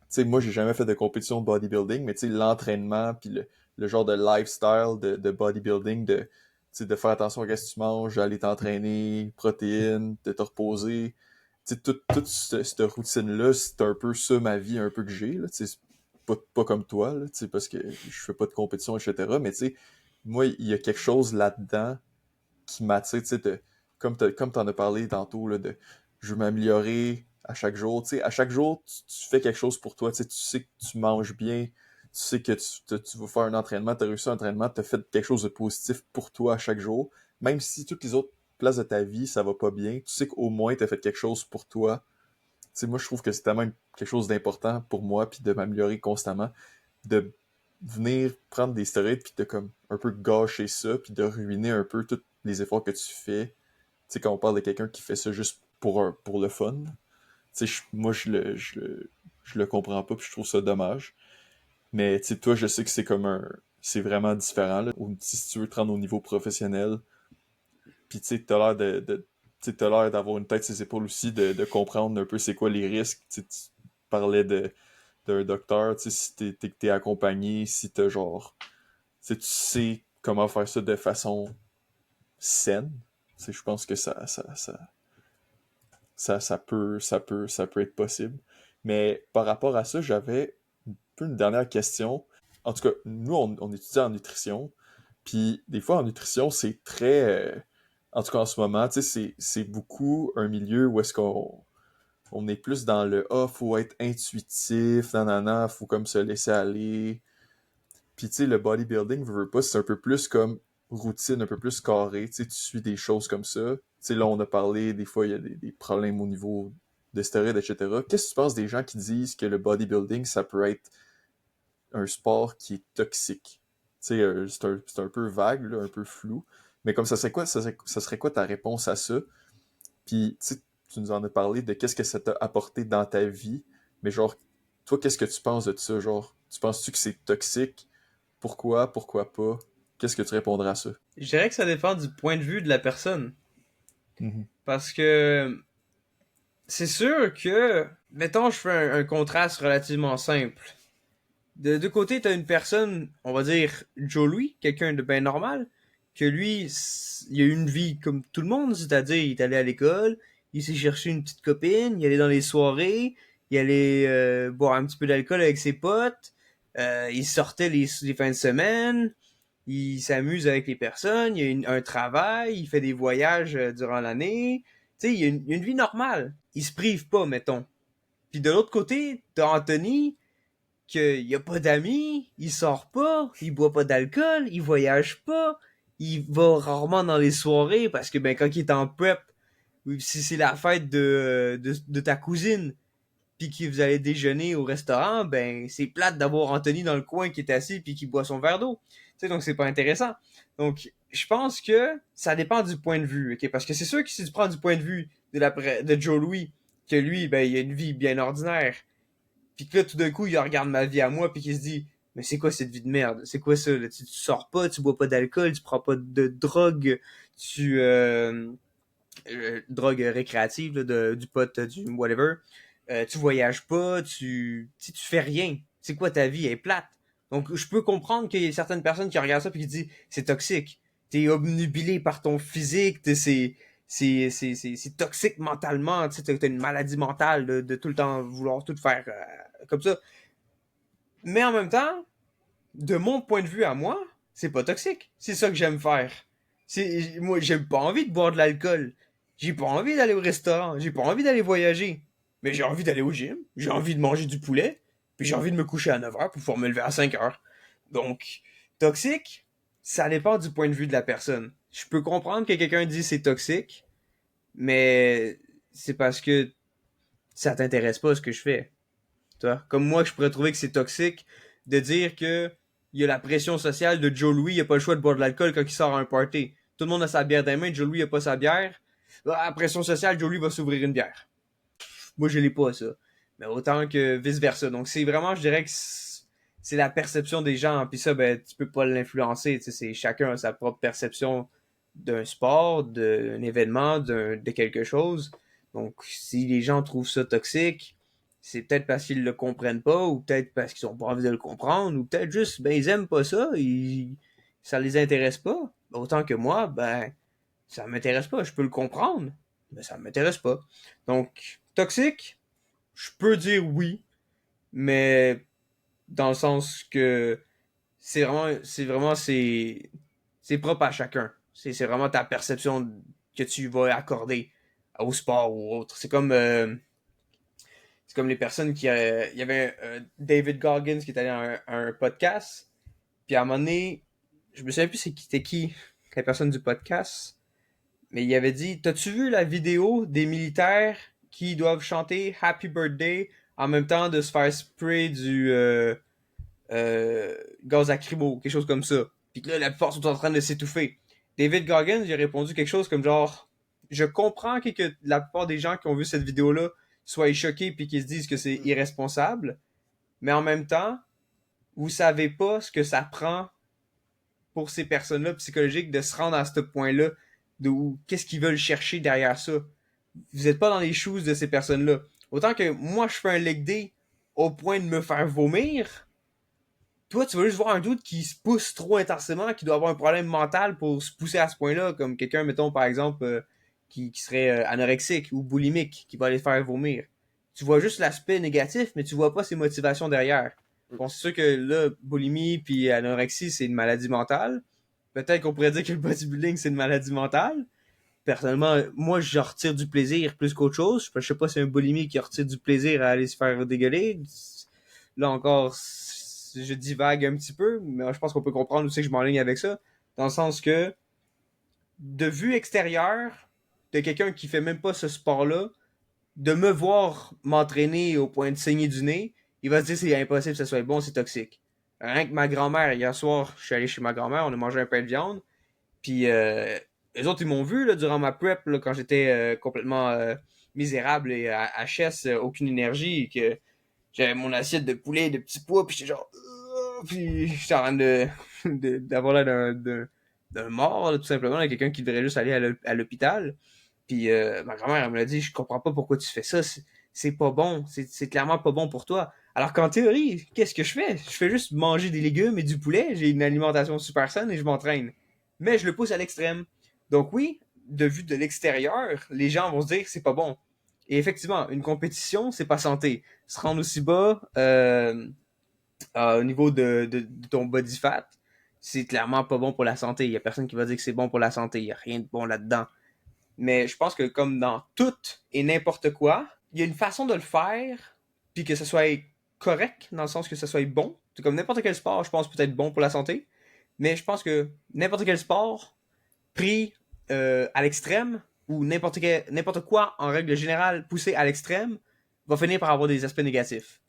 sais, moi, j'ai jamais fait de compétition de bodybuilding, mais tu sais, l'entraînement, puis le genre de lifestyle de bodybuilding, tu sais, de faire attention à ce que tu manges, d'aller t'entraîner, protéines, de te reposer. Tu sais, toute cette routine-là, c'est un peu ça ma vie, un peu que j'ai, là. Tu sais, c'est pas comme toi, là, tu sais, parce que je fais pas de compétition, etc. Mais tu sais, moi, il y a quelque chose là-dedans qui m'attire, tu sais, comme t'en as parlé tantôt, là, de je veux m'améliorer à chaque jour. Tu sais, à chaque jour, tu fais quelque chose pour toi. Tu sais que tu manges bien, tu sais que tu vas faire un entraînement, tu as réussi un entraînement, tu as fait quelque chose de positif pour toi à chaque jour. Même si toutes les autres places de ta vie, ça va pas bien, tu sais qu'au moins tu as fait quelque chose pour toi. Tu sais, moi, je trouve que c'est tellement quelque chose d'important pour moi, puis de m'améliorer constamment, de venir prendre des stéroïdes, puis de comme un peu gâcher ça, puis de ruiner un peu tous les efforts que tu fais. Tu sais, quand on parle de quelqu'un qui fait ça juste pour le fun, tu sais, moi, je le comprends pas, puis je trouve ça dommage. Mais, tu sais, toi, je sais que c'est comme c'est vraiment différent, là. Si tu veux te rendre au niveau professionnel, puis, tu sais, tu sais, t'as l'air d'avoir une tête sur ses épaules aussi, de comprendre un peu c'est quoi les risques. Tu sais, tu parlais d'un docteur, tu sais, si t'es accompagné, si t'as genre, tu sais comment faire ça de façon saine. Tu sais, je pense que ça peut être possible. Mais par rapport à ça, j'avais un peu une dernière question. En tout cas, nous, on étudie en nutrition. Puis des fois, en nutrition, c'est très... en tout cas, en ce moment, tu sais, c'est beaucoup un milieu où est-ce on est plus dans le « Ah, faut être intuitif, nanana, faut comme se laisser aller. » Puis tu sais, le bodybuilding, veux pas, c'est un peu plus comme routine, un peu plus carré. Tu sais, tu suis des choses comme ça. Tu sais, là, on a parlé, des fois, il y a des problèmes au niveau des stéroïdes, etc. Qu'est-ce que tu penses des gens qui disent que le bodybuilding, ça peut être un sport qui est toxique? Tu sais, c'est un peu vague, là, un peu flou. Mais comme ça serait quoi ta réponse à ça? Puis, tu sais, tu nous en as parlé de qu'est-ce que ça t'a apporté dans ta vie. Mais genre, toi, qu'est-ce que tu penses de ça? Genre, tu penses-tu que c'est toxique? Pourquoi? Pourquoi pas? Qu'est-ce que tu répondrais à ça? Je dirais que ça dépend du point de vue de la personne. Mhm. Parce que c'est sûr que, mettons, je fais un contraste relativement simple. De deux côtés, t'as une personne, on va dire Joe Louis, quelqu'un de bien normal, que lui, il a eu une vie comme tout le monde, c'est-à-dire il est allé à l'école, il s'est cherché une petite copine, il allait dans les soirées, il allait boire un petit peu d'alcool avec ses potes, il sortait les fins de semaine, il s'amuse avec les personnes, il a un travail, il fait des voyages durant l'année, tu sais, il a une vie normale. Il se prive pas, mettons. Puis de l'autre côté, t'as Anthony, qu'il a pas d'amis, il sort pas, il boit pas d'alcool, il voyage pas, il va rarement dans les soirées parce que ben quand il est en prep, si c'est la fête de ta cousine, puis que vous allez déjeuner au restaurant, ben c'est plate d'avoir Anthony dans le coin qui est assis puis qui boit son verre d'eau. Tu sais, donc c'est pas intéressant. Donc je pense que ça dépend du point de vue, ok? Parce que c'est sûr que si tu prends du point de vue de Joe Louis, que lui, ben, il a une vie bien ordinaire. Puis que là, tout d'un coup, il regarde ma vie à moi, puis qu'il se dit, mais c'est quoi cette vie de merde? C'est quoi ça? Là? Tu sors pas, tu bois pas d'alcool, tu prends pas de drogue, tu... drogue récréative, là, du pot, du whatever. Tu voyages pas, tu fais rien. C'est quoi ta vie? Elle est plate. Donc, je peux comprendre qu'il y a certaines personnes qui regardent ça et qui disent, c'est toxique. T'es obnubilé par ton physique, c'est toxique mentalement, tu sais, t'as une maladie mentale de tout le temps vouloir tout faire comme ça. Mais en même temps, de mon point de vue à moi, c'est pas toxique. C'est ça que j'aime faire. Moi, j'ai pas envie de boire de l'alcool. J'ai pas envie d'aller au restaurant. J'ai pas envie d'aller voyager. Mais j'ai envie d'aller au gym. J'ai envie de manger du poulet. Puis j'ai envie de me coucher à 9h pour pouvoir me lever à 5h. Donc, toxique, ça dépend du point de vue de la personne. Je peux comprendre que quelqu'un dise c'est toxique, mais c'est parce que ça t'intéresse pas ce que je fais. Toi. Comme moi, je pourrais trouver que c'est toxique de dire que il y a la pression sociale de Joe Louis, il a pas le choix de boire de l'alcool quand il sort à un party. Tout le monde a sa bière dans les mains, Joe Louis a pas sa bière. La pression sociale, Joe Louis va s'ouvrir une bière. Moi, je l'ai pas, ça. Mais autant que vice-versa. Donc, c'est vraiment, je dirais que c'est la perception des gens. Puis ça, ben, tu peux pas l'influencer. C'est chacun a sa propre perception d'un sport, d'un événement, de quelque chose. Donc, si les gens trouvent ça toxique, c'est peut-être parce qu'ils le comprennent pas, ou peut-être parce qu'ils ont pas envie de le comprendre, ou peut-être juste, ben, ils aiment pas ça, ça les intéresse pas. Autant que moi, ben, ça m'intéresse pas. Je peux le comprendre, mais ça m'intéresse pas. Donc, toxique, je peux dire oui, mais dans le sens que c'est propre à chacun. C'est vraiment ta perception que tu vas accorder au sport ou autre. C'est comme les personnes il y avait David Goggins qui est allé à un podcast, puis à un moment donné, je me souviens plus c'était qui la personne du podcast, mais il avait dit, t'as-tu vu la vidéo des militaires qui doivent chanter Happy Birthday en même temps de se faire spray du gaz lacrymo, quelque chose comme ça. Puis que là, la plupart sont en train de s'étouffer. David Goggins, il a répondu quelque chose comme genre, je comprends que la plupart des gens qui ont vu cette vidéo-là soient choqués puis qu'ils se disent que c'est irresponsable, mais en même temps, vous savez pas ce que ça prend pour ces personnes-là psychologiques de se rendre à ce point-là, qu'est-ce qu'ils veulent chercher derrière ça. Vous êtes pas dans les shoes de ces personnes-là. Autant que moi, je fais un leg day au point de me faire vomir, toi, tu vas juste voir un doute qui se pousse trop intensément, qui doit avoir un problème mental pour se pousser à ce point-là, comme quelqu'un, mettons, par exemple, qui serait anorexique ou boulimique, qui va aller faire vomir. Tu vois juste l'aspect négatif, mais tu vois pas ses motivations derrière. Bon, c'est sûr que là, boulimie puis anorexie, c'est une maladie mentale. Peut-être qu'on pourrait dire que le bodybuilding, c'est une maladie mentale. Personnellement, moi, je retire du plaisir plus qu'autre chose. Je sais pas si c'est un boulimie qui retire du plaisir à aller se faire dégueuler. Là encore, je divague un petit peu, mais je pense qu'on peut comprendre aussi que je m'enligne avec ça. Dans le sens que, de vue extérieure, de quelqu'un qui fait même pas ce sport-là, de me voir m'entraîner au point de saigner du nez, il va se dire c'est impossible que ça soit bon, c'est toxique. Rien que ma grand-mère, hier soir, je suis allé chez ma grand-mère, on a mangé un pain de viande, puis les autres, ils m'ont vu là, durant ma prep, là, quand j'étais complètement misérable et à HS, aucune énergie, et que j'avais mon assiette de poulet, de petits pois, puis j'étais genre... puis j'étais en train d'avoir l'air d'un mort, là, tout simplement, là, quelqu'un qui devrait juste aller à l'hôpital. Puis ma grand-mère, elle me l'a dit, je comprends pas pourquoi tu fais ça, c'est pas bon, c'est clairement pas bon pour toi. Alors qu'en théorie, qu'est-ce que je fais? Je fais juste manger des légumes et du poulet, j'ai une alimentation super saine et je m'entraîne. Mais je le pousse à l'extrême. Donc oui, de vue de l'extérieur, les gens vont se dire que c'est pas bon. Et effectivement, une compétition, c'est pas santé. Se rendre aussi bas au niveau de ton body fat, c'est clairement pas bon pour la santé. Il y a personne qui va dire que c'est bon pour la santé. Il y a rien de bon là-dedans. Mais je pense que comme dans tout et n'importe quoi, il y a une façon de le faire, puis que ce soit correct, dans le sens que ce soit bon. C'est comme n'importe quel sport, je pense, peut être bon pour la santé. Mais je pense que n'importe quel sport, pris à l'extrême, ou n'importe quoi, en règle générale, poussé à l'extrême, va finir par avoir des aspects négatifs.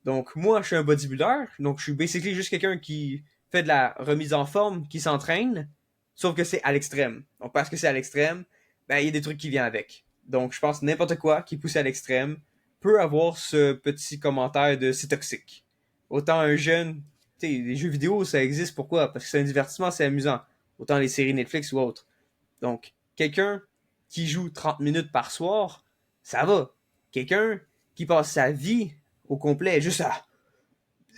Donc moi, je suis un bodybuilder, donc je suis basically juste quelqu'un qui fait de la remise en forme, qui s'entraîne, sauf que c'est à l'extrême. Donc parce que c'est à l'extrême, ben il y a des trucs qui viennent avec. Donc, je pense que n'importe quoi qui est poussé à l'extrême peut avoir ce petit commentaire de c'est toxique. Autant un jeune, tu sais, les jeux vidéo, ça existe pourquoi? Parce que c'est un divertissement, c'est amusant. Autant les séries Netflix ou autres. Donc, quelqu'un qui joue 30 minutes par soir, ça va. Quelqu'un qui passe sa vie au complet juste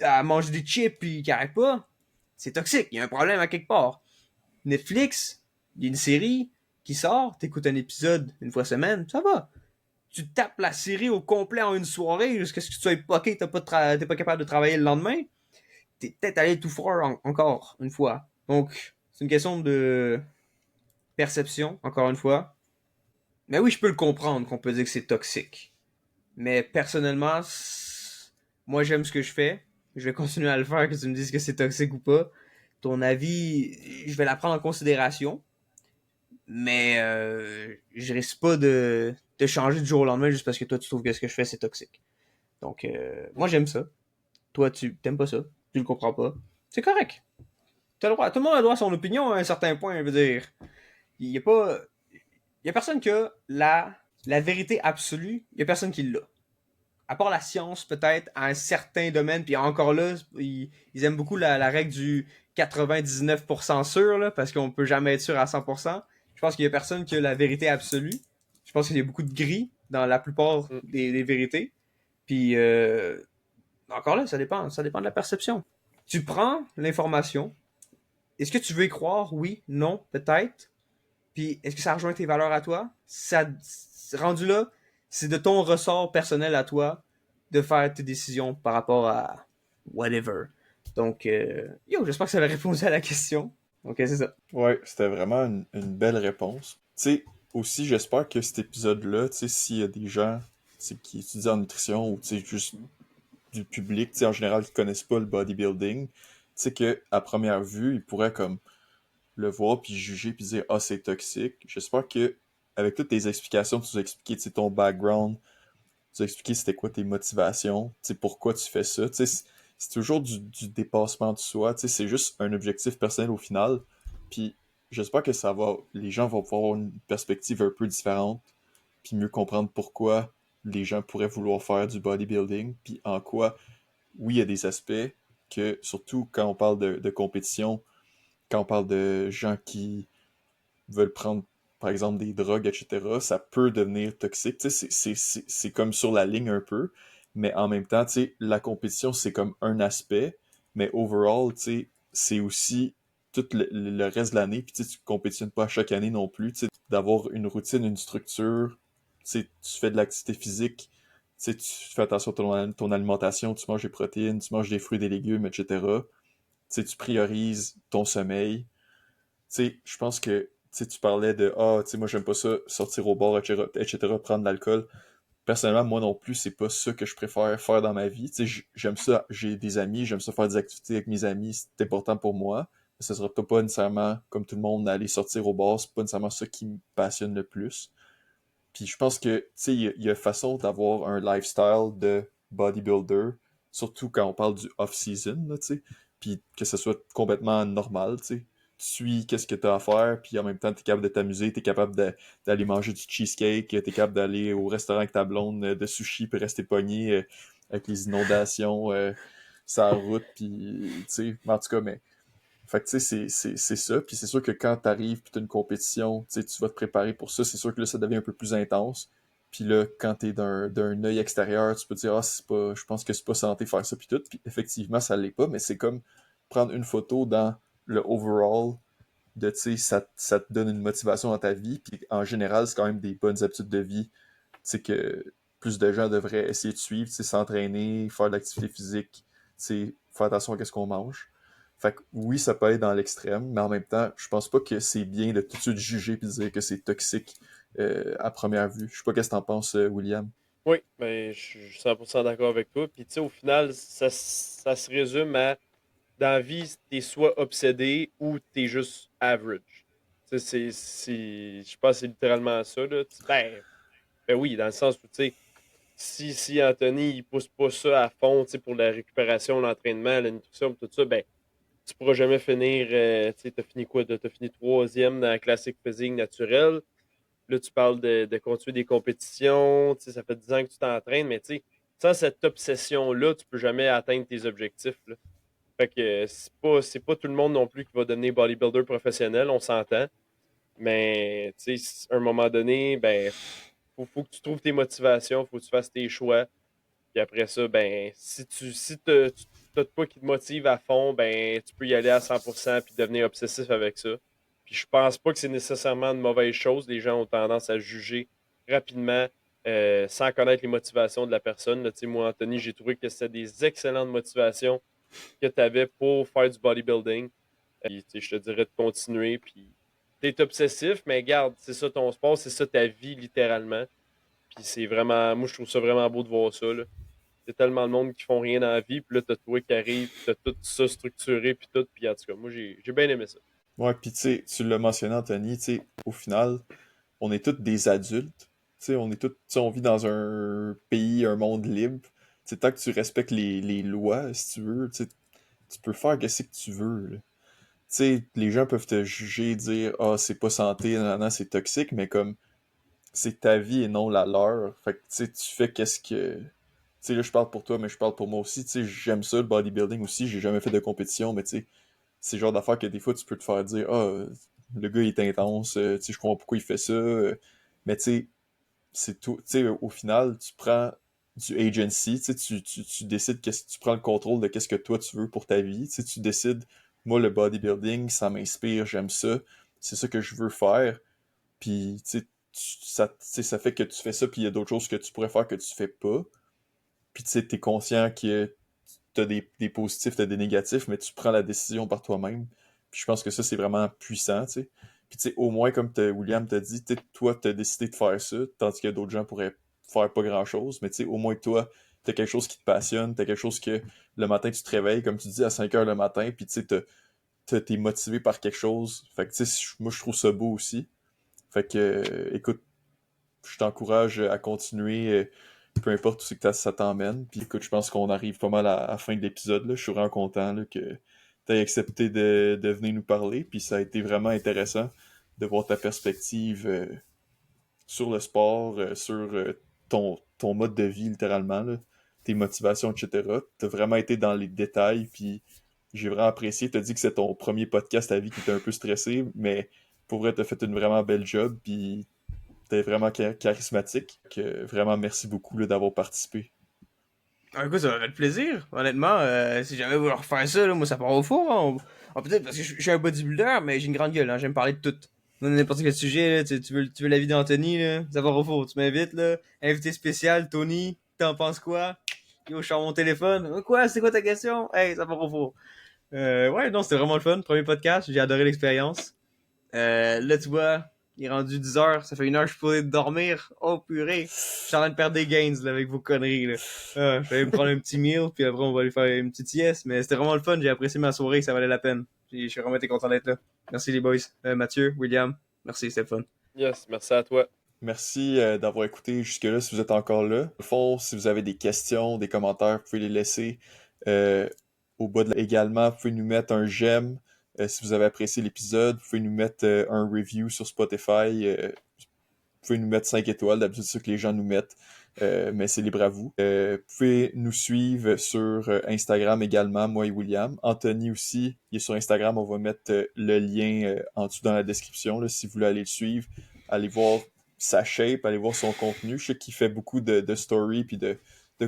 à manger des chips puis qui arrête pas, c'est toxique. Il y a un problème à quelque part. Netflix, il y a une série qui sort, t'écoutes un épisode une fois semaine, ça va. Tu tapes la série au complet en une soirée jusqu'à ce que tu sois poqué, t'es pas capable de travailler le lendemain, t'es peut-être allé tout fort encore une fois. Donc, c'est une question de perception, encore une fois. Mais oui, je peux le comprendre qu'on peut dire que c'est toxique. Mais personnellement, moi j'aime ce que je fais. Je vais continuer à le faire, que tu me dises que c'est toxique ou pas. Ton avis, je vais la prendre en considération. Mais je risque pas de changer du jour au lendemain juste parce que toi tu trouves que ce que je fais c'est toxique. Donc moi j'aime ça. Toi tu t'aimes pas ça. Tu le comprends pas. C'est correct. T'as le droit. Tout le monde a le droit à son opinion à un certain point. Je veux dire. Il y a pas. Il y a personne qui a la vérité absolue. Il y a personne qui l'a. À part la science, peut-être, à un certain domaine, puis encore là, ils aiment beaucoup la règle du 99% sûr, là, parce qu'on peut jamais être sûr à 100%. Je pense qu'il y a personne qui a la vérité absolue. Je pense qu'il y a beaucoup de gris dans la plupart Mm. des vérités. Puis, encore là, ça dépend de la perception. Tu prends l'information. Est-ce que tu veux y croire? Oui, non, peut-être. Puis, est-ce que ça rejoint tes valeurs à toi? Rendu là, c'est de ton ressort personnel à toi de faire tes décisions par rapport à whatever. Donc, j'espère que ça va répondre à la question. Donc, c'est ça. Ouais, c'était vraiment une belle réponse. Tu sais, aussi, j'espère que cet épisode-là, tu sais, s'il y a des gens tu sais, qui étudient en nutrition ou tu sais, juste du public, tu sais, en général, qui connaissent pas le bodybuilding, tu sais, que à première vue, ils pourraient comme le voir puis juger puis dire ah c'est toxique. J'espère que avec toutes tes explications, tu nous as expliqué tu sais, ton background, tu as expliqué c'était quoi tes motivations, tu sais pourquoi tu fais ça. Tu sais, c'est toujours du dépassement de soi. Tu sais, c'est juste un objectif personnel au final. Puis j'espère que ça va, les gens vont pouvoir avoir une perspective un peu différente puis mieux comprendre pourquoi les gens pourraient vouloir faire du bodybuilding puis en quoi oui il y a des aspects que surtout quand on parle de compétition quand on parle de gens qui veulent prendre, par exemple, des drogues, etc., ça peut devenir toxique. Tu sais, c'est comme sur la ligne un peu, mais en même temps, tu sais, la compétition, c'est comme un aspect, mais overall, tu sais, c'est aussi tout le reste de l'année, puis tu sais, tu compétitionnes pas chaque année non plus, tu sais, d'avoir une routine, une structure, tu sais, tu fais de l'activité physique, tu sais, tu fais attention à ton alimentation, tu manges des protéines, tu manges des fruits, des légumes, etc. Tu sais, tu priorises ton sommeil, sais, je pense que tu parlais de ah, tu sais, moi j'aime pas ça, sortir au bar, etc., prendre de l'alcool. Personnellement, moi non plus, c'est pas ça que je préfère faire dans ma vie. Tu sais, j'aime ça, j'ai des amis, j'aime ça faire des activités avec mes amis, c'est important pour moi. Mais ce sera peut-être pas nécessairement, comme tout le monde, aller sortir au bar, c'est pas nécessairement ça qui me passionne le plus. Puis je pense que, tu sais, il y a façon d'avoir un lifestyle de bodybuilder, surtout quand on parle du off-season, là, tu sais, puis que ce soit complètement normal, tu sais. Tu suis qu'est-ce que tu as à faire, puis en même temps, tu es capable de t'amuser, tu es capable d'aller manger du cheesecake, tu es capable d'aller au restaurant avec ta blonde de sushi, puis rester pogné avec les inondations, sur la route, puis, tu sais, en tout cas, mais fait que tu sais, c'est ça. Puis c'est sûr que quand t'arrives puis t'as une compétition, tu sais, tu vas te préparer pour ça. C'est sûr que là, ça devient un peu plus intense. Puis là, quand t'es d'un œil extérieur, tu peux te dire, ah, c'est pas, je pense que c'est pas santé faire ça puis tout. Puis effectivement, ça l'est pas, mais c'est comme prendre une photo dans le overall de, tu sais, ça te donne une motivation dans ta vie. Puis en général, c'est quand même des bonnes habitudes de vie. Tu sais, que plus de gens devraient essayer de suivre, tu sais, s'entraîner, faire de l'activité physique, tu sais, faire attention à ce qu'on mange. Fait que oui, ça peut être dans l'extrême, mais en même temps, je pense pas que c'est bien de tout de suite juger et de dire que c'est toxique à première vue. Je sais pas qu'est-ce que t'en penses, William. Oui, ben, je suis 100% d'accord avec toi. Puis, tu sais, au final, ça se résume à, dans la vie, t'es soit obsédé ou t'es juste average. Tu sais, je pense que c'est littéralement ça, là. Ben oui, dans le sens où, tu sais, si Anthony, il pousse pas ça à fond, tu sais, pour la récupération, l'entraînement, la nutrition, tout ça, ben, tu pourras jamais finir, tu sais, t'as fini quoi? T'as fini troisième dans la classique physique naturelle. Là, tu parles de continuer des compétitions, tu sais, ça fait 10 ans que tu t'entraînes, mais tu sais, sans cette obsession-là, tu peux jamais atteindre tes objectifs, là. Fait que c'est pas tout le monde non plus qui va devenir bodybuilder professionnel, on s'entend. Mais tu sais, à un moment donné, ben, faut que tu trouves tes motivations, faut que tu fasses tes choix. Puis après ça, ben, si t'as de quoi qui te motive à fond, ben, tu peux y aller à 100% puis devenir obsessif avec ça. Puis je pense pas que c'est nécessairement une mauvaise chose. Les gens ont tendance à juger rapidement sans connaître les motivations de la personne. Là, tu sais, moi, Anthony, j'ai trouvé que c'était des excellentes motivations que tu avais pour faire du bodybuilding. Puis, tu sais, je te dirais de continuer. Puis, t'es obsessif, mais garde, c'est ça ton sport, c'est ça ta vie, littéralement. Puis, c'est vraiment, moi, je trouve ça vraiment beau de voir ça, là. Il y a tellement de monde qui font rien dans la vie, puis là, t'as toi qui arrive, puis t'as tout ça structuré, puis tout. Puis, en tout cas, moi, j'ai bien aimé ça. Ouais, puis tu sais, tu l'as mentionné, Anthony, tu sais, au final, on est tous des adultes. Tu sais, on est tous, tu sais, on vit dans un pays, un monde libre. Tu sais, tant que tu respectes les lois, si tu veux, tu sais, tu peux faire ce que tu veux, là. Tu sais, les gens peuvent te juger, dire, ah, c'est pas santé, non, non, c'est toxique, mais comme, c'est ta vie et non la leur. Fait que, tu sais, tu fais qu'est-ce que. Tu sais, là, je parle pour toi, mais je parle pour moi aussi. Tu sais, j'aime ça, le bodybuilding aussi. J'ai jamais fait de compétition, mais tu sais, c'est le genre d'affaire que des fois, tu peux te faire dire, ah, le gars, il est intense, tu sais, je comprends pourquoi il fait ça. Mais tu sais, c'est tout. Tu sais, au final, tu prends du agency, tu sais, tu décides, tu prends le contrôle de qu'est-ce que toi, tu veux pour ta vie. Tu sais, tu décides, moi, le bodybuilding, ça m'inspire, j'aime ça. C'est ça que je veux faire. Puis, tu sais, ça fait que tu fais ça, puis il y a d'autres choses que tu pourrais faire que tu fais pas. Puis, tu sais, t'es conscient que t'as des positifs, t'as des négatifs, mais tu prends la décision par toi-même. Puis, je pense que ça, c'est vraiment puissant, tu sais. Puis, tu sais, au moins, comme William t'a dit, toi, t'as décidé de faire ça, tandis que d'autres gens pourraient faire pas grand-chose. Mais, tu sais, au moins, toi, t'as quelque chose qui te passionne, t'as quelque chose que le matin, tu te réveilles, comme tu dis, à 5 heures le matin, puis, tu sais, t'es motivé par quelque chose. Fait que, tu sais, moi, je trouve ça beau aussi. Fait que, écoute, je t'encourage à continuer, peu importe où c'est que ça t'emmène. Puis écoute, je pense qu'on arrive pas mal à la fin de l'épisode, là. Je suis vraiment content là, que tu aies accepté de venir nous parler. Puis ça a été vraiment intéressant de voir ta perspective sur le sport, sur ton mode de vie, littéralement, là, tes motivations, etc. Tu as vraiment été dans les détails. Puis j'ai vraiment apprécié. Tu as dit que c'est ton premier podcast à vie qui était un peu stressé, mais pour vrai, tu as fait une vraiment belle job. Puis t'es vraiment charismatique. Que, vraiment, merci beaucoup là, d'avoir participé. Ah, écoute, ça m'a fait plaisir. Honnêtement, si jamais vous refaire ça, là, moi, ça part au four. Hein. Peut-être parce que je suis un bodybuilder, mais j'ai une grande gueule. Hein. J'aime parler de tout. N'importe quel sujet, là, tu veux l'avis d'Anthony, là, ça part au four. Tu m'invites, là. Invité spécial, Tony, t'en penses quoi? Yo, je sors mon téléphone. Quoi? C'est quoi ta question? Hey, ça part au four. Ouais, non, c'était vraiment le fun. Premier podcast, j'ai adoré l'expérience. Là, tu vois, il est rendu 10 heures, ça fait 1 heure que je pourrais dormir. Oh purée, je suis en train de perdre des gains là, avec vos conneries. Là. Je vais aller me prendre un petit meal, puis après on va aller faire une petite sieste. Mais c'était vraiment le fun, j'ai apprécié ma soirée, ça valait la peine. Je suis vraiment été content d'être là. Merci les boys. Mathieu, William, merci, c'était le fun. Yes, merci à toi. Merci d'avoir écouté jusque-là si vous êtes encore là. Au fond, si vous avez des questions, des commentaires, vous pouvez les laisser euh, au bas de également. Vous pouvez nous mettre un j'aime si vous avez apprécié l'épisode. Vous pouvez nous mettre un review sur Spotify. Vous pouvez nous mettre 5 étoiles. D'habitude, c'est ça que les gens nous mettent. Mais c'est libre à vous. Vous pouvez nous suivre sur Instagram également, moi et William. Anthony aussi, il est sur Instagram. On va mettre le lien en dessous dans la description là, si vous voulez aller le suivre. Allez voir sa shape, allez voir son contenu. Je sais qu'il fait beaucoup de stories puis de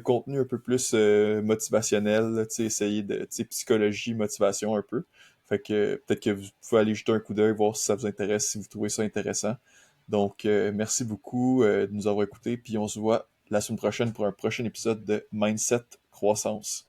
contenu un peu plus motivationnel. Là, essayer de psychologie, motivation un peu. Fait que peut-être que vous pouvez aller jeter un coup d'œil, voir si ça vous intéresse, si vous trouvez ça intéressant. Donc, merci beaucoup de nous avoir écoutés, puis on se voit la semaine prochaine pour un prochain épisode de Mindset Croissance.